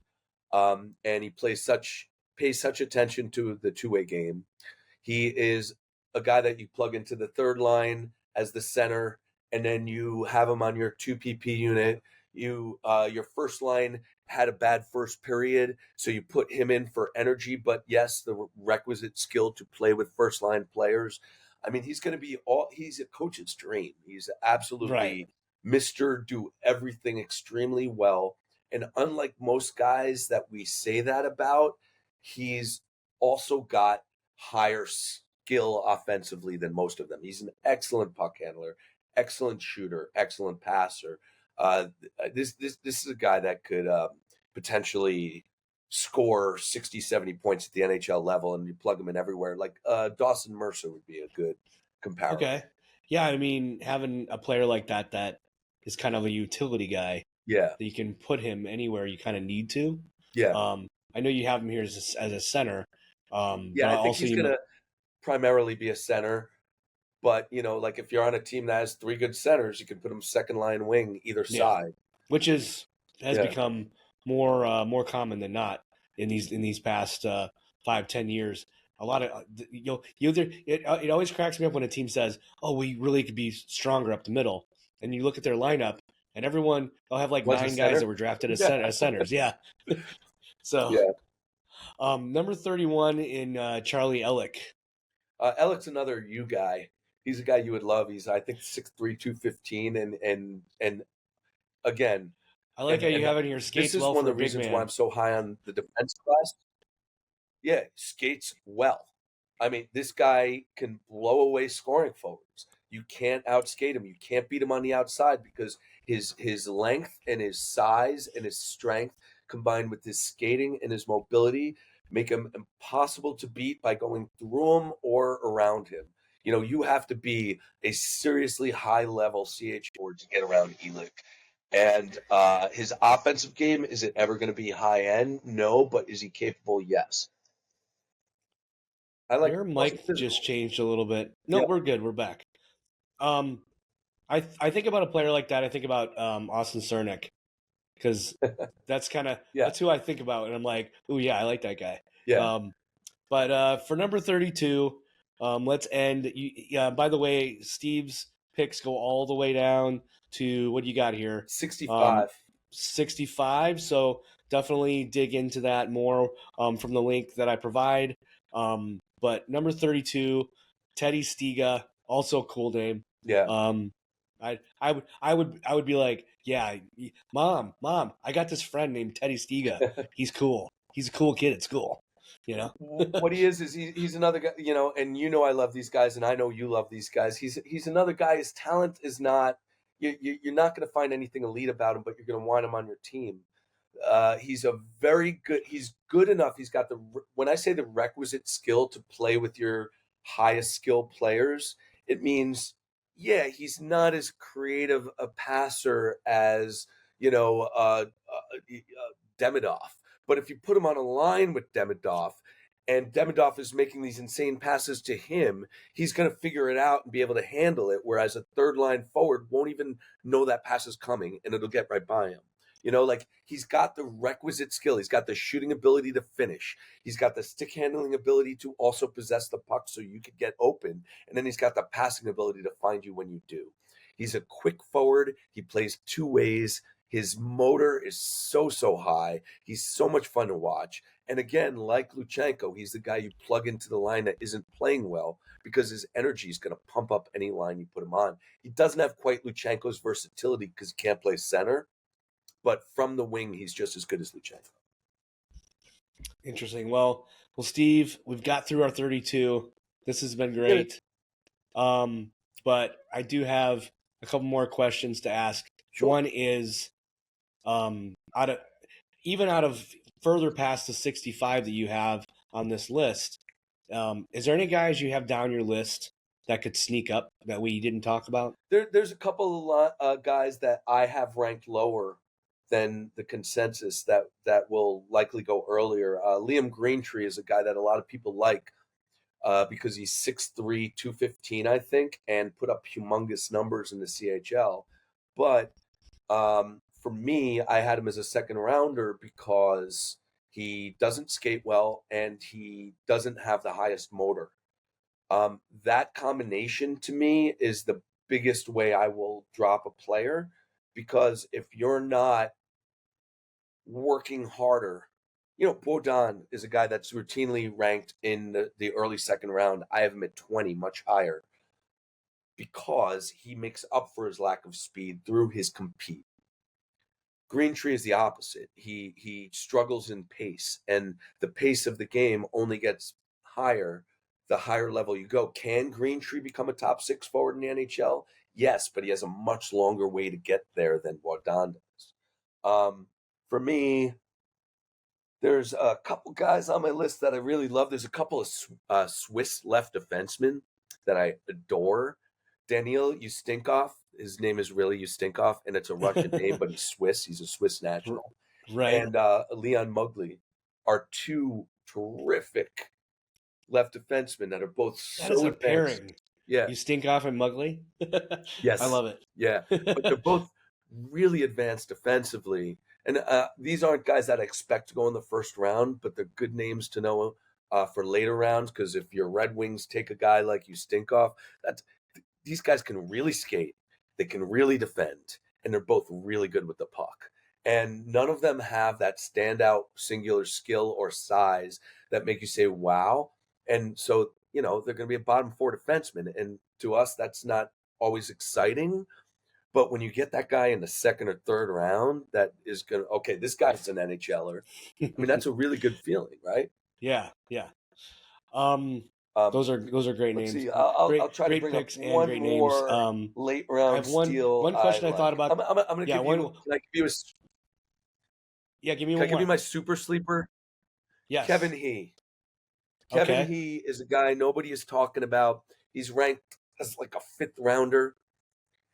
And he pays such attention to the two-way game. He is a guy that you plug into the third line as the center, and then you have him on your 2PP unit. Your first line had a bad first period, so you put him in for energy, but yes, the requisite skill to play with first line players. I mean, he's a coach's dream. He's right. absolutely Mr. Do everything extremely well. And unlike most guys that we say that about, he's also got higher skill offensively than most of them. He's an excellent puck handler, excellent shooter, excellent passer. This is a guy that could potentially score 60, 70 points at the NHL level, and you plug him in everywhere. Like Dawson Mercer would be a good comparison. Okay. Yeah, I mean, having a player like that is kind of a utility guy Yeah, that you can put him anywhere you kind of need to. yeah, I know you have him here as a center, but yeah. I think also he's gonna primarily be a center. But like if you're on a team that has 3 good centers, you can put him second line wing either yeah, side. which has Yeah. become more common than not in these past 5-10 years. A lot of it always cracks me up when a team says, "Oh, we really could be stronger up the middle," and you look at their lineup, and they'll have like Was a 9 guys center? that were drafted Yeah. as centers. Yeah. So, Yeah. number 31 in Charlie Ellick. Ellick's another you guy. He's a guy you would love. He's I think 6'3", 215, and again, I like how you and have in here this skates is well one of for a the big reasons why man. I'm so high on the defense class. Yeah, skates well. I mean, this guy can blow away scoring forwards. You can't outskate him. You can't beat him on the outside because his length and his size and his strength combined with his skating and his mobility make him impossible to beat by going through him or around him. You have to be a seriously high level CH board to get around Elick. And his offensive game, is it ever going to be high end? No, but is he capable? Yes. I like Your him. Also mic just physical. changed a little bit. No, Yep. we're good. We're back. I think about a player like that. I think about Austin Cernick, because that's Yeah. that's who I think about, and I'm like, oh yeah, I like that guy. Yeah. But for number 32, let's end. Yeah. By the way, Steve's picks go all the way down to what do you got here? 65. 65. So definitely dig into that more from the link that I provide. But number 32, Teddy Stiga, also a cool name. Yeah. I would be like, yeah, mom, I got this friend named Teddy Stiga. He's cool. He's a cool kid at school. You know. What he is he's another guy, and I love these guys, and I know you love these guys. He's another guy. His talent is not, you're not going to find anything elite about him, but you're going to want him on your team. He's he's good enough. He's got when I say the requisite skill to play with your highest skill players, it means, yeah, he's not as creative a passer as, Demidov. But if you put him on a line with Demidov, and Demidov is making these insane passes to him, he's going to figure it out and be able to handle it. Whereas a third line forward won't even know that pass is coming, and it'll get right by him. Like he's got the requisite skill. He's got the shooting ability to finish. He's got the stick handling ability to also possess the puck so you could get open. And then he's got the passing ability to find you when you do. He's a quick forward. He plays two ways. His motor is so high. He's so much fun to watch. And again, like Luchenko, he's the guy you plug into the line that isn't playing well because his energy is going to pump up any line you put him on. He doesn't have quite Luchenko's versatility because he can't play center. But from the wing, he's just as good as Luchenko. Interesting. Well, Steve, we've got through our 32. This has been great. But I do have a couple more questions to ask. Sure. One is, out of further past the 65 that you have on this list, is there any guys you have down your list that could sneak up that we didn't talk about? There's a couple of guys that I have ranked lower than the consensus that will likely go earlier. Liam Greentree is a guy that a lot of people like because he's 6'3", 215, I think, and put up humongous numbers in the CHL. But for me, I had him as a second rounder because he doesn't skate well and he doesn't have the highest motor. That combination to me is the biggest way I will drop a player, because if you're not working harder, Bodan is a guy that's routinely ranked in the early second round. I have him at 20, much higher, because he makes up for his lack of speed through his compete. Greentree is the opposite. He struggles in pace, and the pace of the game only gets higher the higher level you go. Can Greentree become a top six forward in the NHL? Yes, but he has a much longer way to get there than Bodan does. For me, there's a couple guys on my list that I really love. There's a couple of Swiss left defensemen that I adore. Daniil Ustinkov, his name is really Ustinkov, and it's a Russian name, but he's Swiss. He's a Swiss national. Right. And Leon Mugli are two terrific left defensemen that are both that is a advanced. pairing. Yeah. Ustinkov and Mugli. Yes. I love it. Yeah. But they're both really advanced defensively. And these aren't guys that I expect to go in the first round, but they're good names to know for later rounds, because if your Red Wings take a guy like Ustinkov, these guys can really skate, they can really defend, and they're both really good with the puck. And none of them have that standout singular skill or size that make you say, wow. And so, they're going to be a bottom four defenseman. And to us, that's not always exciting. But when you get that guy in the second or third round, that is going to, okay, this guy's an NHLer. I mean, that's a really good feeling, right? Yeah. Those are great names. See, I'll try great to bring picks up and one great more names. late round I have steal. one question I thought about. I'm going to give you. Can I give you a? Yeah, give me can one. I give you my super sleeper? Yes. Kevin He. Kevin He is a guy nobody is talking about. He's ranked as like a fifth rounder.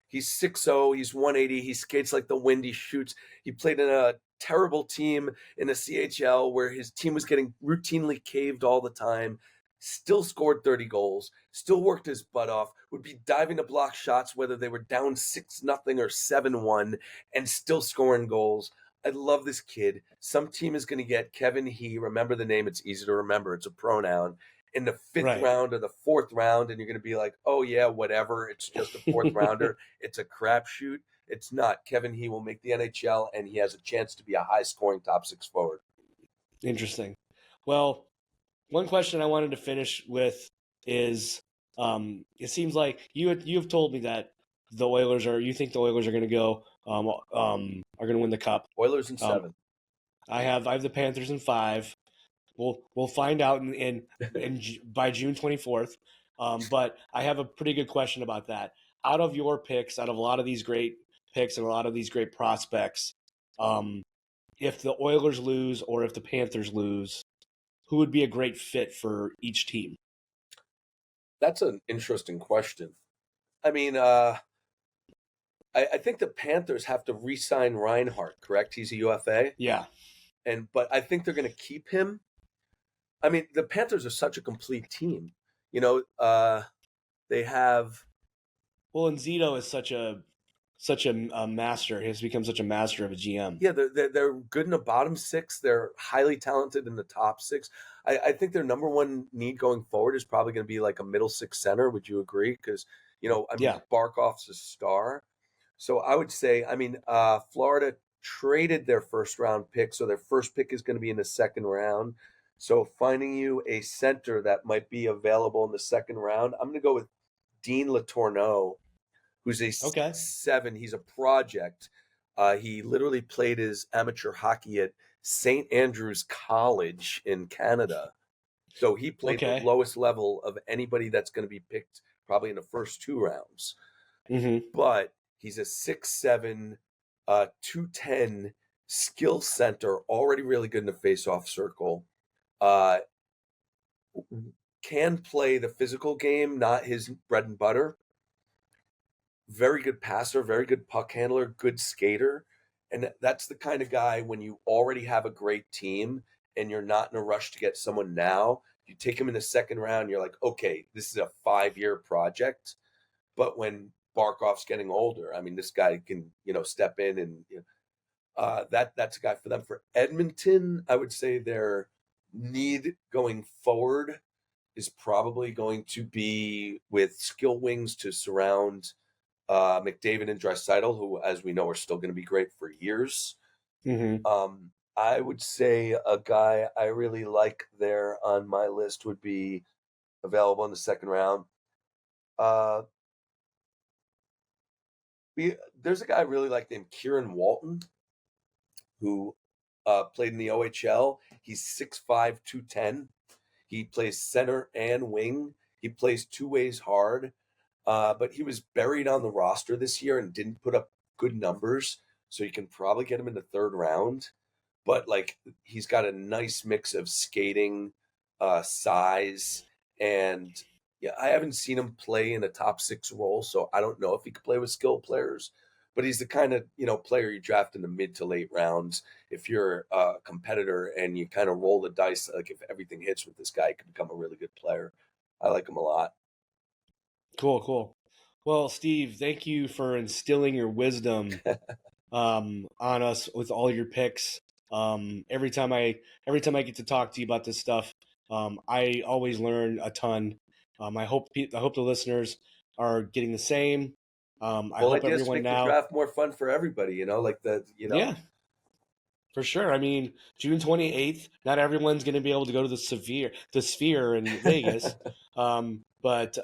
He's 6'0", he's 180, he skates like the wind, he shoots. He played in a terrible team in the CHL where his team was getting routinely caved all the time. still scored 30 goals, still worked his butt off, would be diving to block shots whether they were down 6-0 or 7-1, and still scoring goals. I love this kid. Some team is going to get Kevin He. Remember the name. It's easy to remember. It's a pronoun. In the 5th Right. round or the 4th round, and you're going to be like, oh, yeah, whatever. It's just a 4th rounder. It's a crapshoot. It's not. Kevin He will make the NHL, and he has a chance to be a high-scoring top 6 forward. Interesting. Well, one question I wanted to finish with is, it seems like you've told me that you think the Oilers are going to go, are going to win the cup. Oilers in 7. I have the Panthers in 5. We'll find out by June 24th. But I have a pretty good question about that. Out of your picks, out of a lot of these great picks and a lot of these great prospects, if the Oilers lose or if the Panthers lose, who would be a great fit for each team? That's an interesting question. I mean, I think the Panthers have to re-sign Reinhart, correct? He's a UFA. Yeah. But I think they're going to keep him. I mean, the Panthers are such a complete team. You know, they have. Well, and Zito is such a master. He has become such a master of a GM. Yeah, they're good in the bottom 6. They're highly talented in the top 6. I think their number one need going forward is probably going to be like a middle 6 center. Would you agree? Because Barkov's a star. So I would say, Florida traded their first round pick, so their first pick is going to be in the 2nd round. So finding you a center that might be available in the 2nd round, I'm going to go with Dean Letourneau, who's a 7. He's a project. He literally played his amateur hockey at St. Andrews College in Canada. So he played the lowest level of anybody that's going to be picked probably in the first 2 rounds. Mm-hmm. But he's a 6'7", 210 skill center, already really good in the face-off circle. Can play the physical game, not his bread and butter. Very good passer, very good puck handler, good skater. And that's the kind of guy, when you already have a great team and you're not in a rush to get someone now, you take him in the 2nd round, you're like, okay, this is a 5-year project. But when Barkov's getting older, I mean, this guy can, step in and that's a guy for them. For Edmonton, I would say their need going forward is probably going to be with skill wings to surround McDavid and Draisaitl, who, as we know, are still going to be great for years. Mm-hmm. I would say a guy I really like there on my list would be available in the 2nd round. There's a guy I really like named Kieran Walton, who played in the OHL. He's 6'5", 210. He plays center and wing. He plays 2 ways hard. But he was buried on the roster this year and didn't put up good numbers. So you can probably get him in the 3rd round. But he's got a nice mix of skating, size, and I haven't seen him play in a top 6 role, so I don't know if he could play with skilled players. But he's the kind of player you draft in the mid to late rounds. If you're a competitor and you kind of roll the dice, like if everything hits with this guy, he could become a really good player. I like him a lot. Cool. Well, Steve, thank you for instilling your wisdom on us with all your picks. Every time I get to talk to you about this stuff, I always learn a ton. I hope the listeners are getting the same. I hope everyone make now the draft more fun for everybody. Yeah, for sure. I mean, June 28th. Not everyone's going to be able to go to the Sphere in Vegas, but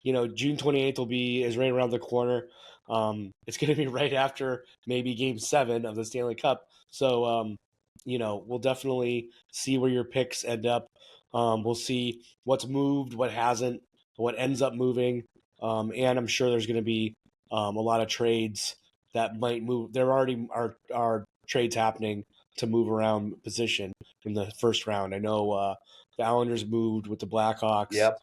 June 28th is right around the corner. It's going to be right after maybe Game 7 of the Stanley Cup. So, we'll definitely see where your picks end up. We'll see what's moved, what hasn't, what ends up moving. And I'm sure there's going to be a lot of trades that might move. There already are trades happening to move around position in the 1st round. I know the Islanders moved with the Blackhawks. Yep.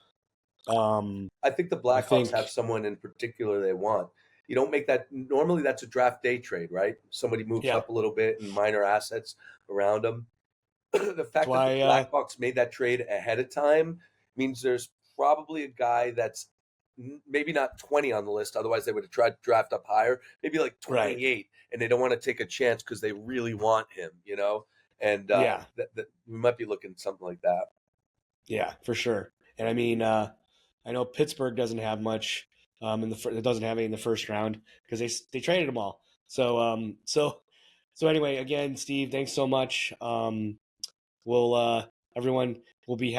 I think the Blackhawks have someone in particular they want. You don't make that. Normally, that's a draft day trade, right? Somebody moves up a little bit and minor assets around them. the That's fact that the why, Blackhawks made that trade ahead of time means there's probably a guy that's maybe not 20 on the list. Otherwise, they would have tried to draft up higher, maybe like right. 28, and they don't want to take a chance because they really want him, you know? And Yeah. that we might be looking at something like that. Yeah, for sure. And I mean, I know Pittsburgh doesn't have much it doesn't have any in the first round because they traded them all. So anyway, again, Steve, thanks so much. We'll everyone will be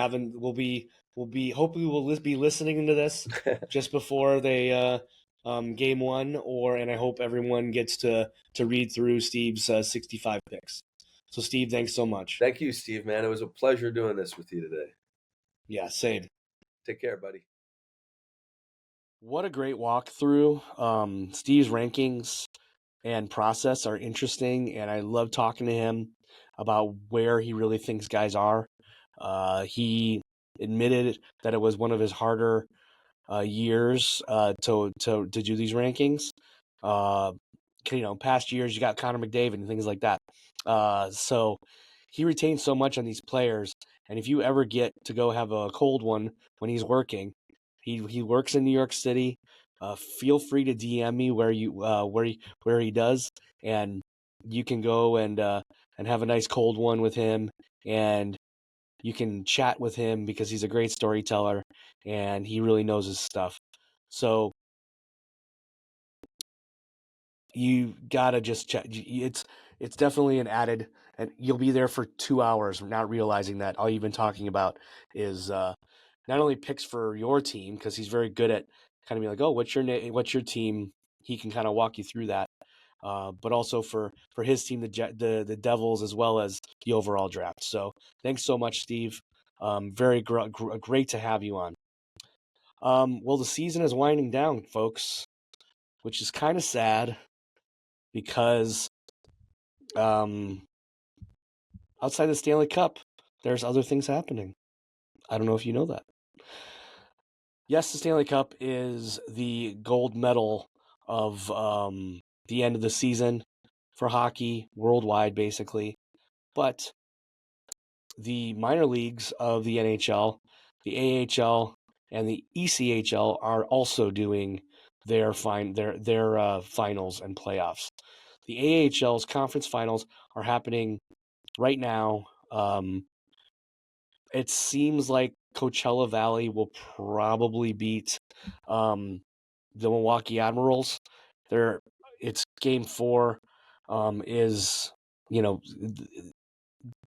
hopefully we'll be listening to this just before they game one, and I hope everyone gets to read through Steve's 65 picks. So Steve, thanks so much. Thank you, Steve, man. It was a pleasure doing this with you today. Yeah, same. Take care, buddy. What a great walkthrough. Steve's rankings and process are interesting, and I love talking to him about where he really thinks guys are. He admitted that it was one of his harder years to do these rankings. Past years you got Connor McDavid and things like that. So he retains so much on these players, and if you ever get to go have a cold one when he's working, he works in New York City. Feel free to DM me where he does, and you can go and have a nice cold one with him, and you can chat with him because he's a great storyteller and he really knows his stuff. So you gotta just check. It's definitely an added, and you'll be there for 2 hours, not realizing that all you've been talking about is not only picks for your team because he's very good at kind of being like, oh, what's your team? He can kind of walk you through that, but also for his team, the Devils, as well as the overall draft. So thanks so much, Steve. Very great to have you on. Well, the season is winding down, folks, which is kind of sad because outside the Stanley Cup, there's other things happening. I don't know if you know that. Yes, the Stanley Cup is the gold medal of the end of the season for hockey worldwide, basically. But the minor leagues of the NHL, the AHL, and the ECHL are also doing their finals and playoffs. The AHL's conference finals are happening right now. It seems like Coachella Valley will probably beat the Milwaukee Admirals. It's game 4. Is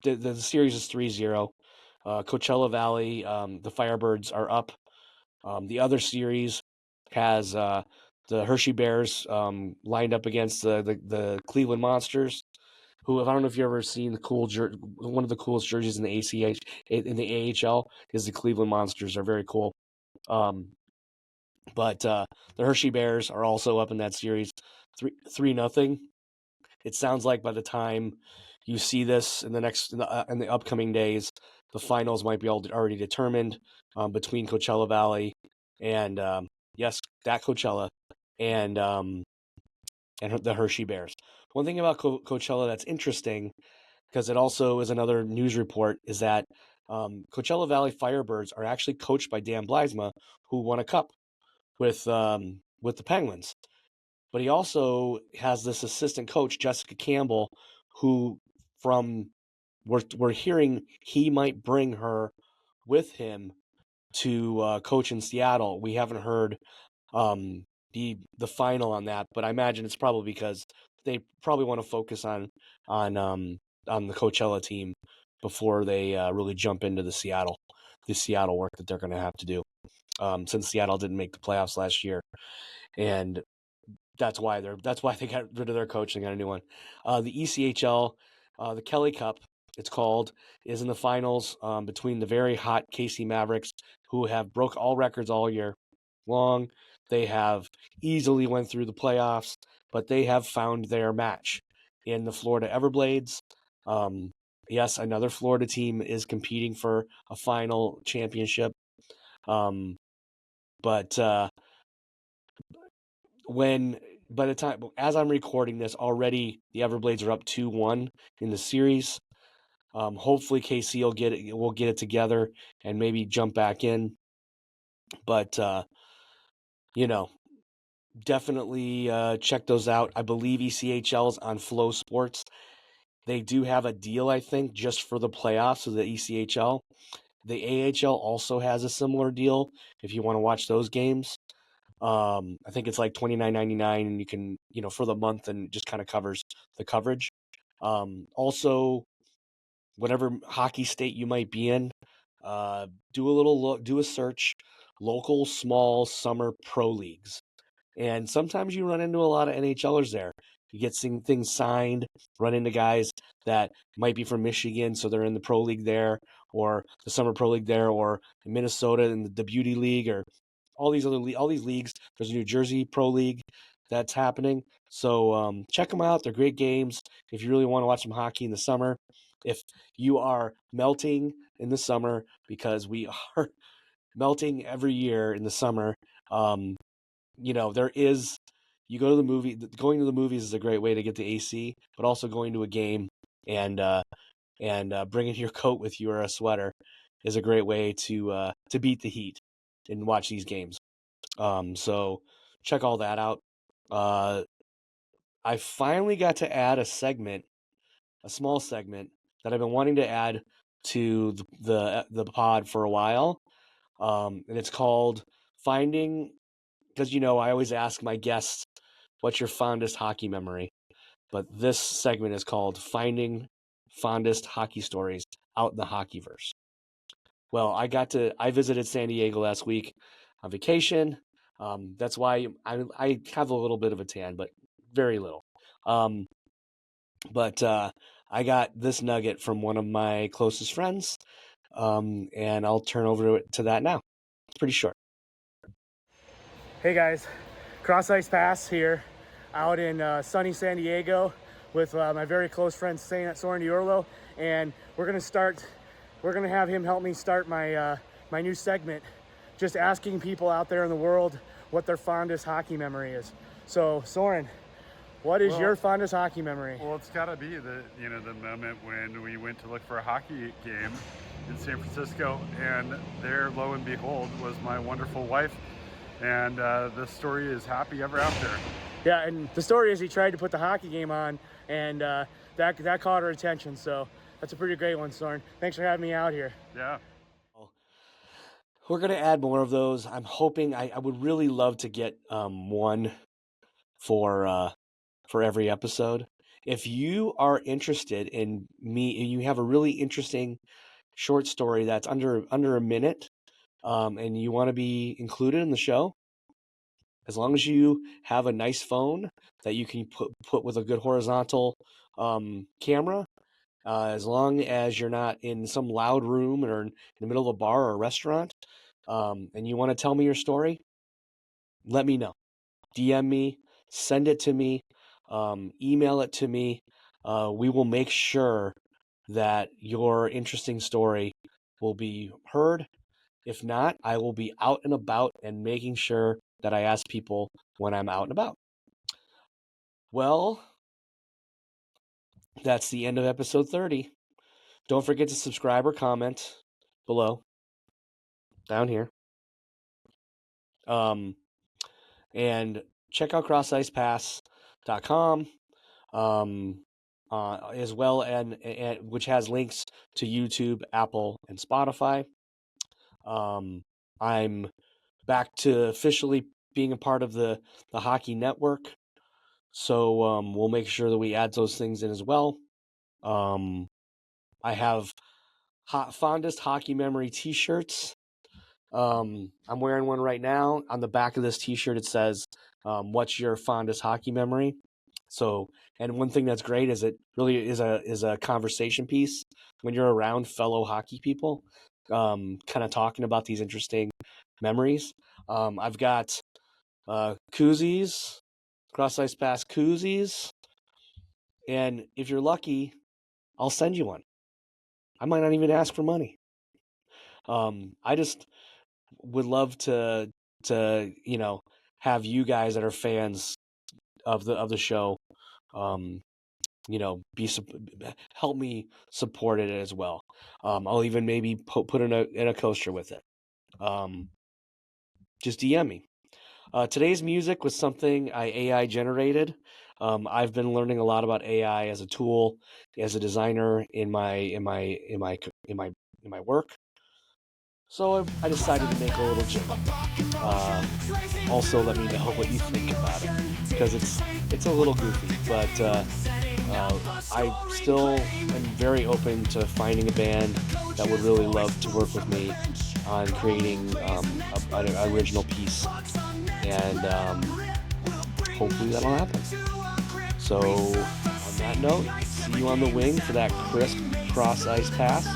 the series is 3-0. Coachella Valley, the Firebirds are up. The other series has the Hershey Bears lined up against the Cleveland Monsters, who, I don't know if you've ever seen one of the coolest jerseys in the AHL is the Cleveland Monsters. They're very cool. But the Hershey Bears are also up in that series, 3-0. It sounds like by the time you see this in the upcoming days, the finals might be already determined between Coachella Valley and yes, that Coachella and the Hershey Bears. One thing about Coachella that's interesting, because it also is another news report, is that Coachella Valley Firebirds are actually coached by Dan Blythesma, who won a cup with the Penguins. But he also has this assistant coach, Jessica Campbell, who we're hearing he might bring her with him to coach in Seattle. We haven't heard the final on that, but I imagine it's probably because they probably want to focus on the Coachella team before they really jump into the Seattle work that they're going to have to do, since Seattle didn't make the playoffs last year, and that's why they got rid of their coach and got a new one. The ECHL, the Kelly Cup, it's called, is in the finals between the very hot KC Mavericks, who have broke all records all year long. They have easily went through the playoffs, but they have found their match in the Florida Everblades. Yes, another Florida team is competing for a final championship. But by the time, as I'm recording this, already the Everblades are up 2-1 in the series. Hopefully KC will get it together and maybe jump back in. But definitely check those out. I believe ECHL's on Flow Sports. They do have a deal, I think, just for the playoffs of the ECHL. The AHL also has a similar deal if you want to watch those games. I think it's like $29.99, and you can, for the month, and just kind of covers the coverage. Also, whatever hockey state you might be in, do a little look, do a search, local small summer pro leagues. And sometimes you run into a lot of NHLers there. You get things signed, run into guys that might be from Michigan, so they're in the pro league there, or the summer pro league there, or in Minnesota in the Beauty League, or all these leagues. There's a New Jersey pro league that's happening. So check them out. They're great games if you really want to watch some hockey in the summer. If you are melting in the summer, because we are melting every year in the summer, there is, you go to the movie, going to the movies is a great way to get the AC, but also going to a game and bringing your coat with you or a sweater is a great way to beat the heat and watch these games. So check all that out. I finally got to add a small segment that I've been wanting to add to the pod for a while. And it's called Finding, because I always ask my guests, what's your fondest hockey memory? But this segment is called Finding Fondest Hockey Stories Out in the Hockeyverse. Well, I visited San Diego last week on vacation. That's why I have a little bit of a tan, but very little. But I got this nugget from one of my closest friends, and I'll turn over to that now. It's pretty short. Hey guys, Cross Ice Pass here, out in sunny San Diego with my very close friend Soren Diorlo, and we're gonna have him help me start my my new segment, just asking people out there in the world what their fondest hockey memory is. So Soren, what is your fondest hockey memory? Well, it's got to be the moment when we went to look for a hockey game in San Francisco, and there, lo and behold, was my wonderful wife, and the story is happy ever after. Yeah, and the story is he tried to put the hockey game on, and that caught her attention. So that's a pretty great one, Soren. Thanks for having me out here. Yeah. We're going to add more of those. I'm hoping, I would really love to get one for every episode. If you are interested in me, and you have a really interesting short story that's under a minute, and you want to be included in the show, as long as you have a nice phone that you can put with a good horizontal camera, as long as you're not in some loud room or in the middle of a bar or a restaurant, and you want to tell me your story, let me know. DM me, send it to me, email it to me. We will make sure that your interesting story will be heard. If not, I will be out and about and making sure that I ask people when I'm out and about. Well, that's the end of episode 30. Don't forget to subscribe or comment below, down here. And check out crossicepass.com, as well, and which has links to YouTube, Apple, and Spotify. I'm back to officially being a part of the Hockey Network, so we'll make sure that we add those things in as well. I have fondest hockey memory T-shirts. I'm wearing one right now. On the back of this T-shirt, it says, "What's your fondest hockey memory?" So, and one thing that's great is it really is a conversation piece when you're around fellow hockey people, kind of talking about these interesting memories. I've got koozies, Cross Ice Pass koozies, and if you're lucky, I'll send you one. I might not even ask for money. I just would love to have you guys that are fans of the show help me support it as well. I'll even maybe put in a coaster with it. Just DM me. Today's music was something I AI generated. I've been learning a lot about AI as a tool, as a designer in my work. So I decided to make a little jingle. Also, let me know what you think about it, because it's a little goofy, but I still am very open to finding a band that would really love to work with me on creating an original piece, and hopefully that'll happen. So on that note, see you on the wing for that crisp cross ice pass,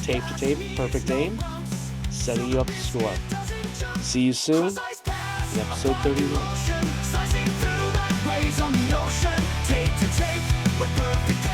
tape to tape, perfect aim, setting you up to score. See you soon in episode 31. Slicing through that blaze on the ocean, tape to tape with perfect